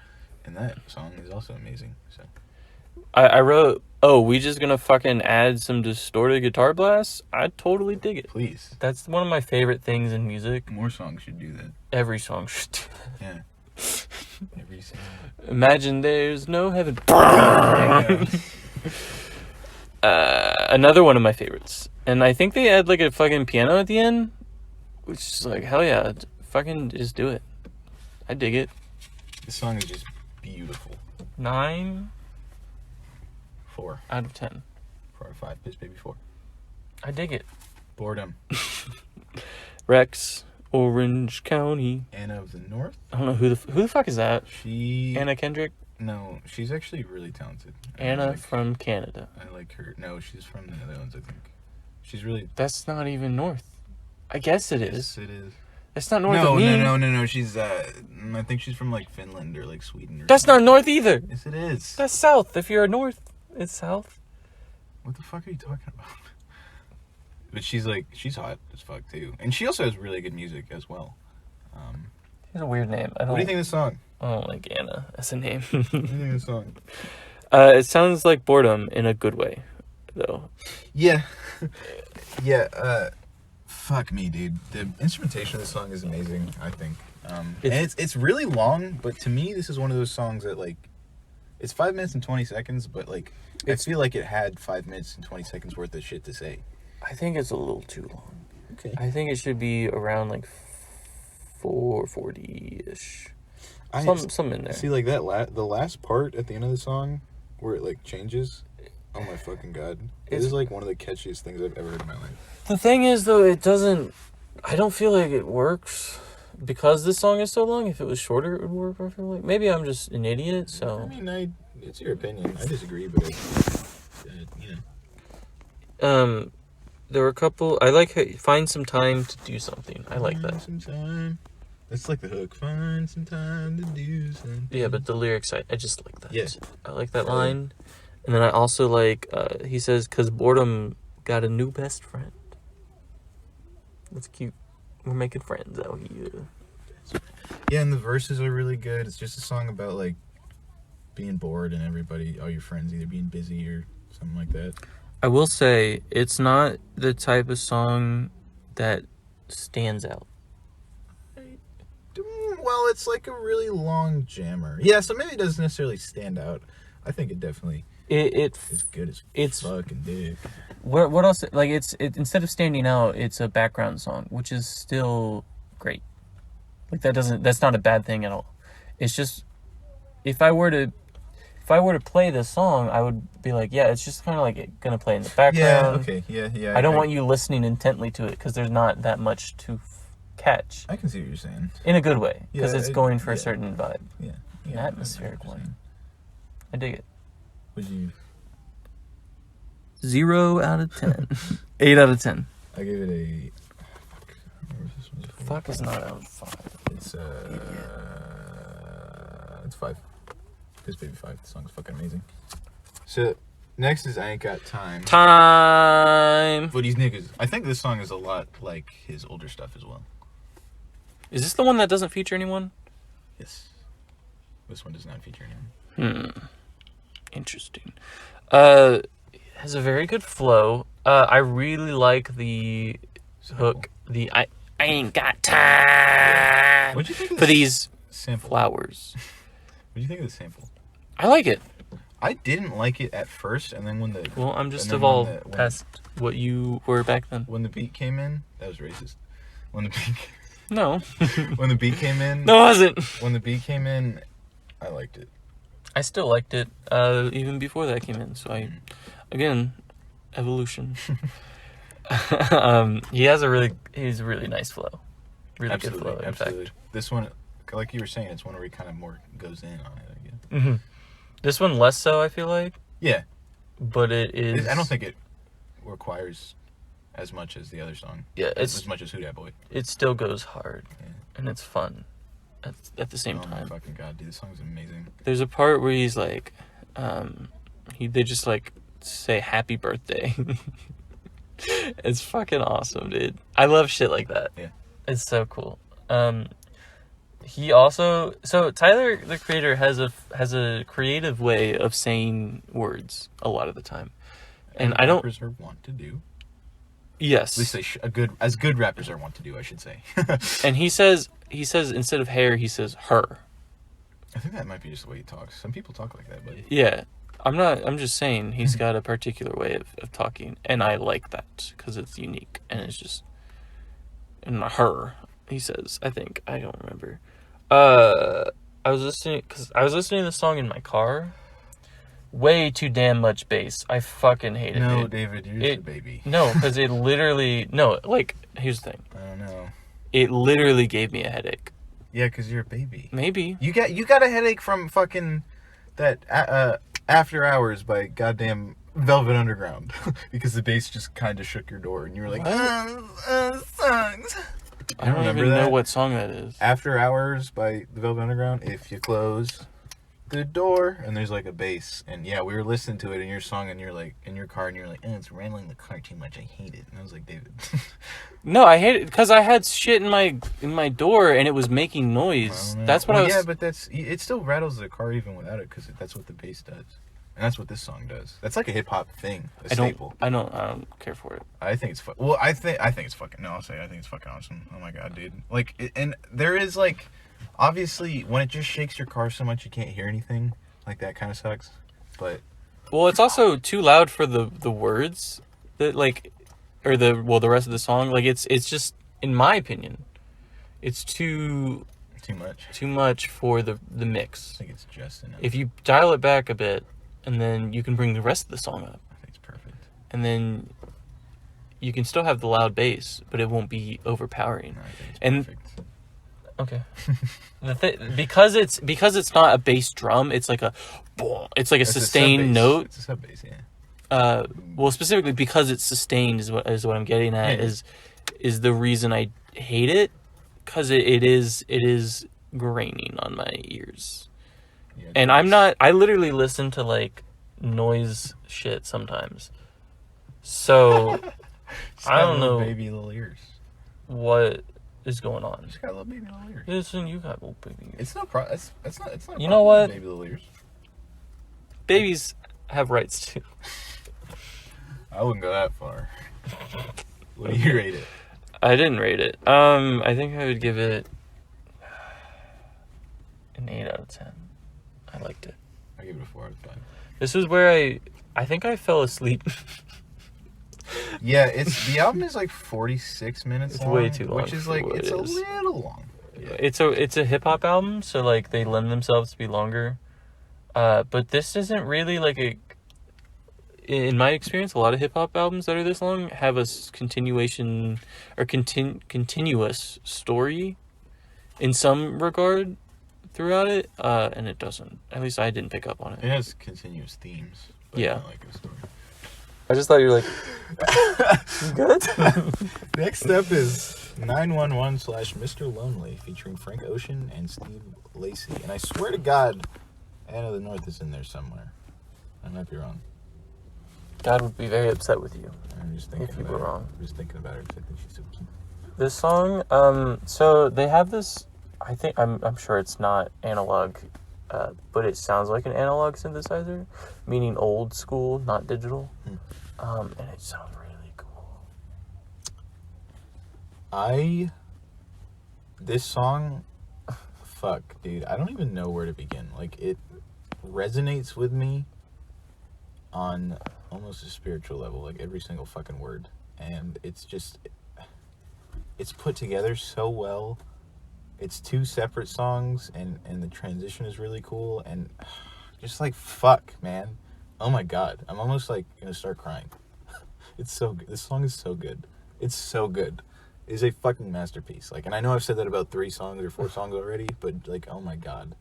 and that song is also amazing. So I wrote, oh, we just gonna fucking add some distorted guitar blasts? I totally dig it. please, That's one of my favorite things in music. more songs should do that. Every song should do that. Yeah. Every song. Imagine there's no heaven. Yeah. Another one of my favorites. And I think they add like a fucking piano at the end, which is like, hell yeah, fucking just do it. I dig it. This song is just beautiful. 9 4 out of 10. 4 out of 5. Piss Baby 4. I dig it. Boredom. Rex, Orange County. Anna of the North. I don't know who the fuck is that? She. Anna Kendrick? No, she's actually really talented. Anna from Canada. I like her. No, she's from the Netherlands, I think. She's really. That's not even north. I guess it is. Yes, it is. It's not north No, of me. no. She's. I think she's from like Finland or like Sweden. Or That's something. not north either. Yes, it is. That's south. If you're north, it's south. What the fuck are you talking about? But she's hot as fuck too, and she also has really good music as well. It's a weird name. What do you think of the song? I don't like Anna as a name. What do you think of the song? It sounds like boredom in a good way, though. Yeah, yeah. Fuck me, dude. The instrumentation of the song is amazing. I think, and it's really long, but to me, this is one of those songs that like, it's 5 minutes and 20 seconds, but like, I feel like it had 5 minutes and 20 seconds worth of shit to say. I think it's a little too long. Okay. I think it should be around like 4:40-ish. Some in there. See, like that the last part at the end of the song where it like changes. Oh my fucking god! It is like one of the catchiest things I've ever heard in my life. The thing is, though, it doesn't. I don't feel like it works because this song is so long. If it was shorter, it would work. I feel like maybe I'm just an idiot. So I mean, it's your opinion. I disagree, but you know. There were a couple. I like find some time to do something. I like that. Some time. That's like the hook. Find some time to do something. Yeah, but the lyrics, I just like that. Yeah. I like that line. And then I also like, he says, 'cause boredom got a new best friend. That's cute. We're making friends out here. Yeah, and the verses are really good. It's just a song about, like, being bored and all your friends either being busy or something like that. I will say, it's not the type of song that stands out. Well, it's like a really long jammer. Yeah, so maybe it doesn't necessarily stand out. I think it definitely is good as fucking dick. What else? Like it instead of standing out, it's a background song, which is still great. Like that's not a bad thing at all. It's just if I were to play this song, I would be like, yeah, it's just kind of like gonna play in the background. Yeah. Okay. Yeah. I don't want you listening intently to it because there's not that much to catch. I can see what you're saying. In a good way, because Yeah, it's going for a certain vibe. Yeah. An atmospheric one. I dig it. Would you? 0 out of 10. 8 out of 10. I gave it a. Fuck is not out of 5. It's 5. Piss Baby 5. The song's fucking amazing. So next is I Ain't Got Time. Time. For these niggas. I think this song is a lot like his older stuff as well. Is this the one that doesn't feature anyone? Yes. This one does not feature anyone. Interesting. It has a very good flow. I really like the hook. The I ain't got time. What'd you think of for these sample? Flowers. What do you think of the sample? I like it. I didn't like it at first, and then when the Well, I'm just evolved past what you were back then. When the beat came in, that was racist. When the beat No. when the beat came in, No, it wasn't. When the beat came in, I liked it. I still liked it, even before that came in. So again, evolution. He's a really nice flow. Really good flow, in fact. This one, like you were saying, it's one where he kind of more goes in on it, I guess. Mm-hmm. This one less so, I feel like. Yeah. But it is... I don't think it requires as much as the other song. Yeah, as much as Who Dat Boy. It still goes hard. Yeah. And it's fun at the same time. Oh my fucking god, dude, this song's amazing. There's a part where he's like... they just like say happy birthday. It's fucking awesome, dude. I love shit like that. Yeah. It's so cool. He also, so Tyler the Creator has a creative way of saying words a lot of the time, and I don't. Rappers are want to do. Yes. At least as good rappers are want to do, I should say. And he says instead of hair, he says her. I think that might be just the way he talks. Some people talk like that, but yeah, I'm just saying he's got a particular way of talking, and I like that because it's unique and it's just. And her, he says. I think I don't remember. I was listening to the song in my car. Way too damn much bass. I fucking hate it. No, dude. David, you're just a baby. No, because it literally here's the thing. I don't know. It literally gave me a headache. Yeah, because you're a baby. Maybe you got a headache from fucking that After Hours by goddamn Velvet Underground because the bass just kind of shook your door and you were like, songs. I don't even know what song that is. After Hours by the Velvet Underground. If you close the door, and there's like a bass, and yeah, we were listening to it in your song, and you're like in your car, and you're like, it's rattling the car too much. I hate it. And I was like, David. No, I hate it because I had shit in my door, and it was making noise. That's what I was. Yeah, but it still rattles the car even without it because that's what the bass does. And that's what this song does. That's like a hip hop thing, staple. I don't care for it. I think it's well, I think it's fucking. No, I'll say I think it's fucking awesome. Oh my god, dude! Like, and there is like, obviously, when it just shakes your car so much you can't hear anything, like that kind of sucks. But well, it's also too loud for the words that or the rest of the song. Like it's just, in my opinion, it's too much for the mix. I think it's just enough. If you dial it back a bit. And then you can bring the rest of the song up. I think it's perfect. And then you can still have the loud bass, but it won't be overpowering. No, I think it's perfect. Okay. because it's not a bass drum, it's like a sustained note. It's a sub bass, yeah. Well, specifically because it's sustained is what I'm getting at. Is the reason I hate it, because it is graining on my ears. Yeah, and I literally listen to like noise shit sometimes. So I don't know. Baby little ears. What is going on? She's got little baby little ears. Listen, you got little baby ears. It's no problem. It's not. You know what? Baby little ears. Babies have rights too. I wouldn't go that far. What do you rate it? I didn't rate it. I think I would give it an 8 out of 10. I liked it. I give it a 4 out of 5. This is where I think I fell asleep. Yeah, the album is like 46 minutes long. It's way too long. Which is like, it's a little long. Yeah. It's a hip hop album, so like they lend themselves to be longer. But this isn't really like in my experience, a lot of hip hop albums that are this long have a continuation or continuous story in some regard throughout it, and it doesn't. At least I didn't pick up on it. It has continuous themes. But yeah. Not like a story. I just thought you were like, good? Next up is 911/Mr. Lonely featuring Frank Ocean and Steve Lacy. And I swear to God, Anna of the North is in there somewhere. I might be wrong. God would be very upset with you if you were wrong. I'm just thinking about her. I think she's so cute. This song, so they have this, I think, I'm sure it's not analog, but it sounds like an analog synthesizer, meaning old school, not digital. And it sounds really cool. This song, fuck, dude, I don't even know where to begin. Like, it resonates with me on almost a spiritual level, like every single fucking word. And it's just, it's put together so well. It's 2 separate songs, and the transition is really cool, and just like, fuck, man. Oh my God. I'm almost like gonna start crying. It's so good. This song is so good. It's so good. It's a fucking masterpiece. Like, and I know I've said that about 3 songs or 4 songs already, but like, oh my god.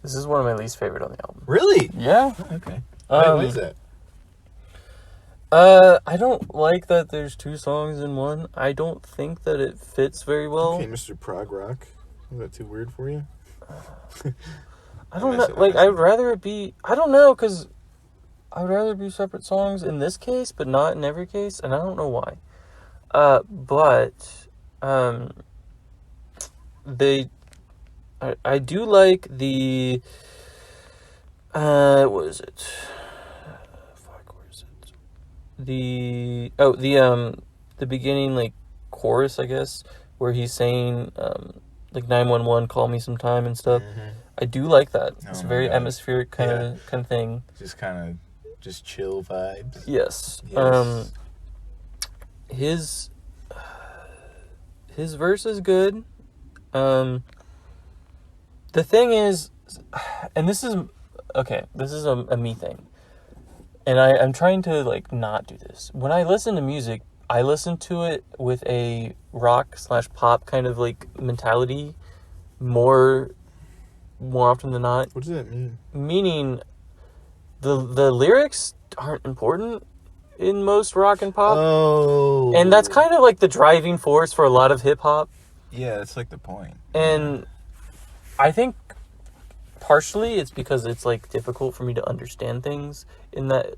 This is one of my least favorite on the album. Really? Yeah. Oh, okay. Why is that? I don't like that there's 2 songs in one. I don't think that it fits very well. Okay, Mr. Prog Rock. Is that too weird for you? I don't know. Like, I would rather it be... I don't know, because I would rather be separate songs in this case, but not in every case, and I don't know why. I do like the... what is it? Where is it? The beginning, like, chorus, I guess, where he's saying, like, 911, call me sometime and stuff. Mm-hmm. I do like that. It's a very atmospheric kind of thing. Just kind of just chill vibes. Yes. His verse is good. The thing is, and this is a me thing, and I'm trying to like not do this. When I listen to music, I listen to it with a rock/pop kind of like mentality more often than not. What does that mean? Meaning the lyrics aren't important in most rock and pop. Oh. And that's kind of like the driving force for a lot of hip hop. Yeah, that's like the point. And I think partially it's because it's like difficult for me to understand things in that.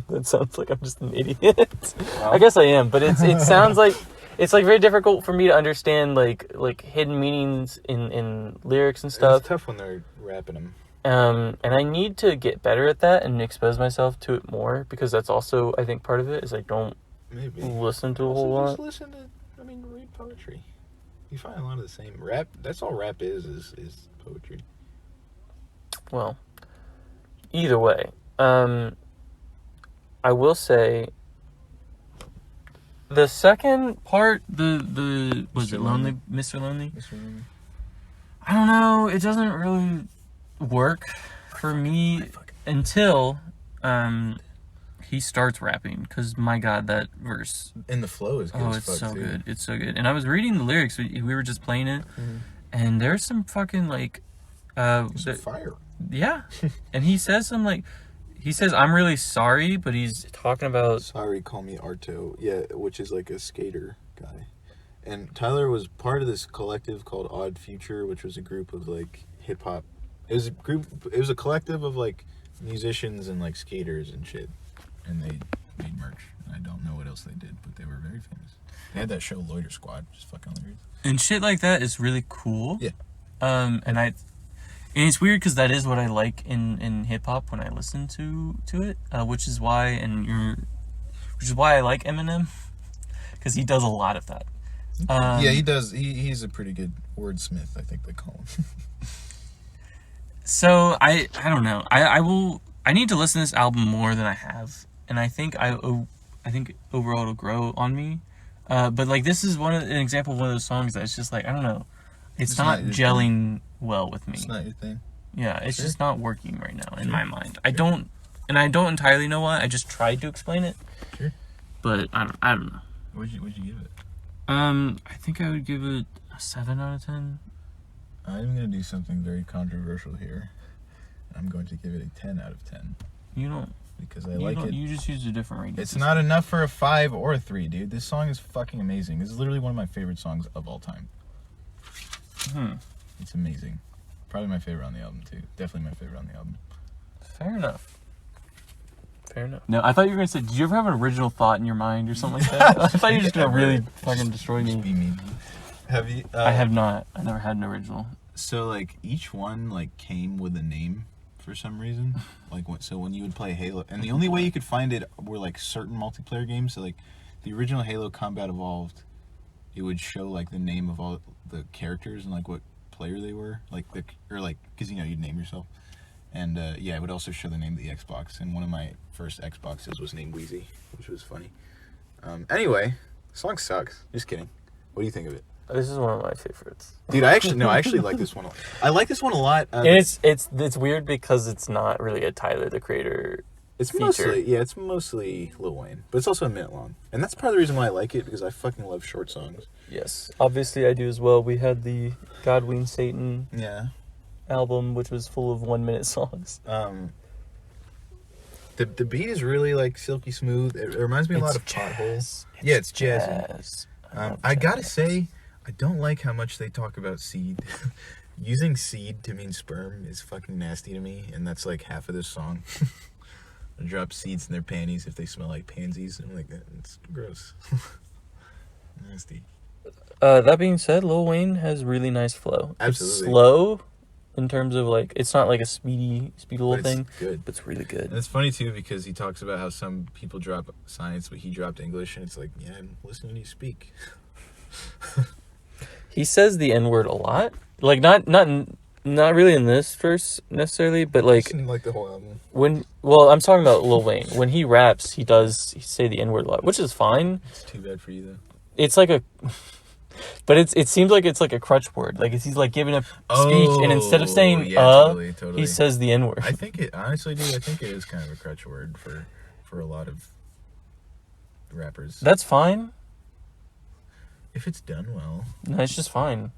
That sounds like I'm just an idiot. Well. I guess I am, but it sounds like it's like very difficult for me to understand like hidden meanings in lyrics and stuff. It's tough when they're rapping them. And I need to get better at that and expose myself to it more, because that's also, I think, part of it is I don't listen to a whole lot. Just listen to, read poetry. You find a lot of the same rap. That's all rap is poetry. Well, either way, I will say the second part, the was it Lonely? Mr. Lonely? Mr. Lonely. I don't know. It doesn't really work for me until he starts rapping, because my god, that verse and the flow is good. It's so good. It's so good. And I was reading the lyrics. We were just playing it, and there's some fucking like some fire. Yeah. And he says some like, he says, I'm really sorry, but he's talking about... Sorry, call me Arto. Yeah, which is like a skater guy. And Tyler was part of this collective called Odd Future, which was a group of like hip-hop. It was a collective of like musicians and like skaters and shit. And they made merch. And I don't know what else they did, but they were very famous. They had that show Loiter Squad, which is fucking hilarious. And shit like that is really cool. Yeah. And it's weird because that is what I like in hip hop when I listen to it, which is why I like Eminem, because he does a lot of that. Yeah, he does. He's a pretty good wordsmith, I think they call him. So I don't know. I need to listen to this album more than I have, and I think overall it'll grow on me. But like this is an example of one of those songs that's just like, I don't know. It's not gelling well with me. It's not your thing. Yeah, it's just not working right now in my mind. I don't entirely know why. I just tried to explain it. Sure. But I don't know. What'd you give it? I think I would give it a 7 out of 10. I'm gonna do something very controversial here. I'm going to give it a 10 out of 10. You don't. Because I like it. You just used a different rating. It's not enough for a 5 or a 3, dude. This song is fucking amazing. This is literally one of my favorite songs of all time. It's amazing. Probably my favorite on the album too. Definitely my favorite on the album. Fair enough. No, I thought you were gonna say, did you ever have an original thought in your mind or something like that? I thought you were just gonna really fucking destroy me. Just be mean. Have you? I have not. I never had an original. So like each one like came with a name for some reason. Like when you would play Halo, and the only way you could find it were like certain multiplayer games. So like the original Halo Combat Evolved, it would show like the name of all the characters and like what player they were, because you'd name yourself, and it would also show the name of the Xbox, and one of my first Xboxes was named Wheezy, which was funny. Anyway, the song sucks. Just kidding. What do you think of it? This is one of my favorites, dude. I actually like this one. I like this one a lot. And it's weird because it's not really a Tyler the Creator It's feature. it's mostly Lil Wayne, but it's also a minute long, and that's part of the reason why I like it, because I fucking love short songs. Yes, obviously I do as well. We had the Godwin Satan album, which was full of 1 minute songs. The beat is really like silky smooth. It reminds me a lot of Potholes. It's jazz. I gotta say, I don't like how much they talk about seed. Using seed to mean sperm is fucking nasty to me, and that's like half of this song. I drop seeds in their panties if they smell like pansies. I'm like, it's gross. Nasty. That being said, Lil Wayne has really nice flow. Absolutely. It's slow in terms of like, it's not like a speedy little thing. Good. But it's really good. And it's funny too, because he talks about how some people drop science, but he dropped English, and it's like, yeah, I'm listening to you speak. He says the N-word a lot. Like, not really in this verse necessarily, but like the whole album. I'm talking about Lil Wayne. When he raps, he say the N-word a lot, which is fine. It's too bad for you though. It's like but it seems like it's like a crutch word. Like he's like giving a speech, and instead of saying totally. he says the N-word. I think it honestly, dude. I think it is kind of a crutch word for a lot of rappers. That's fine. If it's done well. No, it's just fine.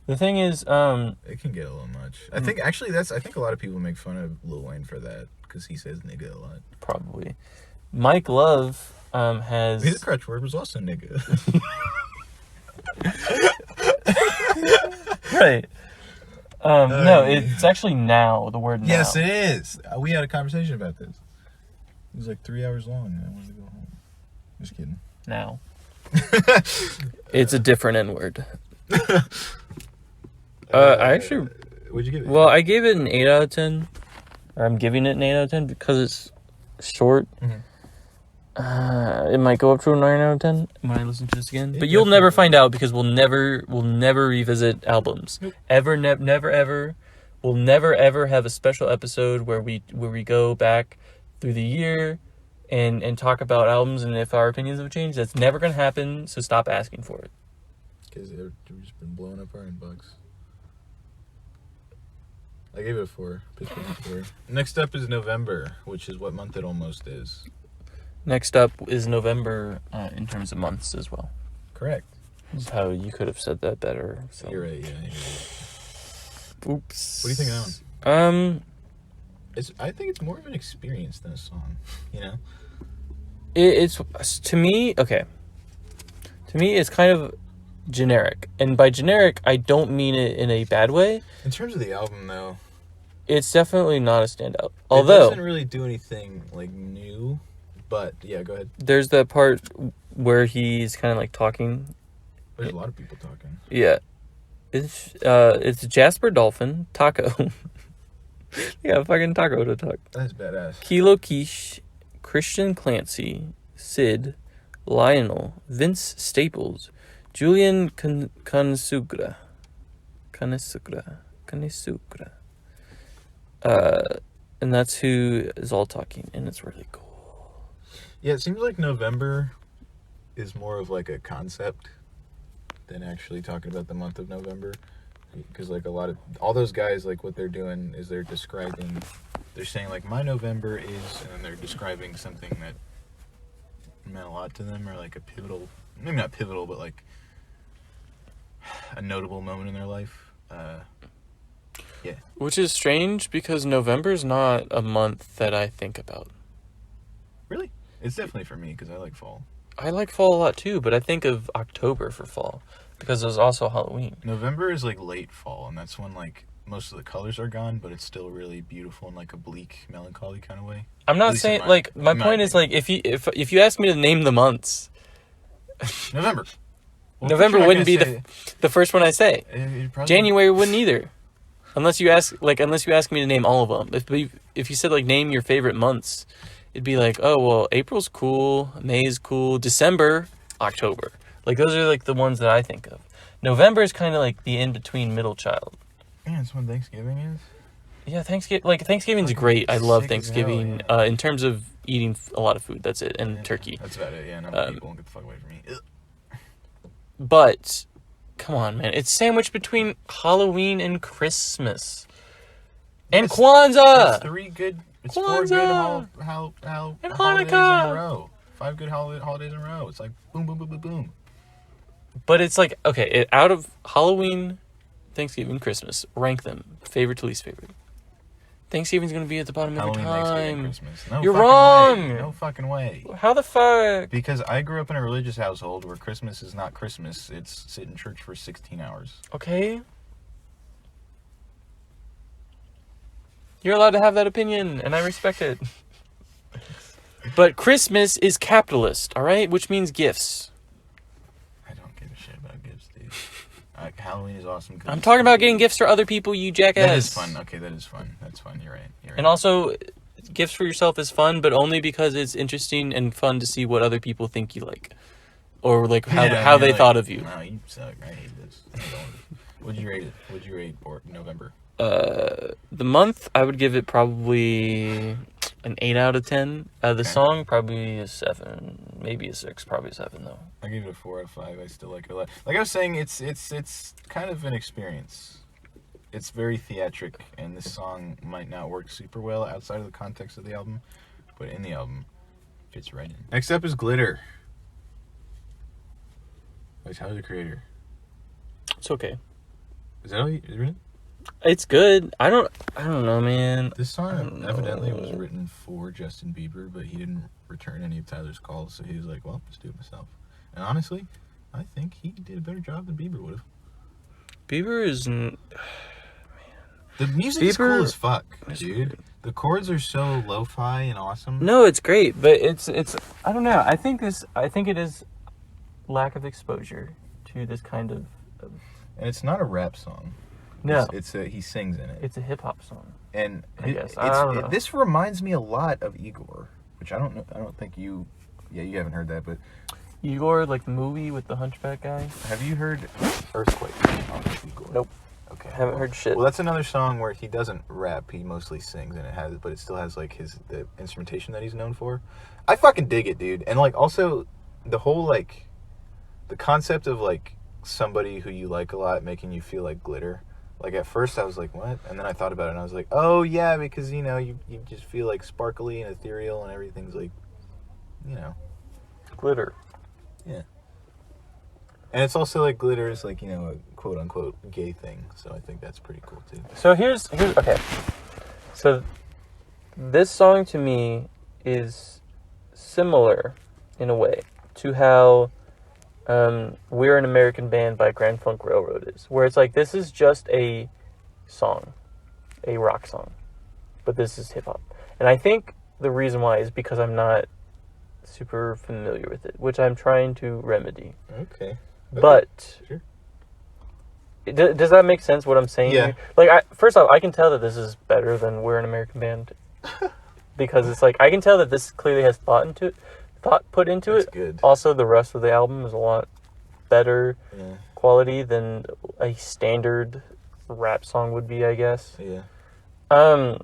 The thing is, it can get a little much. I think actually I think a lot of people make fun of Lil Wayne for that, because he says nigga a lot. Probably. Mike Love has. His crutch word was also nigga. Right. No, it's actually now, the word now. Yes, it is. We had a conversation about this. It was like 3 hours long, and I wanted to go home. Just kidding. Now. It's a different N-word. I actually... What'd you give it? Well, I gave it an 8 out of 10. Or I'm giving it an 8 out of 10 because it's short. It might go up to a 9 out of 10 when I listen to this again. But you'll never find out, because we'll never revisit albums. Nope. Ever, never, ever. We'll never, ever have a special episode where we go back through the year and talk about albums and if our opinions have changed. That's never going to happen, so stop asking for it. Because they've just been blowing up our inbox. I gave it a 4. Pittsburgh 4. Next up is November, which is what month it almost is. Next up is November in terms of months as well. Correct. That's how you could have said that better. So. You're right, yeah. You're right. Oops. What do you think of that one? It's. I think it's more of an experience than a song, you know? It's to me, okay. To me, it's kind of generic. And by generic, I don't mean it in a bad way. In terms of the album, though, it's definitely not a standout. Although it doesn't really do anything like new, but yeah, go ahead. There's that part where he's kind of like talking. There's a lot of people talking. Yeah. It's Jasper Dolphin, Taco. Yeah, fucking Taco to talk. That's badass. Kilo Quiche, Christian Clancy, Sid, Lionel, Vince Staples, Julian Canisugra. And that's who is all talking, and it's really cool. Yeah, it seems like November is more of like a concept than actually talking about the month of November. Because like all those guys, like what they're doing is they're saying like my November is, and then they're describing something that meant a lot to them, or like a pivotal, maybe not pivotal, but like a notable moment in their life. Yeah. Which is strange, because November's not a month that I think about. Really? It's definitely for me, because I like fall. I like fall a lot too, but I think of October for fall, because there's also Halloween. November is like late fall, and that's when like most of the colors are gone, but it's still really beautiful in like a bleak, melancholy kind of way. I'm not saying like my point is like if you ask me to name the months, November. Well, November wouldn't be the first one I say. January wouldn't either, unless you ask me to name all of them. If you said like name your favorite months, it'd be like, oh well, April's cool, May's cool, December, October. Like those are like the ones that I think of. November is kind of like the in between middle child. Yeah, it's when Thanksgiving is. Yeah, Thanksgiving's great. I love Thanksgiving. Hell, yeah. In terms of eating a lot of food, that's it, and turkey. That's about it. Yeah, no people won't get the fuck away from me. Ugh. But come on, man, it's sandwiched between Halloween and Christmas, and Kwanzaa. It's 3 good It's Kwanzaa! 4 good And holidays in Hanukkah! a row. 5 good holidays in a row. It's like boom, boom, boom, boom, boom. But it's like, okay, out of Halloween, Thanksgiving, Christmas, rank them. Favorite to least favorite. Thanksgiving's going to be at the bottom Halloween, every time. Thanksgiving, Christmas. No You're fucking wrong! Way. No fucking way. How the fuck? Because I grew up in a religious household where Christmas is not Christmas. It's sit in church for 16 hours. Okay. You're allowed to have that opinion, and I respect it. But Christmas is capitalist, all right? Which means gifts. I don't give a shit about gifts, dude. Halloween is awesome. I'm talking about getting gifts for other people, you jackass. That is fun. Okay, that is fun. That's fun. You're right. And also, gifts for yourself is fun, but only because it's interesting and fun to see what other people think you like. Or like how they thought of you. No, you suck. I hate this. What'd you rate it? What'd you rate for November? The month, I would give it probably an 8 out of 10. The song, probably a 7, maybe a 6, probably a 7 though. I gave it a 4 out of 5. I still like it a lot. Like I was saying, it's kind of an experience. It's very theatric, and this song might not work super well outside of the context of the album, but in the album, it fits right in. Next up is Glitter by Tyler, the Creator. It's okay. Is that all you really? It's good. I don't know, man. This song evidently was written for Justin Bieber, but he didn't return any of Tyler's calls, so he was like, well, let's do it myself. And honestly, I think he did a better job than Bieber would have. Bieber is... The music is cool as fuck, dude. The chords are so lo-fi and awesome. No, it's great, but it's I don't know. I think it is lack of exposure to this kind of and it's not a rap song. No. He sings in it. It's a hip hop song. And I guess. I don't know. This reminds me a lot of Igor, which I don't know. I don't think you haven't heard that, but Igor, like the movie with the hunchback guy. Have you heard Earthquake? Igor. Nope. Okay. Haven't heard shit. Well, that's another song where he doesn't rap. He mostly sings, and but it still has like the instrumentation that he's known for. I fucking dig it, dude. And like also the whole like the concept of like somebody who you like a lot making you feel like glitter. Like at first I was like, what? And then I thought about it and I was like, oh yeah, because you just feel like sparkly and ethereal and everything's like, glitter. Yeah. And it's also like glitter is like, a quote unquote gay thing. So I think that's pretty cool too. So here's okay. So this song to me is similar in a way to how We're an American Band by Grand Funk Railroad is, where it's like this is just a song, a rock song, but this is hip hop. And I think the reason why is because I'm not super familiar with it, which I'm trying to remedy. Okay. But sure. Does that make sense what I'm saying? Yeah. Here? Like, first off, I can tell that this is better than We're an American Band because it's like I can tell that this clearly has thought put into That's it. Good. Also, the rest of the album is a lot better quality than a standard rap song would be, I guess. Yeah. I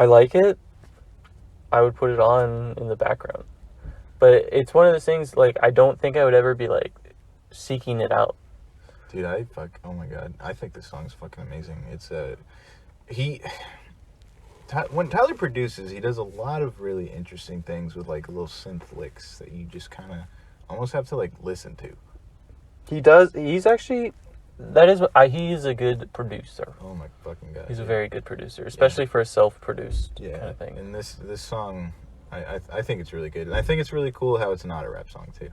like it. I would put it on in the background. But it's one of those things, like, I don't think I would ever be, like, seeking it out. Dude, oh my god. I think this song's fucking amazing. It's, when Tyler produces, he does a lot of really interesting things with, like, little synth licks that you just kind of almost have to, like, listen to. He does, he's actually, he is a good producer. Oh my fucking god. He's a very good producer, especially for a self-produced kind of thing. And this song... I think it's really good. And I think it's really cool how it's not a rap song, too.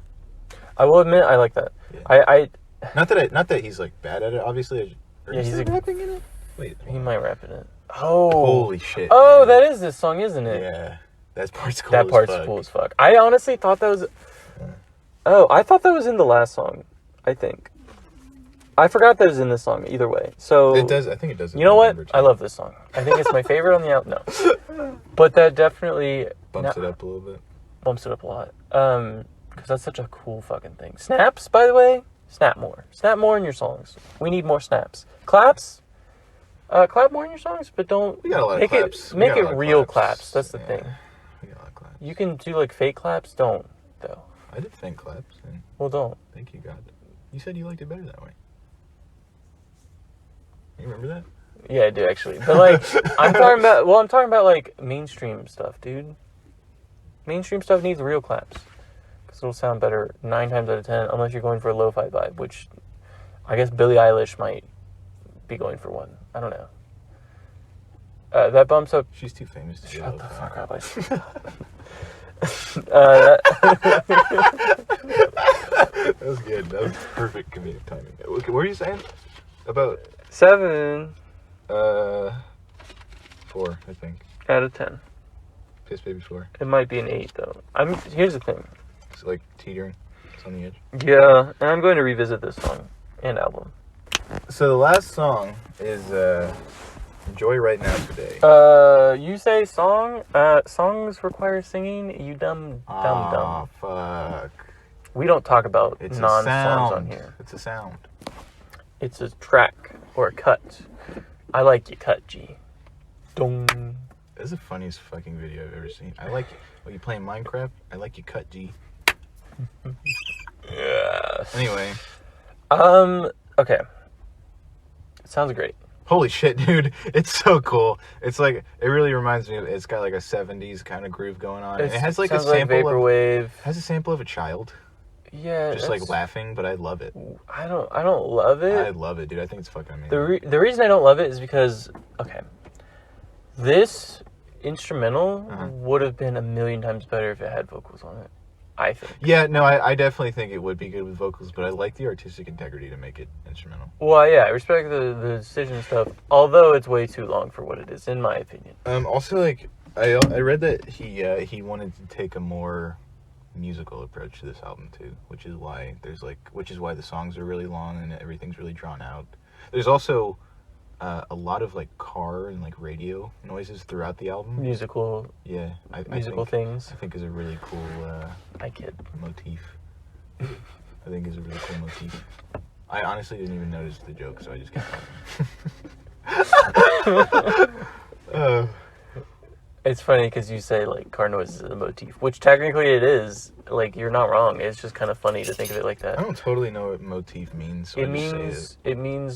I will admit, I like that. Yeah. Not that he's, like, bad at it, obviously. He's rapping in it? Wait. He might rap in it. Oh. Holy shit. Oh, man. That is this song, isn't it? Yeah. That part's cool cool as fuck. I honestly thought that was... Oh, I thought that was in the last song, I think. I forgot that was in this song, either way. So it does. I think it does. You know what? I love this song. I think it's my favorite on the album. No. But that definitely... Bumps it up a little bit. Bumps it up a lot. Because that's such a cool fucking thing. Snaps, by the way, snap more. Snap more in your songs. We need more snaps. Claps, clap more in your songs, but don't we got a lot make of claps. Make it real claps. That's the thing. We got a lot of claps. You can do like fake claps. Don't though. I did fake claps. And well, don't. I think you got it. You said you liked it better that way. You remember that? Yeah, I do actually. But like, I'm talking about like mainstream stuff, dude. Mainstream stuff needs real claps. Because it'll sound better 9 times out of 10, unless you're going for a lo-fi vibe, which I guess Billie Eilish might be going for one. I don't know. That bumps up... She's too famous to do Shut the lo-fi. fuck up. That was good. That was perfect comedic timing. What were you saying? About... 7 4, I think. out of 10. Piss Baby 4. It might be an 8, though. Here's the thing. It's like teetering. It's on the edge. Yeah, and I'm going to revisit this song and album. So the last song is Enjoy Right Now Today. You say song? Songs require singing? You dumb. Oh, fuck. We don't talk about It's non-songs a sound. on here. It's a sound. It's a track or a cut. I like you cut, G. Dong. That's the funniest fucking video I've ever seen. I like you playing Minecraft. I like you cut, G. Yeah. Anyway. Okay. Sounds great. Holy shit, dude. It's so cool. It's like, it really reminds me of, it's got like a 70s kind of groove going on. And it has like a sample vaporwave. Has a sample of a child. Yeah. Just like laughing, but I love it. I don't love it. I love it, dude. I think it's fucking amazing. The reason I don't love it is because, okay, this instrumental would have been a million times better if it had vocals on it, I think. Yeah, no, I definitely think it would be good with vocals, but I like the artistic integrity to make it instrumental. Well, yeah, I respect the decision stuff, although it's way too long for what it is, in my opinion. Also, like, I read that he wanted to take a more musical approach to this album too, which is why the songs are really long and everything's really drawn out. There's also a lot of like car and like radio noises throughout the album. Musical things. I think is a really cool motif. I think is a really cool motif. I honestly didn't even notice the joke, so I just kept talking. It's funny because you say like car noise is a motif, which technically it is. Like, you're not wrong. It's just kind of funny to think of it like that. I don't totally know what motif means. So it means.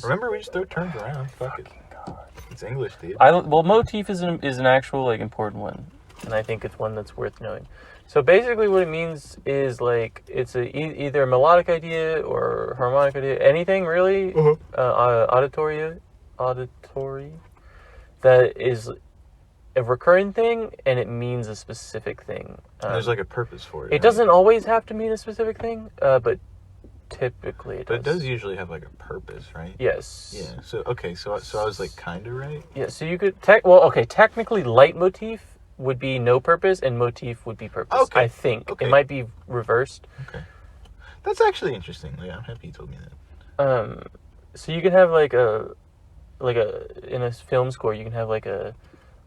Remember, we just throw terms around. Fuck it. God. It's English, dude. Motif is an actual like important one, and I think it's one that's worth knowing. So basically, what it means is like it's either a melodic idea or harmonic idea, anything really, auditory, that is a recurring thing, and it means a specific thing. There's like a purpose for it. It doesn't always have to mean a specific thing, but typically it does. But it does usually have like a purpose, right? Yes. Yeah. So okay. So I was like kind of right. Yeah. So you could technically leitmotif would be no purpose, and motif would be purpose. Okay. I think Okay. it might be reversed. Okay. That's actually interesting. Yeah, I'm happy you told me that. So you can have in a film score, you can have like a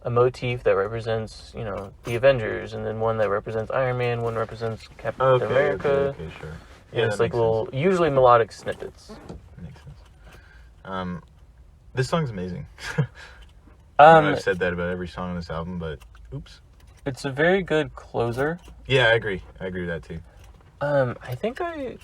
motif that represents, the Avengers, and then one that represents Iron Man, one represents Captain America. Okay, sure. Yeah, it's like little, usually melodic snippets. Makes sense. This song's amazing. I've said that about every song on this album, but oops. It's a very good closer. Yeah, I agree. I agree with that too. I think I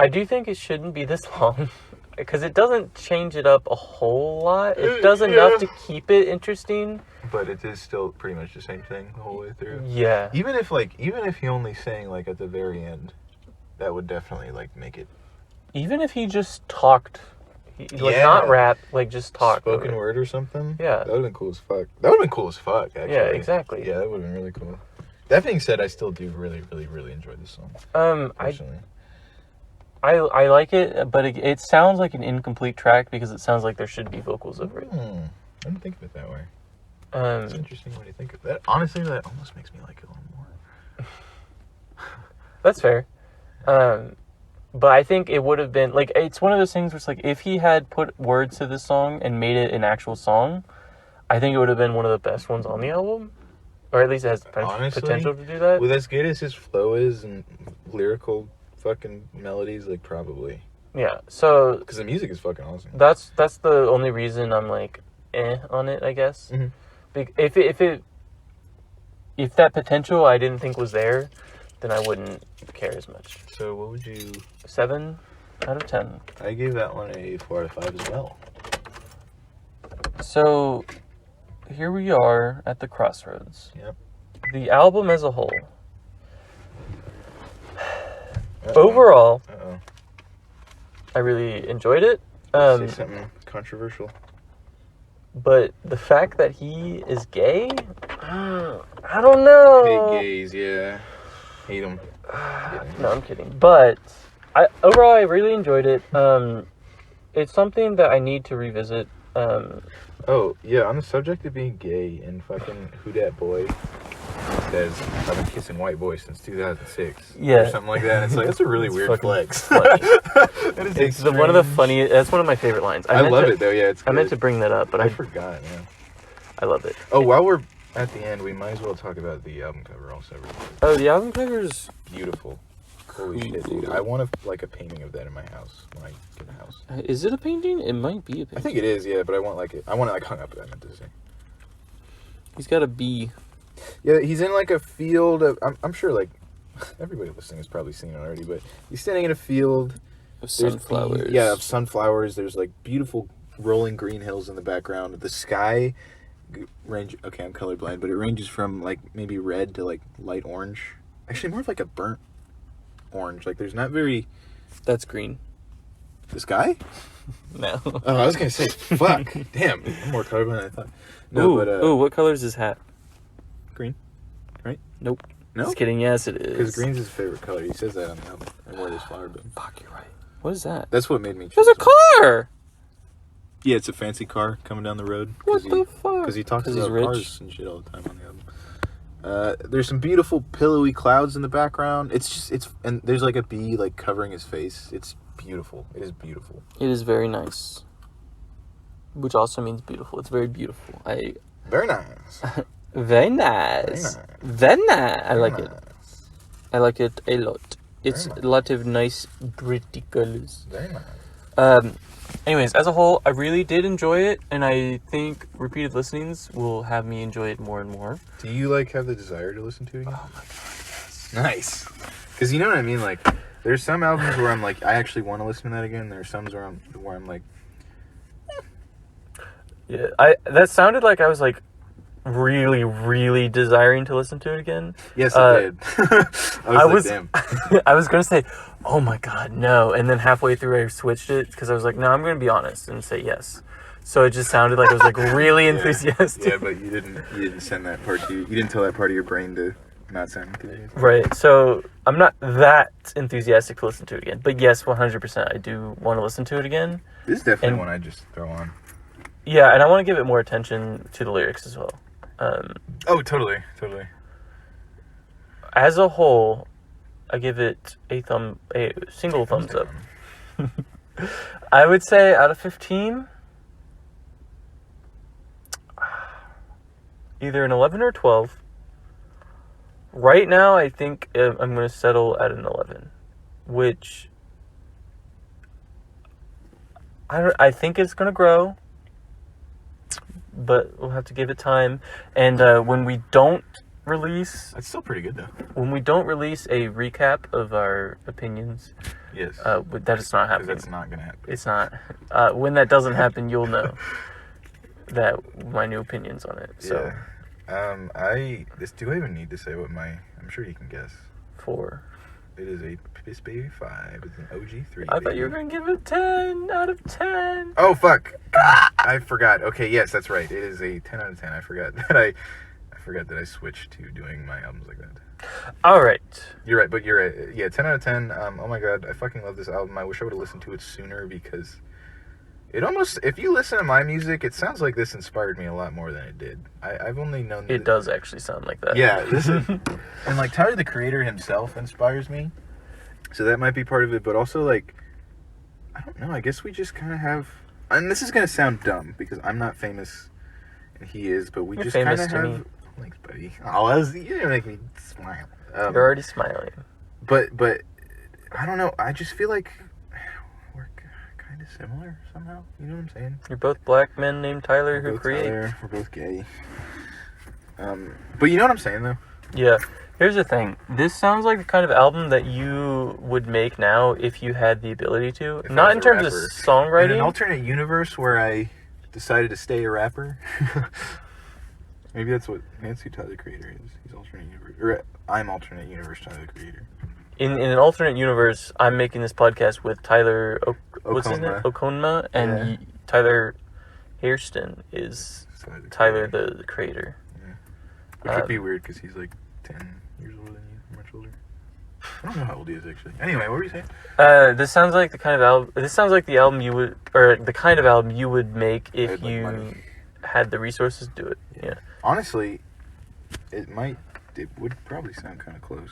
do think it shouldn't be this long. Because it doesn't change it up a whole lot. It does enough to keep it interesting. But it is still pretty much the same thing the whole way through. Yeah. Even if he only sang like at the very end, that would definitely like make it. Even if he just talked, not rap, like just talk. Spoken word or something. Yeah. That would have been cool as fuck. Actually. Yeah, exactly. Yeah, that would have been really cool. That being said, I still do really, really, really enjoy this song. Personally. I like it, but it sounds like an incomplete track because it sounds like there should be vocals over it. I didn't think of it that way. It's an interesting way to think of that. Honestly, that almost makes me like it a little more. That's fair. But I think it would have been, like, it's one of those things where it's like, if he had put words to this song and made it an actual song, I think it would have been one of the best ones on the album. Or at least it has potential to do that. With as good as his flow is and lyrical fucking melodies, like, probably. Yeah, so because the music is fucking awesome. That's the only reason I'm like on it, I guess. Mm-hmm. If that potential I didn't think was there, then I wouldn't care as much. So what would you? 7 out of 10. I gave that one a 4 out of 5 as well. So, here we are at the crossroads. Yep. The album as a whole. Overall, I really enjoyed it. Say something controversial. But the fact that he is gay, I don't know. Hate gays, yeah. Hate them. No, I'm kidding. But overall, I really enjoyed it. It's something that I need to revisit. Oh, yeah, on the subject of being gay and fucking Who Dat Boy says, I've been kissing white boys since 2006. Yeah. Or something like that. It's like, that's a really weird flex. It's one of the funniest, that's one of my favorite lines. I love it though, yeah, it's good. I meant to bring that up, but I forgot, yeah. I love it. Oh, while we're at the end, we might as well talk about the album cover also. Oh, the album cover is beautiful. Holy shit, dude. I want a painting of that in my house when I get a house. Is it a painting? It might be a painting. I think it is, yeah, but I want it hung up, I meant to say. He's got a bee. Yeah, he's in like a field of, I'm sure like everybody listening has probably seen it already, but he's standing in a field of sunflowers. Of sunflowers. There's like beautiful rolling green hills in the background. The sky okay, I'm colorblind, but it ranges from like maybe red to like light orange. Actually, more of like a burnt orange. Like there's not very... That's green. The sky? No. Oh, I was gonna say, fuck. Damn, I'm more colorblind than I thought. No, ooh, what color is his hat? Green. Right? Nope. No? Just kidding, yes it is. Because green's his favorite color. He says that on the album. Or where this flower been. Fuck, you're right. What is that? That's what made me choose. There's a car! Yeah, it's a fancy car coming down the road. What the fuck? Because he talks he's about rich. cars and shit all the time on the album. There's some beautiful pillowy clouds in the background. And there's like a bee like covering his face. It's beautiful. It is beautiful. It is very nice. Which also means beautiful. It's very beautiful. Very nice. Very nice. Very nice. I like it. I like it a lot. It's a lot of nice pretty colors. Very nice. Anyways, as a whole, I really did enjoy it, and I think repeated listenings will have me enjoy it more and more. Do you like have the desire to listen to it again? Oh my god, yes. Nice. Because you know what I mean? Like, there's some albums where I'm like, I actually want to listen to that again. There's some where I'm like, Yeah, that sounded like I was like really, really desiring to listen to it again. Yes, it did. I was damn. I was gonna say, oh my god, no, and then halfway through I switched it because I was like, no, I'm gonna be honest and say yes. So it just sounded like I was like really enthusiastic. Yeah, but you didn't send that part to you. You didn't tell that part of your brain to not sound enthusiastic. Right. So I'm not that enthusiastic to listen to it again. But yes, 100%, I do want to listen to it again. This is definitely one I just throw on. Yeah, and I want to give it more attention to the lyrics as well. Oh, totally. As a whole, I give it a single thumbs up. I would say out of 15, either an 11 or 12. Right now, I think I'm going to settle at an 11, which I think it's going to grow, but we'll have to give it time. And when we don't release... That's still pretty good, though. When we don't release a recap of our opinions... Yes. That is not happening. That's not going to happen. It's not. When that doesn't happen, you'll know that my new opinions on it. So. Yeah. Do I even need to say what I'm sure you can guess. 4. It is a Piss Baby 5. It's an OG 3. I thought you were going to give it 10 out of 10. Oh, fuck. God, I forgot. Okay, yes, that's right. It is a 10 out of 10. I forgot that I switched to doing my albums like that. All right. You're right, but you're right. Yeah, 10 out of 10. Oh my god, I fucking love this album. I wish I would have listened to it sooner because it almost, if you listen to my music, it sounds like this inspired me a lot more than it did. I've only known it does actually sound like that. Yeah, and like Tyler the Creator himself inspires me, so that might be part of it. But also, like, I don't know. I guess we just kind of have, and this is gonna sound dumb because I'm not famous and he is, but You're just kind of have. me. Thanks, buddy. Oh, you didn't make me smile. You're already smiling. But I don't know. I just feel like we're kind of similar somehow. You know what I'm saying? You're both black men named Tyler who create. We're both gay. But you know what I'm saying, though? Yeah. Here's the thing. This sounds like the kind of album that you would make now if you had the ability to. If Not in terms of songwriting. In an alternate universe where I decided to stay a rapper. Maybe that's what Nancy Tyler the Creator is. He's alternate universe, or I'm alternate universe Tyler the Creator. In an alternate universe, I'm making this podcast with Tyler. What's his name? Okonma, and Tyler Hairston is Tyler the Creator. Yeah. Which would be weird because he's like 10 years older than you, much older. I don't know how old he is actually. Anyway, what were you saying? This sounds like the kind of album. This sounds like the album you would, or the kind of album you would make if you had the resources to do it. Yeah. Honestly, it would probably sound kind of close.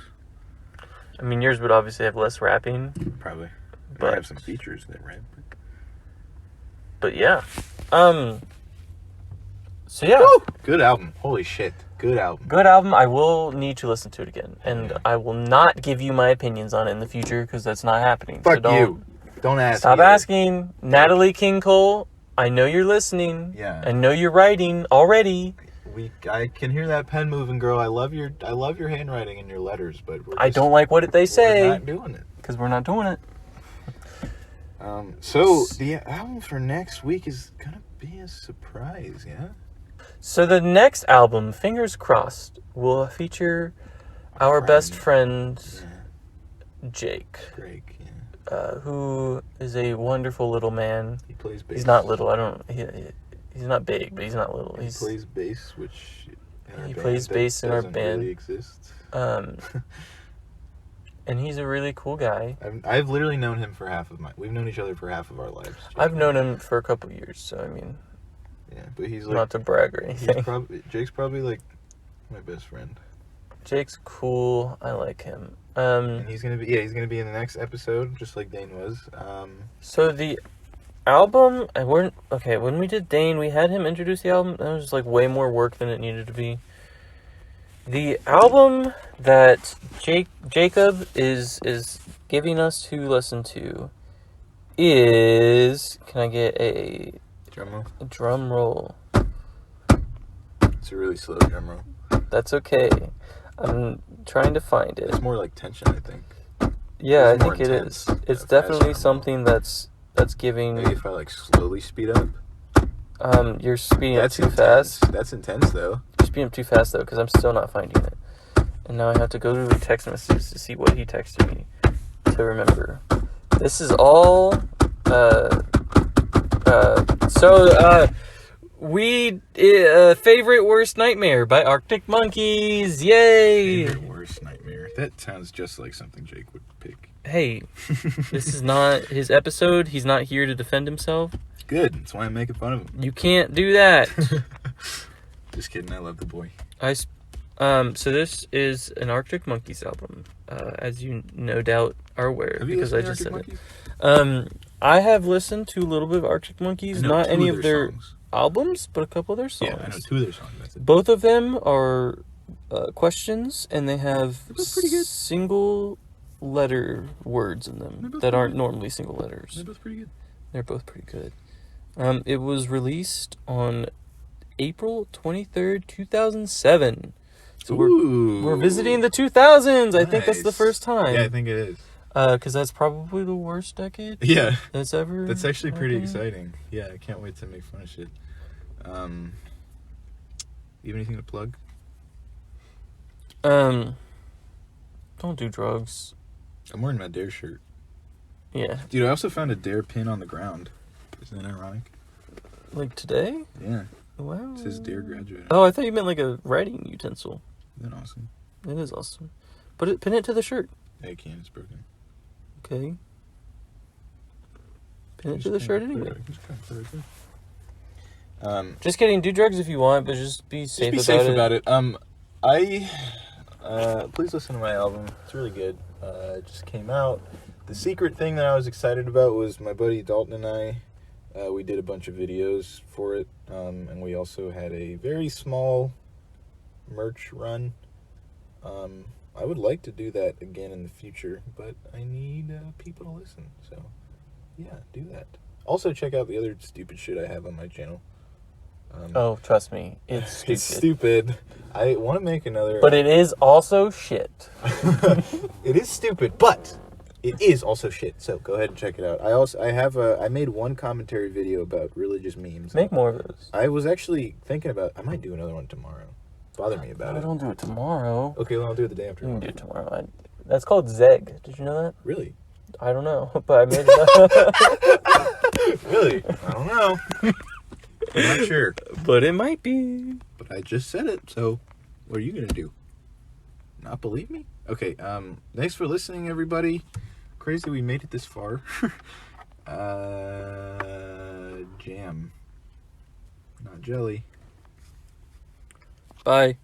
I mean, yours would obviously have less rapping. Probably. But have some features that rap. But yeah. So yeah. Woo! Good album. Holy shit. Good album. Good album. I will need to listen to it again. And I will not give you my opinions on it in the future because that's not happening. Fuck so you. Don't ask Stop asking. Natalie King Cole, I know you're listening. Yeah. I know you're writing already. I can hear that pen moving, girl. I love your handwriting and your letters, but I don't like what they say. We're not doing it. Because we're not doing it. So the album for next week is gonna be a surprise, yeah? So the next album, fingers crossed, will feature our best friend, Jake. Drake, who is a wonderful little man. He plays bass. He's not little. He's not big, but he's not little. He plays bass, which he plays bass in our band. Really exists. And he's a really cool guy. I've literally known him for we've known each other for half of our lives. I've known him for a couple years, so I mean. Yeah, but he's like, not to brag or anything. Jake's probably like my best friend. Jake's cool. I like him. And he's gonna be in the next episode, just like Dane was. So the album, when we did Dane, we had him introduce the album. That was like way more work than it needed to be. The album that Jacob is giving us to listen to is, can I get a drum roll? It's a really slow drum roll. That's okay. I'm trying to find it. It's more like tension, I think. Yeah, I think it is. It's definitely something that's giving. Maybe if I like slowly speed up. You're speeding up too fast. That's intense though. You're speeding up too fast though, because I'm still not finding it. And now I have to go to the text messages to see what he texted me to remember. This is all. Favorite Worst Nightmare by Arctic Monkeys. Yay! Favorite Worst Nightmare. That sounds just like something Jake would pick. Hey, this is not his episode. He's not here to defend himself. Good. That's why I'm making fun of him. You can't do that. Just kidding. I love the boy. So this is an Arctic Monkeys album, as you no doubt are aware, because I just said it. I have listened to a little bit of Arctic Monkeys, not any of their albums, but a couple of their songs. Yeah, I know 2 of their songs. That's it. Both of them are questions, and they have single letter words in them that aren't normally single letters. They're both pretty good. They're both pretty good. It was released on April 23rd, 2007. So we're visiting the 2000s. Nice. I think that's the first time. Yeah, I think it is. Because that's probably the worst decade. Yeah. That's ever. That's actually pretty exciting. Yeah, I can't wait to make fun of shit. You have anything to plug? Don't do drugs. I'm wearing my Dare shirt. Yeah. Dude, I also found a Dare pin on the ground. Isn't that ironic? Like today? Yeah. Wow. It says Dare graduate. Oh, I thought you meant like a writing utensil. Isn't that awesome? It is awesome. Pin it to the shirt. I can't. It's broken. Okay. Pin it to the shirt anyway. Just kidding. Do drugs if you want, but just be safe about it. Please listen to my album. It's really good. It just came out. The secret thing that I was excited about was my buddy Dalton and I. We did a bunch of videos for it, and we also had a very small merch run. I would like to do that again in the future, but I need people to listen. So, yeah, do that. Also, check out the other stupid shit I have on my channel. Trust me, it's stupid. It's stupid. I want to make another... But it is also shit. It is stupid, but It is also shit. So go ahead and check it out. I made one commentary video about religious memes. Make more of those. I was actually thinking about. I might do another one tomorrow. Bother me about it. Don't do it tomorrow. Okay, well I'll do it the day after. You can do it tomorrow. That's called Zeg. Did you know that? Really? I don't know, but I made it up. Really? I don't know. I'm not sure. But it might be. But I just said it, so what are you gonna do? Not believe me? Okay, thanks for listening, everybody. Crazy we made it this far. Jam. Not jelly. Bye.